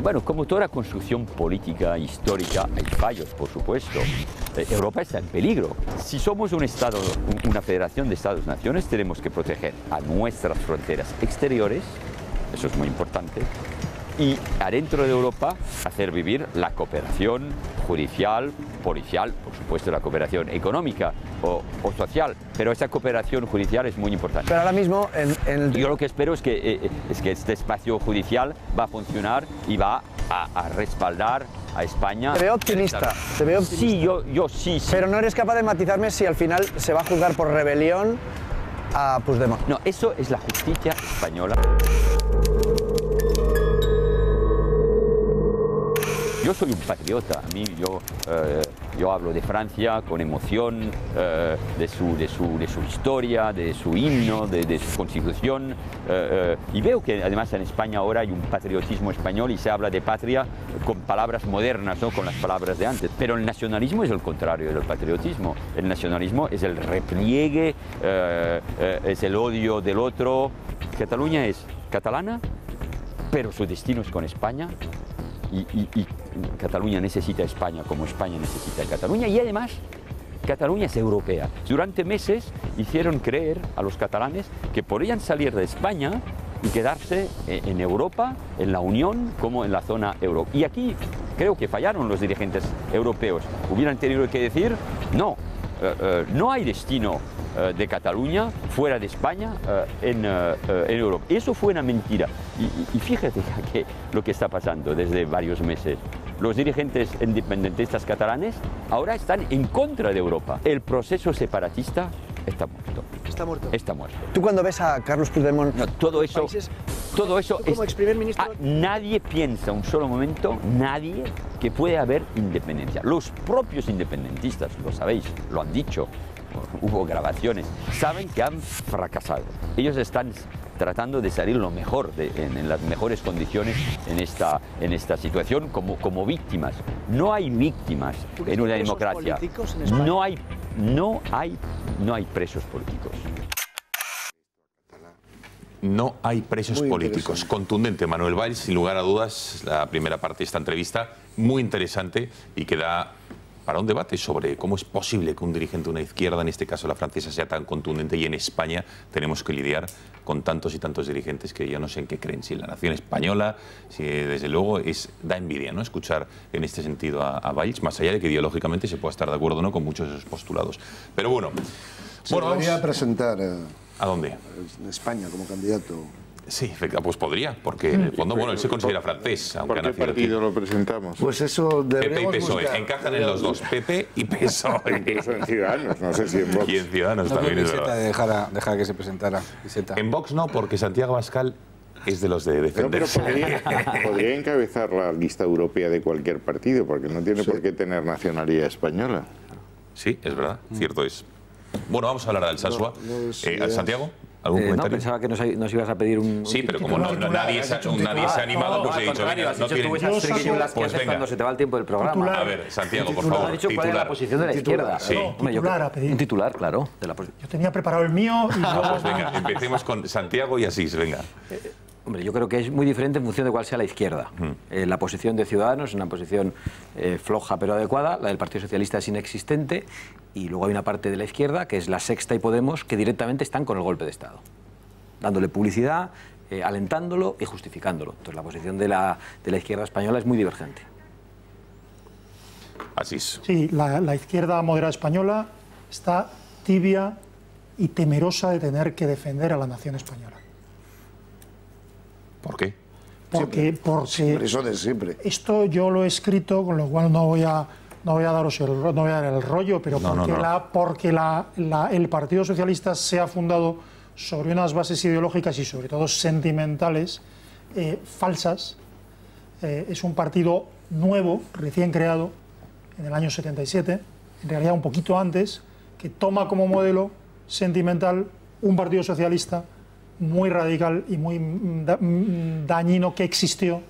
bueno, como toda construcción política histórica, hay fallos, por supuesto. Europa está en peligro. Si somos un Estado, una federación de Estados-naciones, tenemos que proteger a nuestras fronteras exteriores, eso es muy importante, y adentro de Europa hacer vivir la cooperación judicial, policial, por supuesto la cooperación económica o social, pero esa cooperación judicial es muy importante. Pero ahora mismo yo lo que espero es que este espacio judicial va a funcionar y va a respaldar a España. Te veo optimista, te veo optimista. Sí, yo sí. Pero no eres capaz de matizarme si al final se va a juzgar por rebelión a Puigdemont. No, eso es la justicia española. Yo soy un patriota, a mí yo hablo de Francia con emoción, de su historia, de su himno, de su constitución, y veo que además en España ahora hay un patriotismo español y se habla de patria con palabras modernas, ¿no? Con las palabras de antes. Pero el nacionalismo es el contrario del patriotismo. El nacionalismo es el repliegue, es el odio del otro. Cataluña es catalana, pero su destino es con España. Y Cataluña necesita España como España necesita Cataluña, y además Cataluña es europea. Durante meses hicieron creer a los catalanes que podían salir de España y quedarse en Europa, en la Unión, como en la zona euro. Y aquí creo que fallaron los dirigentes europeos. Hubieran tenido que decir, no, no hay destino de Cataluña fuera de España en Europa. Eso fue una mentira. Y fíjate que lo que está pasando desde varios meses. Los dirigentes independentistas catalanes ahora están en contra de Europa. El proceso separatista está muerto. Está muerto. Está muerto. ¿Tú cuando ves a Carlos Puigdemont... No, todo eso como ex primer ministro... nadie piensa un solo momento, nadie, que puede haber independencia. Los propios independentistas, lo sabéis, lo han dicho, hubo grabaciones, saben que han fracasado. Ellos están tratando de salir lo mejor, en las mejores condiciones en esta situación como víctimas. No hay víctimas en una democracia. No hay presos políticos. No hay presos políticos. Contundente, Manuel Valls, sin lugar a dudas, la primera parte de esta entrevista, muy interesante y que da para un debate sobre cómo es posible que un dirigente de una izquierda, en este caso la francesa, sea tan contundente, y en España tenemos que lidiar con tantos y tantos dirigentes que yo no sé en qué creen, si en la nación española, si desde luego da envidia, ¿no?, escuchar en este sentido a Valls, más allá de que ideológicamente se pueda estar de acuerdo o no con muchos de esos postulados. Pero bueno, vamos a presentar ¿a dónde? En España como candidato. Sí, pues podría, porque en el fondo, bueno, él se considera francés, aunque ¿Por qué partido lo presentamos? Pues eso deberíamos PP y PSOE, buscar. encajan en los dos, PP y PSOE. Incluso en Ciudadanos, no sé si en Vox. Y en Ciudadanos No también. creo que Iseta dejara que se presentara. Iseta. En Vox no, porque Santiago Abascal es de los de defenderse. Pero podría encabezar la lista europea de cualquier partido, porque no tiene por qué tener nacionalidad española. Sí, es verdad, cierto es. Bueno, vamos a hablar de Alsasua. Santiago, ¿algún No, comentario? pensaba que nos ibas a pedir un... Sí, pero como nadie se ha animado, pues he dicho, venga, no quieren... Pues venga. Cuando se te va el tiempo del programa. A ver, Santiago, por favor, ¿Has dicho cuál es la posición de la izquierda? Sí. Un titular, claro. Yo tenía preparado el mío y luego... Pues venga, empecemos con Santiago y Asís, venga. Hombre, yo creo que es muy diferente en función de cuál sea la izquierda. La posición de Ciudadanos es una posición floja pero adecuada, la del Partido Socialista es inexistente, y luego hay una parte de la izquierda, que es la Sexta y Podemos, que directamente están con el golpe de Estado, dándole publicidad, alentándolo y justificándolo. Entonces la posición de la izquierda española es muy divergente. Asís. Sí, la izquierda moderada española está tibia y temerosa de tener que defender a la nación española. ¿Por qué? Porque eso de siempre. Esto yo lo he escrito, con lo cual no voy a dar el rollo, pero porque el Partido Socialista se ha fundado sobre unas bases ideológicas y sobre todo sentimentales falsas. Es un partido nuevo, recién creado en el año 77, en realidad un poquito antes, que toma como modelo sentimental un Partido Socialista muy radical y muy dañino que existió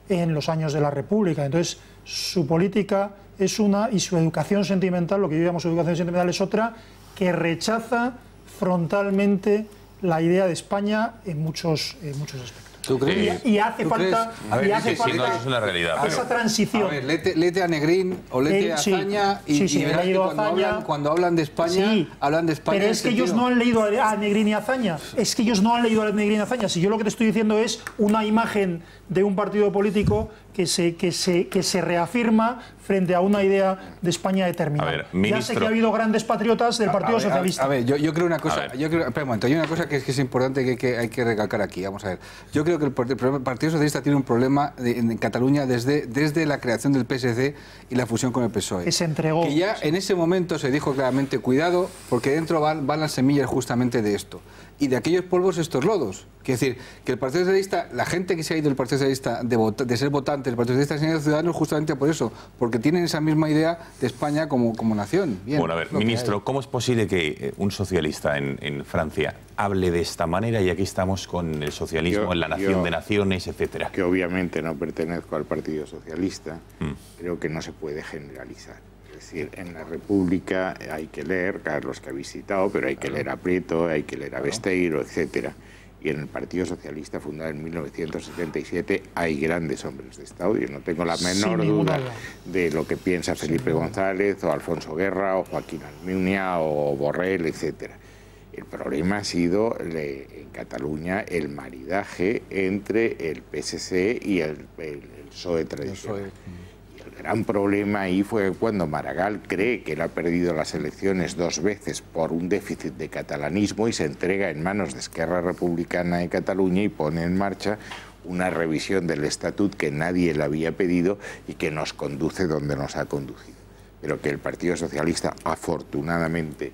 en los años de la República. Entonces, su política es una, y su educación sentimental, lo que yo llamo su educación sentimental, es otra, que rechaza frontalmente la idea de España en muchos aspectos. ¿Tú crees? Y hace falta, no, eso es una realidad, esa transición. A ver, léete a Negrín o léete a Azaña y verás que cuando hablan de España, hablan de España. Pero es que ellos no han leído a Negrín y Azaña. Es que ellos no han leído a Negrín y Azaña. Si yo lo que te estoy diciendo es una imagen de un partido político que se reafirma frente a una idea de España determinada. A ver, ministro... Ya sé que ha habido grandes patriotas del Partido Socialista. A ver, yo creo una cosa. Espera un momento, hay una cosa que es importante que hay que recalcar aquí. Vamos a ver. Yo creo que el Partido Socialista tiene un problema en Cataluña desde la creación del PSC y la fusión con el PSOE. Que se entregó. Que ya en ese momento se dijo claramente, cuidado, porque dentro van las semillas justamente de esto. y de aquellos polvos estos lodos. Quiero decir, que el Partido Socialista, la gente que se ha ido del Partido Socialista de ser votante del Partido Socialista, se han ido ciudadanos justamente por eso, porque tienen esa misma idea de España como nación. Bien, bueno, a ver, ministro, ¿cómo es posible que un socialista en Francia hable de esta manera y aquí estamos con el socialismo en la nación de naciones, etcétera? Que obviamente no pertenezco al Partido Socialista, creo que no se puede generalizar. Es decir, en la República hay que leer, Carlos que ha visitado, pero hay que leer a Prieto, hay que leer a Besteiro, etcétera. Y en el Partido Socialista, fundado en 1977, hay grandes hombres de Estado. Yo no tengo la menor duda de lo que piensa Felipe González, o Alfonso Guerra, o Joaquín Almunia, o Borrell, etcétera. El problema ha sido en Cataluña el maridaje entre el PSC y el PSOE tradicional. El gran problema ahí fue cuando Maragall cree que él ha perdido las elecciones 2 veces por un déficit de catalanismo y se entrega en manos de Esquerra Republicana de Cataluña y pone en marcha una revisión del estatut que nadie le había pedido y que nos conduce donde nos ha conducido. Pero que el Partido Socialista, afortunadamente,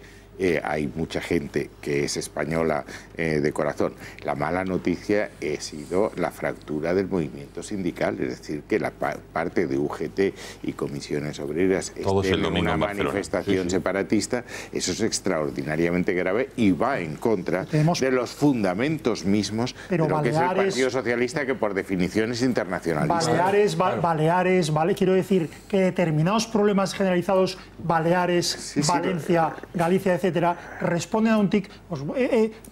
hay mucha gente que es española de corazón. La mala noticia ha sido la fractura del movimiento sindical, es decir, que la parte de UGT y comisiones obreras estén en una manifestación separatista. Eso es extraordinariamente grave y va en contra de los fundamentos mismos de lo que es el Partido Socialista, que por definición es internacionalista. Baleares, ¿vale? Quiero decir que determinados problemas generalizados, Baleares, Valencia, Galicia, etc., responden a un tic.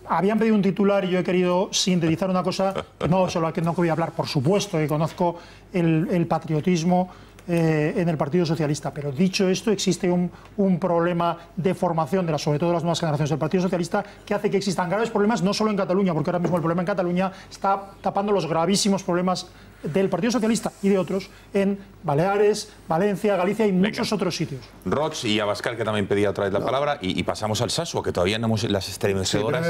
Habían pedido un titular y yo he querido sintetizar una cosa que no voy a hablar. Por supuesto que conozco el patriotismo en el Partido Socialista, pero dicho esto, existe un problema de formación sobre todo de las nuevas generaciones del Partido Socialista, que hace que existan graves problemas, no solo en Cataluña, porque ahora mismo el problema en Cataluña está tapando los gravísimos problemas del Partido Socialista y de otros en Baleares, Valencia, Galicia y muchos otros sitios. Roch y Abascal, que también pedía otra vez la palabra, y pasamos al Sasua, que todavía no hemos las estremecedoras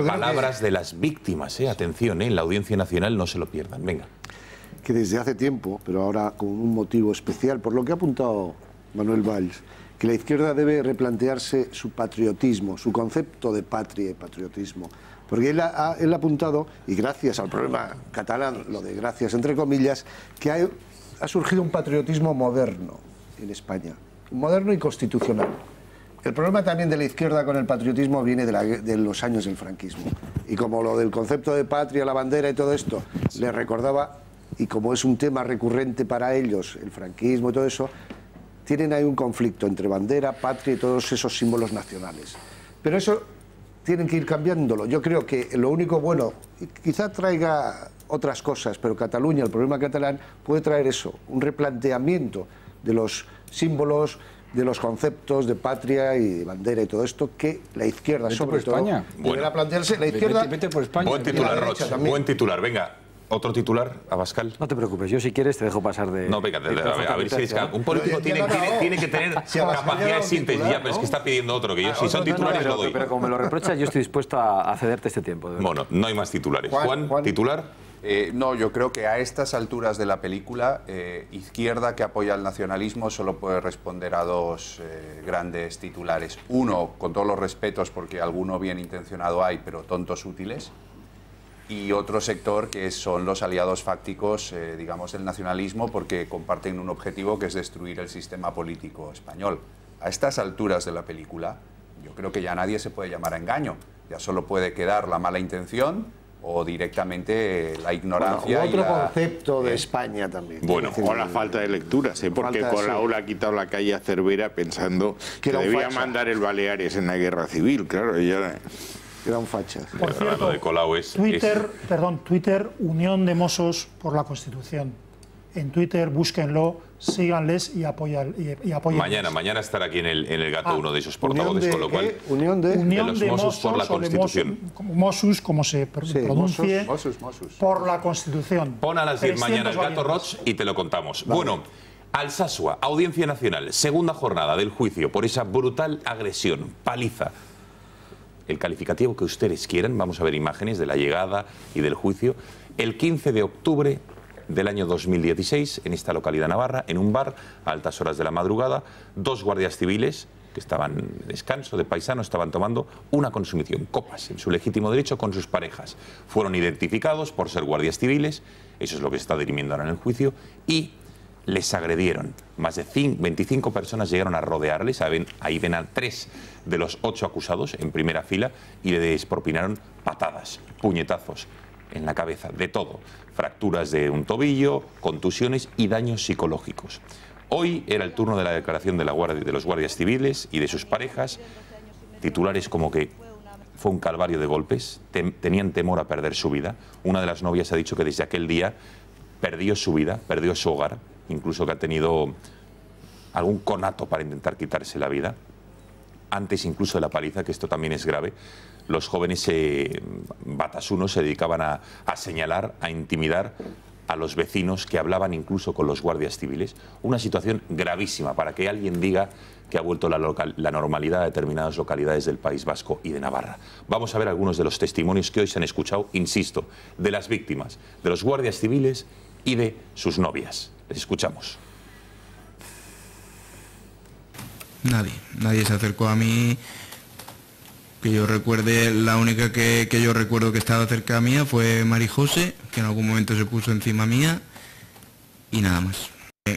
palabras de las víctimas. Atención, en la Audiencia Nacional, no se lo pierdan. Venga. Que desde hace tiempo, pero ahora con un motivo especial, por lo que ha apuntado Manuel Valls, que la izquierda debe replantearse su patriotismo, su concepto de patria y patriotismo. Porque él ha apuntado, y gracias al problema catalán, lo de gracias entre comillas, que ha surgido un patriotismo moderno en España, moderno y constitucional. El problema también de la izquierda con el patriotismo viene de los años del franquismo. Y como lo del concepto de patria, la bandera y todo esto, le recordaba, y como es un tema recurrente para ellos, el franquismo y todo eso, tienen ahí un conflicto entre bandera, patria y todos esos símbolos nacionales. Pero eso tienen que ir cambiándolo. Yo creo que lo único bueno, quizá traiga otras cosas, pero Cataluña, el problema catalán, puede traer eso, un replanteamiento de los símbolos, de los conceptos de patria y bandera y todo esto, que la izquierda, sobre todo, deberá plantearse. La izquierda... Vete por España. Buen titular, Roch, buen titular. Venga. ¿Otro titular, Abascal? No te preocupes, yo si quieres te dejo pasar de... No, venga, a ver si es que un político tiene que tener capacidad de síntesis, ya, pero es que está pidiendo otro, que yo si son titulares lo doy. Pero como me lo reprochas, yo estoy dispuesto a cederte este tiempo. Bueno, no hay más titulares. Juan, ¿titular? No, yo creo que a estas alturas de la película, izquierda que apoya el nacionalismo solo puede responder a 2 grandes titulares. Uno, con todos los respetos, porque alguno bien intencionado hay, pero tontos útiles. Y otro sector que son los aliados fácticos, digamos, del nacionalismo, porque comparten un objetivo que es destruir el sistema político español. A estas alturas de la película, yo creo que ya nadie se puede llamar a engaño. Ya solo puede quedar la mala intención o directamente la ignorancia. Bueno, otro concepto de España también. Bueno, o la falta de lecturas, porque Colau le ha quitado la calle a Cervera pensando que debía mandar el Baleares en la guerra civil, claro. Ya... Eran fachas. Por cierto, de Colau Twitter, Unión de Mossos por la Constitución. En Twitter, búsquenlo, síganles y apoyen. Mañana estará aquí en el Gato uno de esos portavoces, con lo cual... Unión de los Mossos por la Constitución. Mossos, como se pronuncie, por la Constitución. Pon a las 10 mañana el Gato Roch y te lo contamos. Vale. Bueno, Alsasua, Audiencia Nacional, segunda jornada del juicio por esa brutal agresión, paliza. El calificativo que ustedes quieran, vamos a ver imágenes de la llegada y del juicio, el 15 de octubre del año 2016, en esta localidad navarra, en un bar, a altas horas de la madrugada, 2 guardias civiles que estaban de descanso, de paisano, estaban tomando una consumición, copas, en su legítimo derecho con sus parejas. Fueron identificados por ser guardias civiles, eso es lo que se está dirimiendo ahora en el juicio, y les agredieron. Más de 25 personas llegaron a rodearles, ahí ven a 3 de los 8 acusados en primera fila y le despropinaron patadas, puñetazos en la cabeza, de todo. Fracturas de un tobillo, contusiones y daños psicológicos. Hoy era el turno de la declaración de los guardias civiles y de sus parejas. Titulares como que fue un calvario de golpes, tenían temor a perder su vida. Una de las novias ha dicho que desde aquel día perdió su vida, perdió su hogar, incluso que ha tenido algún conato para intentar quitarse la vida. Antes incluso de la paliza, que esto también es grave, los jóvenes batasunos se dedicaban a señalar, a intimidar a los vecinos que hablaban incluso con los guardias civiles. Una situación gravísima para que alguien diga que ha vuelto la normalidad a determinadas localidades del País Vasco y de Navarra. Vamos a ver algunos de los testimonios que hoy se han escuchado, insisto, de las víctimas, de los guardias civiles y de sus novias. Les escuchamos. Nadie se acercó a mí. Que yo recuerde, la única que yo recuerdo que estaba cerca mía fue Mari José, que en algún momento se puso encima mía, y nada más.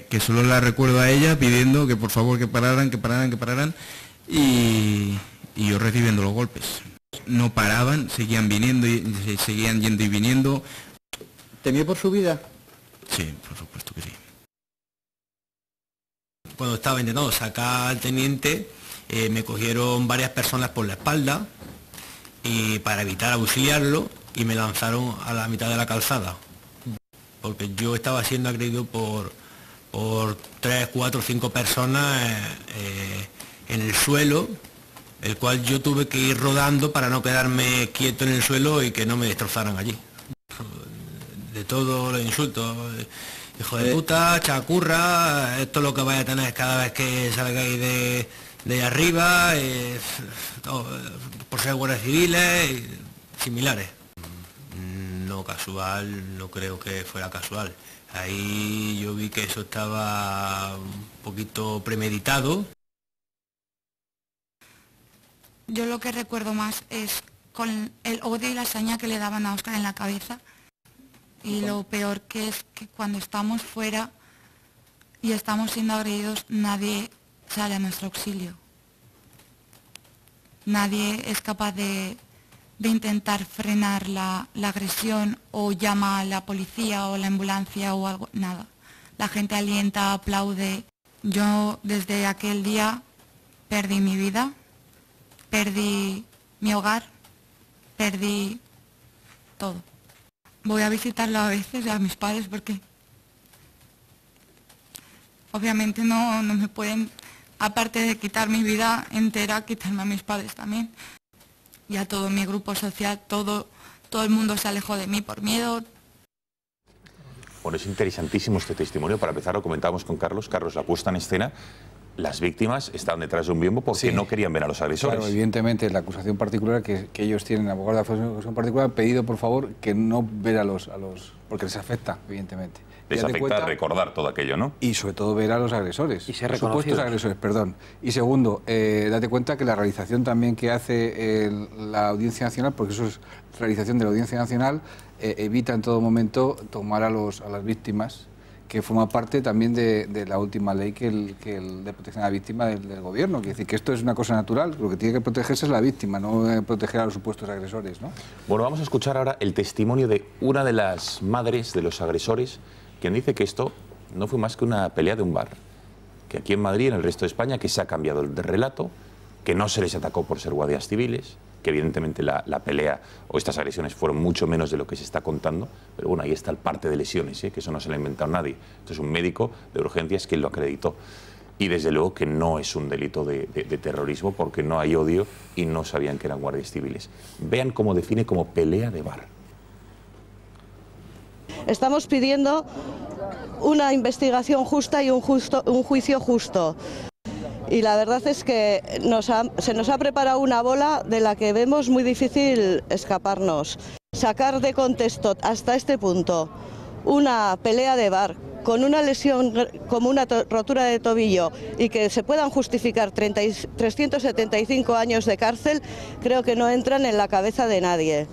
Que solo la recuerdo a ella pidiendo que por favor que pararan, y yo recibiendo los golpes. No paraban, seguían viniendo y seguían yendo y viniendo. ¿Temió por su vida? Sí, por supuesto que sí. Cuando estaba intentando sacar al teniente, me cogieron varias personas por la espalda y para evitar auxiliarlo y me lanzaron a la mitad de la calzada. Porque yo estaba siendo agredido por 3, 4, 5 personas en el suelo, el cual yo tuve que ir rodando para no quedarme quieto en el suelo y que no me destrozaran allí. De todo los insultos, hijo de puta, chacurra, esto es lo que vaya a tener cada vez que salgáis de arriba, por ser guardias civiles y similares. No casual, no creo que fuera casual. Ahí yo vi que eso estaba un poquito premeditado. Yo lo que recuerdo más es con el odio y la saña que le daban a Óscar en la cabeza. Y lo peor que es que cuando estamos fuera y estamos siendo agredidos, nadie sale a nuestro auxilio. Nadie es capaz de intentar frenar la agresión o llama a la policía o la ambulancia o algo, nada. La gente alienta, aplaude. Yo desde aquel día perdí mi vida, perdí mi hogar, perdí todo. Voy a visitarlo a veces a mis padres porque obviamente no me pueden, aparte de quitar mi vida entera, quitarme a mis padres también. Y a todo mi grupo social, todo el mundo se alejó de mí por miedo. Bueno, es interesantísimo este testimonio. Para empezar, lo comentábamos con Carlos. Carlos, la puesta en escena. Las víctimas estaban detrás de un biombo porque no querían ver a los agresores. Claro, evidentemente, la acusación particular que ellos tienen, el abogado de la acusación particular, ha pedido, por favor, que no ver a los porque les afecta, evidentemente. Les afecta recordar todo aquello, ¿no? Y sobre todo ver a los agresores. Y ser reconocidos. Supuestos agresores, perdón. Y segundo, date cuenta que la realización también que hace la Audiencia Nacional, porque eso es realización de la Audiencia Nacional, evita en todo momento tomar a las víctimas, que forma parte también de la última ley de protección a la víctima del gobierno. Quiere decir que esto es una cosa natural, lo que tiene que protegerse es la víctima, no proteger a los supuestos agresores, ¿no? Bueno, vamos a escuchar ahora el testimonio de una de las madres de los agresores, quien dice que esto no fue más que una pelea de un bar, que aquí en Madrid y en el resto de España que se ha cambiado el relato, que no se les atacó por ser guardias civiles, que evidentemente la pelea o estas agresiones fueron mucho menos de lo que se está contando, pero bueno, ahí está el parte de lesiones, que eso no se lo ha inventado nadie. Esto es un médico de urgencias quien lo acreditó. Y desde luego que no es un delito de terrorismo porque no hay odio y no sabían que eran guardias civiles. Vean cómo define como pelea de bar. Estamos pidiendo una investigación justa y un juicio justo. Y la verdad es que se nos ha preparado una bola de la que vemos muy difícil escaparnos. Sacar de contexto hasta este punto una pelea de bar con una lesión como una rotura de tobillo y que se puedan justificar 375 años de cárcel, creo que no entran en la cabeza de nadie.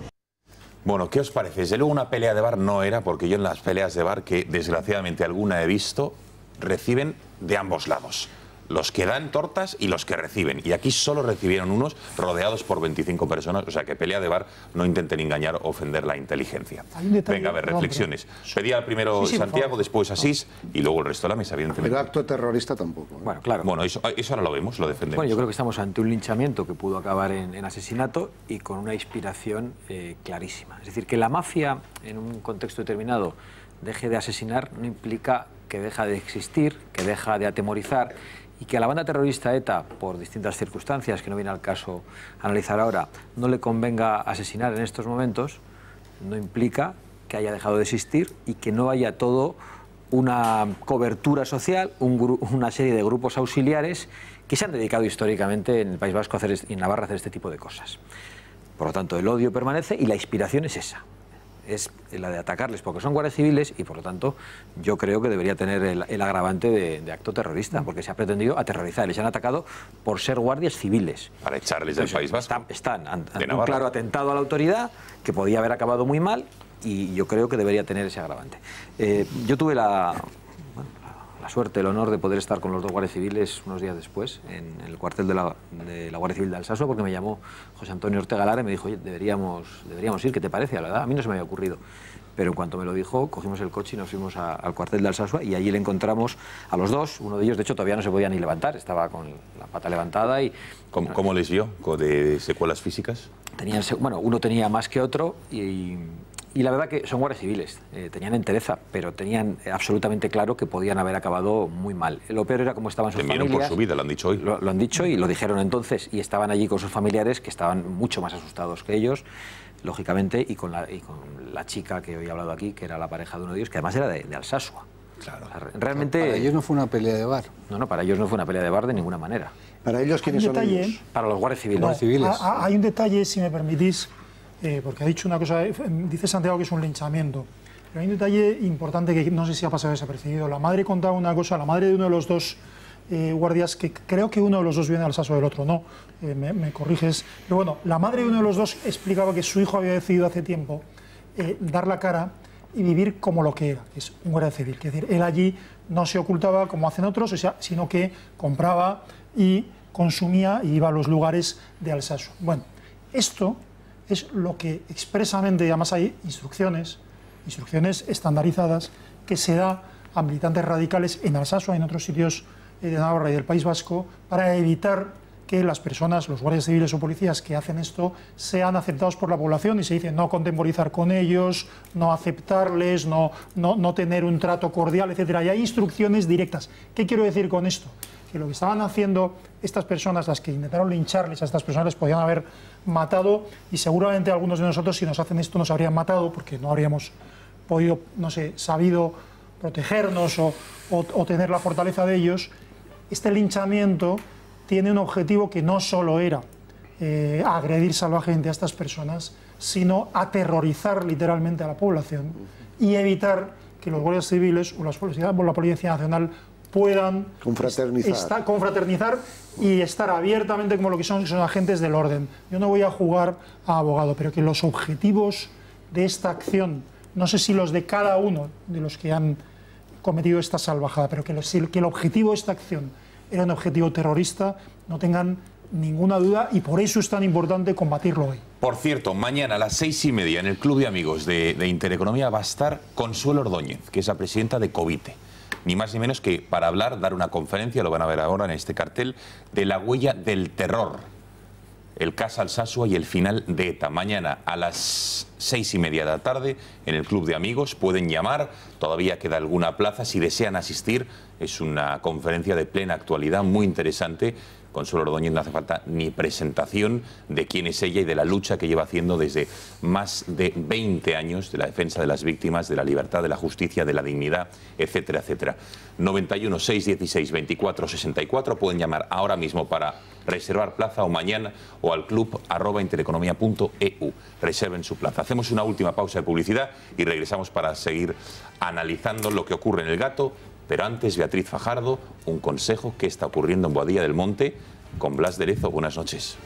Bueno, ¿qué os parece? Desde luego una pelea de bar no era, porque yo en las peleas de bar, que desgraciadamente alguna he visto, reciben de ambos lados. Los que dan tortas y los que reciben. Y aquí solo recibieron unos rodeados por 25 personas. O sea que pelea de bar, no intenten engañar o ofender la inteligencia. Venga, a ver, reflexiones. Pedía primero Santiago, después Asís y luego el resto de la mesa, evidentemente. Pero acto terrorista tampoco. Bueno, claro. Bueno, eso ahora lo vemos, lo defendemos. Bueno, yo creo que estamos ante un linchamiento que pudo acabar en asesinato y con una inspiración clarísima. Es decir, que la mafia en un contexto determinado deje de asesinar no implica que deja de existir, que deja de atemorizar, y que a la banda terrorista ETA, por distintas circunstancias que no viene al caso analizar ahora, no le convenga asesinar en estos momentos, no implica que haya dejado de existir y que no haya todo una cobertura social, una serie de grupos auxiliares que se han dedicado históricamente en el País Vasco y en Navarra a hacer este tipo de cosas. Por lo tanto, el odio permanece y la inspiración es esa. Es la de atacarles porque son guardias civiles y por lo tanto yo creo que debería tener el agravante de acto terrorista, porque se ha pretendido aterrorizar, les han atacado por ser guardias civiles. Para echarles del País Vasco. Están ante un claro atentado a la autoridad que podía haber acabado muy mal y yo creo que debería tener ese agravante. Yo tuve la suerte, el honor de poder estar con los dos guardias civiles unos días después en el cuartel de la Guardia Civil de Alsasua, porque me llamó José Antonio Ortega Lara y me dijo, oye, deberíamos ir, ¿qué te parece? La verdad, a mí no se me había ocurrido. Pero en cuanto me lo dijo, cogimos el coche y nos fuimos al cuartel de Alsasua y allí le encontramos a los dos. Uno de ellos, de hecho, todavía no se podía ni levantar, estaba con la pata levantada. Y ¿Cómo les vio? ¿De secuelas físicas? Bueno, uno tenía más que otro y la verdad que son guardias civiles, tenían entereza, pero tenían absolutamente claro que podían haber acabado muy mal. Lo peor era cómo estaban sus familias. Temieron por su vida, lo han dicho hoy. Lo han dicho y lo dijeron entonces, y estaban allí con sus familiares que estaban mucho más asustados que ellos, lógicamente, y con la chica que hoy he hablado aquí, que era la pareja de uno de ellos, que además era de Alsasua. Claro. Realmente... Para ellos no fue una pelea de bar. No, para ellos no fue una pelea de bar de ninguna manera. ¿Para ellos quiénes son ellos? Para los guardias civiles. Hay un detalle, si me permitís, porque ha dicho una cosa, dice Santiago que es un linchamiento, pero hay un detalle importante que no sé si ha pasado desapercibido. La madre contaba una cosa, la madre de uno de los dos guardias, que creo que uno de los dos viene al Alsasua del otro, no, me corriges, pero bueno, la madre de uno de los dos explicaba que su hijo había decidido hace tiempo dar la cara y vivir como lo que era, que es un guardia civil. Es decir, él allí no se ocultaba como hacen otros, sino que compraba y consumía y iba a los lugares de Alsasua. Bueno, esto es lo que expresamente, además hay instrucciones estandarizadas que se da a militantes radicales en Alsasua y en otros sitios de Navarra y del País Vasco para evitar que las personas, los guardias civiles o policías que hacen esto, sean aceptados por la población, y se dice no contemporizar con ellos, no aceptarles, no tener un trato cordial, etc. Y hay instrucciones directas. ¿Qué quiero decir con esto? Que lo que estaban haciendo estas personas, las que intentaron lincharles a estas personas, les podían haber matado, y seguramente algunos de nosotros, si nos hacen esto, nos habrían matado porque no habríamos podido, no sé, sabido protegernos o tener la fortaleza de ellos. Este linchamiento tiene un objetivo que no solo era agredir salvajemente a estas personas, sino aterrorizar literalmente a la población y evitar que los guardias civiles o la Policía Nacional puedan confraternizar y estar abiertamente como lo que son agentes del orden. Yo no voy a jugar a abogado, pero que los objetivos de esta acción, no sé si los de cada uno de los que han cometido esta salvajada, pero que el objetivo de esta acción era un objetivo terrorista, no tengan ninguna duda, y por eso es tan importante combatirlo hoy. Por cierto, mañana a las 6:30 en el Club de Amigos de Intereconomía va a estar Consuelo Ordóñez, que es la presidenta de Covite. Ni más ni menos que para dar una conferencia, lo van a ver ahora en este cartel, de la huella del terror, el caso Alsasua y el final de ETA. Mañana a las 6:30 de la tarde en el Club de Amigos. Pueden llamar, todavía queda alguna plaza si desean asistir. Es una conferencia de plena actualidad, muy interesante, Consuelo Ordóñez no hace falta ni presentación de quién es ella y de la lucha que lleva haciendo desde más de 20 años de la defensa de las víctimas, de la libertad, de la justicia, de la dignidad, etcétera, etcétera. 91 616 24 64, pueden llamar ahora mismo para reservar plaza o mañana o al club@intereconomia.eu. Reserven su plaza. Hacemos una última pausa de publicidad y regresamos para seguir analizando lo que ocurre en El Gato. Pero antes, Beatriz Fajardo, un consejo: ¿qué está ocurriendo en Boadilla del Monte? Con Blas de Lezo. Buenas noches.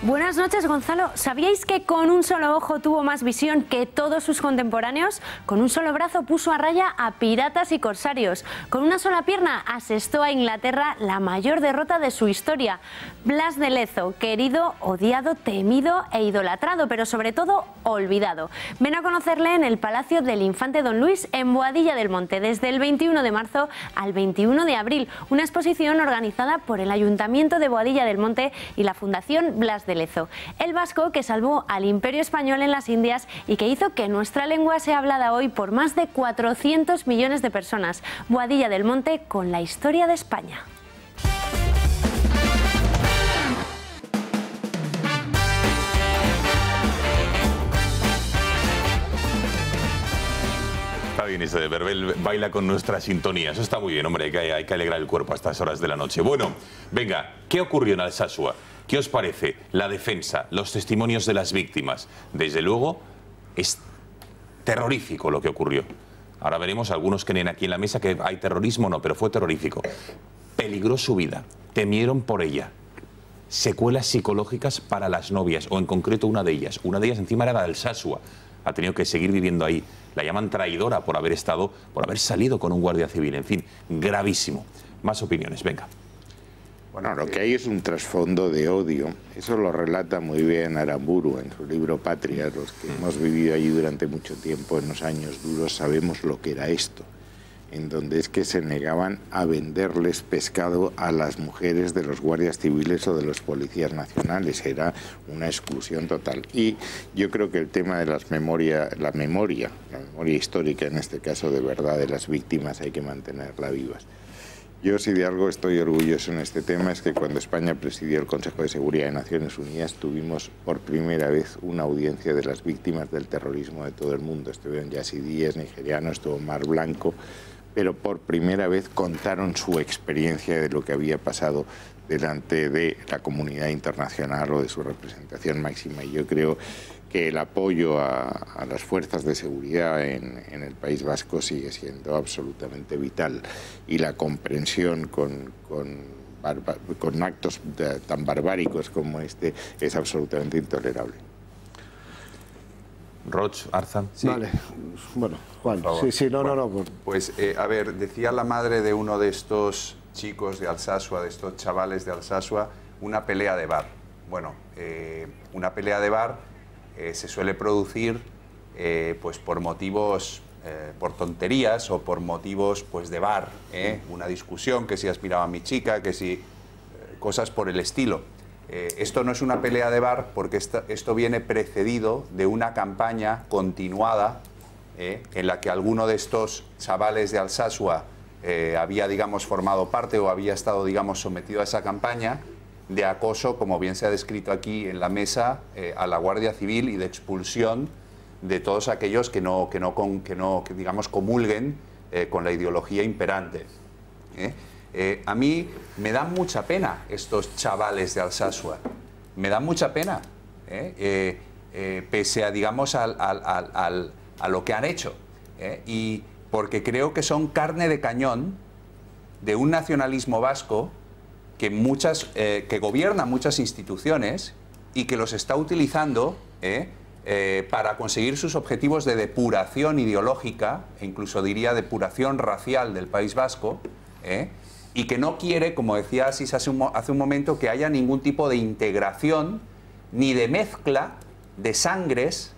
Buenas noches, Gonzalo. ¿Sabíais que con un solo ojo tuvo más visión que todos sus contemporáneos? Con un solo brazo puso a raya a piratas y corsarios. Con una sola pierna asestó a Inglaterra la mayor derrota de su historia. Blas de Lezo, querido, odiado, temido e idolatrado, pero sobre todo olvidado. Ven a conocerle en el Palacio del Infante Don Luis en Boadilla del Monte desde el 21 de marzo al 21 de abril. Una exposición organizada por el Ayuntamiento de Boadilla del Monte y la Fundación Blas de Lezo. El vasco que salvó al Imperio Español en las Indias y que hizo que nuestra lengua sea hablada hoy por más de 400 millones de personas. Boadilla del Monte con la historia de España. Está bien eso de Verbel baila con nuestra sintonía. Eso está muy bien, hombre, hay que alegrar el cuerpo a estas horas de la noche. Bueno, venga, ¿qué ocurrió en Alsasua? ¿Qué os parece la defensa, los testimonios de las víctimas? Desde luego, es terrorífico lo que ocurrió. Ahora veremos, algunos creen aquí en la mesa que hay terrorismo, no, pero fue terrorífico. Peligró su vida, temieron por ella. Secuelas psicológicas para las novias, o en concreto una de ellas. Una de ellas encima era de Alsasua. Ha tenido que seguir viviendo ahí. La llaman traidora por haber salido con un guardia civil. En fin, gravísimo. Más opiniones, venga. Bueno, lo que hay es un trasfondo de odio. Eso lo relata muy bien Aramburu en su libro Patria. Los que hemos vivido allí durante mucho tiempo, en los años duros, sabemos lo que era esto. En donde es que se negaban a venderles pescado a las mujeres de los guardias civiles o de los policías nacionales. Era una exclusión total. Y yo creo que el tema de la memoria histórica, en este caso de verdad, de las víctimas, hay que mantenerla vivas. Yo, si de algo estoy orgulloso en este tema, es que cuando España presidió el Consejo de Seguridad de Naciones Unidas tuvimos por primera vez una audiencia de las víctimas del terrorismo de todo el mundo. Estuvieron yazidíes, nigerianos, estuvo Mar Blanco, pero por primera vez contaron su experiencia de lo que había pasado delante de la comunidad internacional o de su representación máxima. Y yo creo que el apoyo a las fuerzas de seguridad en el País Vasco sigue siendo absolutamente vital, y la comprensión con actos tan barbáricos como este es absolutamente intolerable. Roch, Arzan. Sí. Vale, bueno, Juan, sí, no. Pues, a ver, decía la madre de uno de estos chicos de Alsasua, de estos chavales de Alsasua, una pelea de bar. Bueno, una pelea de bar se suele producir pues por motivos, por tonterías o por motivos pues de bar, una discusión, que si has mirado a mi chica, que si cosas por el estilo. Esto no es una pelea de bar porque esto viene precedido de una campaña continuada en la que alguno de estos chavales de Alsasua había, digamos, formado parte o había estado, digamos, sometido a esa campaña de acoso, como bien se ha descrito aquí en la mesa, a la Guardia Civil, y de expulsión de todos aquellos que digamos, comulguen con la ideología imperante. A mí me dan mucha pena estos chavales de Alsasua, me dan mucha pena, pese a, digamos, a lo que han hecho, y porque creo que son carne de cañón de un nacionalismo vasco que gobierna muchas instituciones y que los está utilizando para conseguir sus objetivos de depuración ideológica, e incluso diría depuración racial del País Vasco, y que no quiere, como decía Asís hace un momento, que haya ningún tipo de integración ni de mezcla de sangres,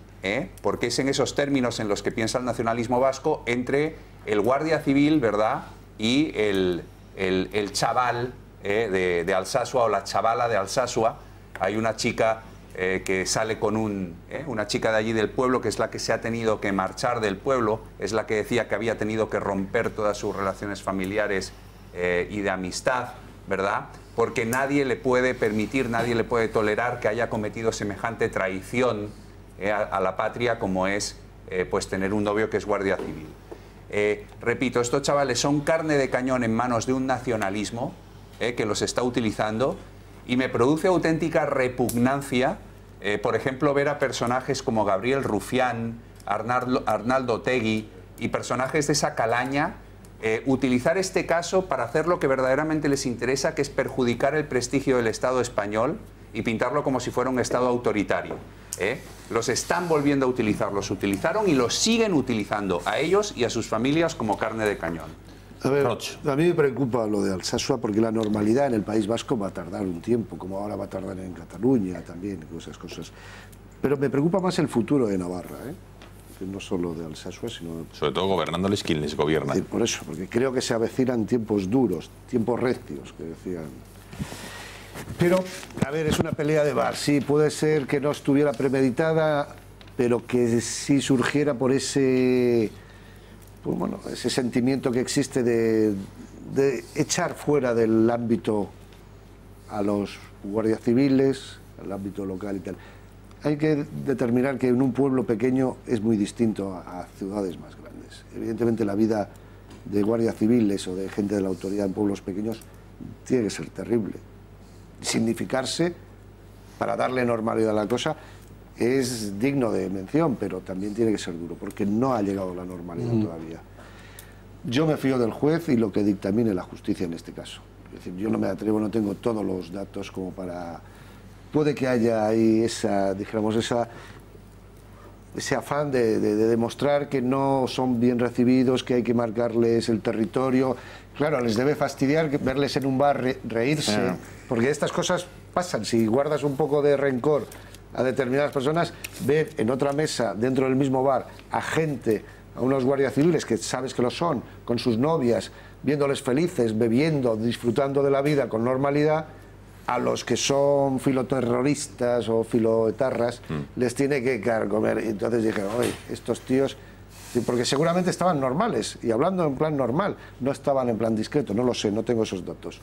porque es en esos términos en los que piensa el nacionalismo vasco, entre el guardia civil, ¿verdad?, y el chaval de Alsasua, o la chavala de Alsasua. Hay una chica que sale con una chica de allí del pueblo, que es la que se ha tenido que marchar del pueblo, es la que decía que había tenido que romper todas sus relaciones familiares y de amistad ¿verdad? Porque nadie le puede permitir, nadie le puede tolerar que haya cometido semejante traición a la patria como es pues tener un novio que es guardia civil. Repito, estos chavales son carne de cañón en manos de un nacionalismo que los está utilizando, y me produce auténtica repugnancia, por ejemplo, ver a personajes como Gabriel Rufián, Arnaldo Otegi y personajes de esa calaña utilizar este caso para hacer lo que verdaderamente les interesa, que es perjudicar el prestigio del Estado español y pintarlo como si fuera un Estado autoritario. Los están volviendo a utilizar, los utilizaron y los siguen utilizando a ellos y a sus familias como carne de cañón. A ver, a mí me preocupa lo de Alsasua porque la normalidad en el País Vasco va a tardar un tiempo, como ahora va a tardar en Cataluña también, esas cosas. Pero me preocupa más el futuro de Navarra, que no solo de Alsasua, sino... Sobre todo gobernándoles quien les gobierna. Por eso, porque creo que se avecinan tiempos duros, tiempos recios, que decían... Pero, a ver, es una pelea de bar. Sí, puede ser que no estuviera premeditada, pero que sí surgiera por ese... Pues bueno, ese sentimiento que existe de echar fuera del ámbito a los guardias civiles, al ámbito local y tal. Hay que determinar que en un pueblo pequeño es muy distinto a ciudades más grandes. Evidentemente la vida de guardias civiles o de gente de la autoridad en pueblos pequeños tiene que ser terrible. Significarse, para darle normalidad a la cosa, es digno de mención, pero también tiene que ser duro, porque no ha llegado la normalidad todavía. Yo me fío del juez y lo que dictamine la justicia en este caso. Es decir, yo no me atrevo, no tengo todos los datos como para... Puede que haya ahí esa, dijéramos, ese afán de demostrar que no son bien recibidos, que hay que marcarles el territorio. Claro, les debe fastidiar verles en un bar reírse, porque estas cosas pasan. Si guardas un poco de rencor a determinadas personas, ver en otra mesa, dentro del mismo bar, a gente, a unos guardias civiles que sabes que lo son, con sus novias, viéndoles felices, bebiendo, disfrutando de la vida con normalidad, a los que son filoterroristas o filoetarras les tiene que comer. Y entonces dije, oye, estos tíos... Porque seguramente estaban normales, y hablando en plan normal, no estaban en plan discreto, no lo sé, no tengo esos datos.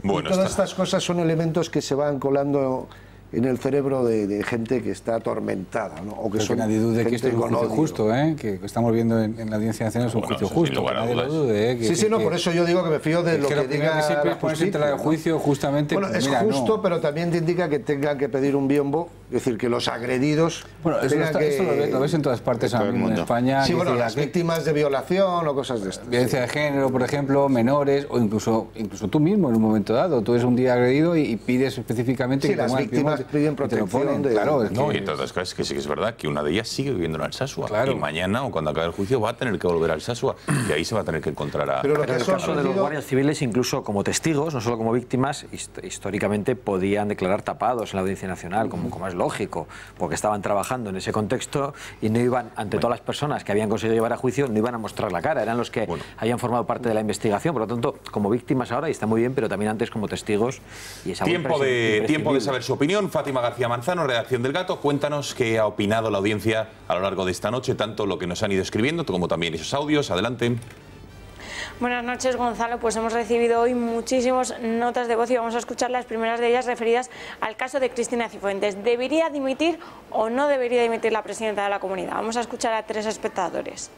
Bueno, todas estas cosas son elementos que se van colando en el cerebro de gente que está atormentada, ¿no? O que son nadie dude que esto es un juicio justo, que estamos viendo en la Audiencia Nacional es un juicio justo. Nadie lo dude, sí, no, por eso yo digo que me fío de lo que diga siempre la justicia. En tela de juicio, justamente. Bueno, es justo, pero también te indica que tengan que pedir un biombo, es decir, que los agredidos... Bueno, eso lo ves en todas partes, en España. Sí, bueno, las víctimas de violación o cosas de estas. Violencia de género, por ejemplo, menores, o incluso tú mismo en un momento dado. Tú eres un día agredido y pides específicamente que las víctimas piden protección. Claro, y todas las cosas que sí que es verdad que una de ellas sigue viviendo en Alsasua, y mañana o cuando acabe el juicio va a tener que volver a Alsasua y ahí se va a tener que encontrar a... Pero en el caso de los guardias civiles, incluso como testigos, no solo como víctimas, históricamente podían declarar tapados en la Audiencia Nacional, como es lógico, porque estaban trabajando en ese contexto y no iban, ante todas las personas que habían conseguido llevar a juicio, no iban a mostrar la cara, eran los que habían formado parte de la investigación, por lo tanto, como víctimas ahora, y está muy bien, pero también antes como testigos. Y esa tiempo de saber su opinión. Fátima García Manzano, redacción del Gato, cuéntanos qué ha opinado la audiencia a lo largo de esta noche, tanto lo que nos han ido escribiendo como también esos audios. Adelante. Buenas noches, Gonzalo. Pues hemos recibido hoy muchísimas notas de voz y vamos a escuchar las primeras de ellas referidas al caso de Cristina Cifuentes. ¿Debería dimitir o no debería dimitir la presidenta de la Comunidad? Vamos a escuchar a 3 espectadores.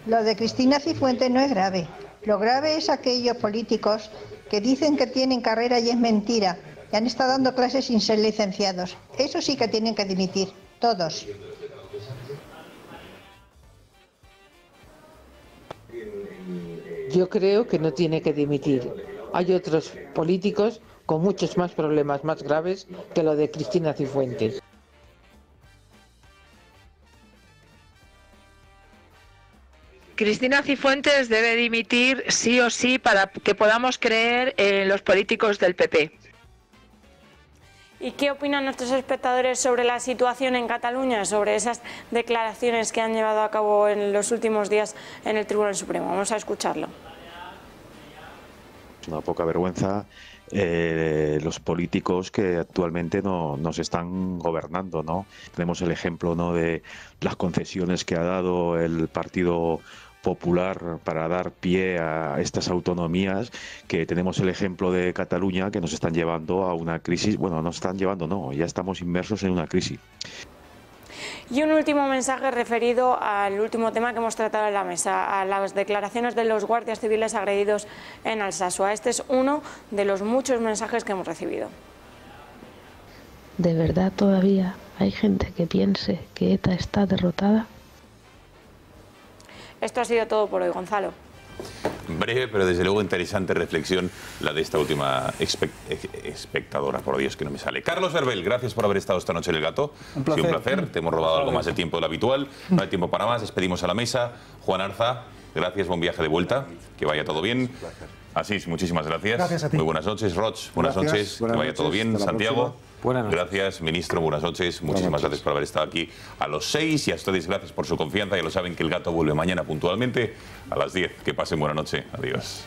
Lo de Cristina Cifuentes no es grave. Lo grave es aquellos políticos que dicen que tienen carrera y es mentira. Y han estado dando clases sin ser licenciados. Eso sí que tienen que dimitir, todos. Yo creo que no tiene que dimitir. Hay otros políticos con muchos más problemas más graves que lo de Cristina Cifuentes. Cristina Cifuentes debe dimitir sí o sí para que podamos creer en los políticos del PP. ¿Y qué opinan nuestros espectadores sobre la situación en Cataluña, sobre esas declaraciones que han llevado a cabo en los últimos días en el Tribunal Supremo? Vamos a escucharlo. Es una poca vergüenza los políticos que actualmente nos están gobernando, ¿no? Tenemos el ejemplo, ¿no?, de las concesiones que ha dado el Partido popular para dar pie a estas autonomías, que tenemos el ejemplo de Cataluña, que nos están llevando a una crisis. Bueno, no están llevando, no, ya estamos inmersos en una crisis. Y un último mensaje referido al último tema que hemos tratado en la mesa, a las declaraciones de los guardias civiles agredidos en Alsasua. Este es uno de los muchos mensajes que hemos recibido. ¿De verdad todavía hay gente que piense que ETA está derrotada? Esto ha sido todo por hoy, Gonzalo. Breve, pero desde luego interesante reflexión la de esta última espectadora, por Dios que no me sale. Carlos Verbel, gracias por haber estado esta noche en El Gato. Un placer. Ha sido un placer, te hemos robado algo más de tiempo de lo habitual, no hay tiempo para más, despedimos a la mesa. Juan Arza, gracias, buen viaje de vuelta, que vaya todo bien. Asís, muchísimas gracias. Gracias a ti. Muy buenas noches, Roch, buenas noches, que vaya todo bien. Santiago, gracias, ministro, buenas noches, muchísimas gracias por haber estado aquí a los 6 y a ustedes gracias por su confianza. Ya lo saben que El Gato vuelve mañana puntualmente a las 10. Que pasen buena noche, adiós.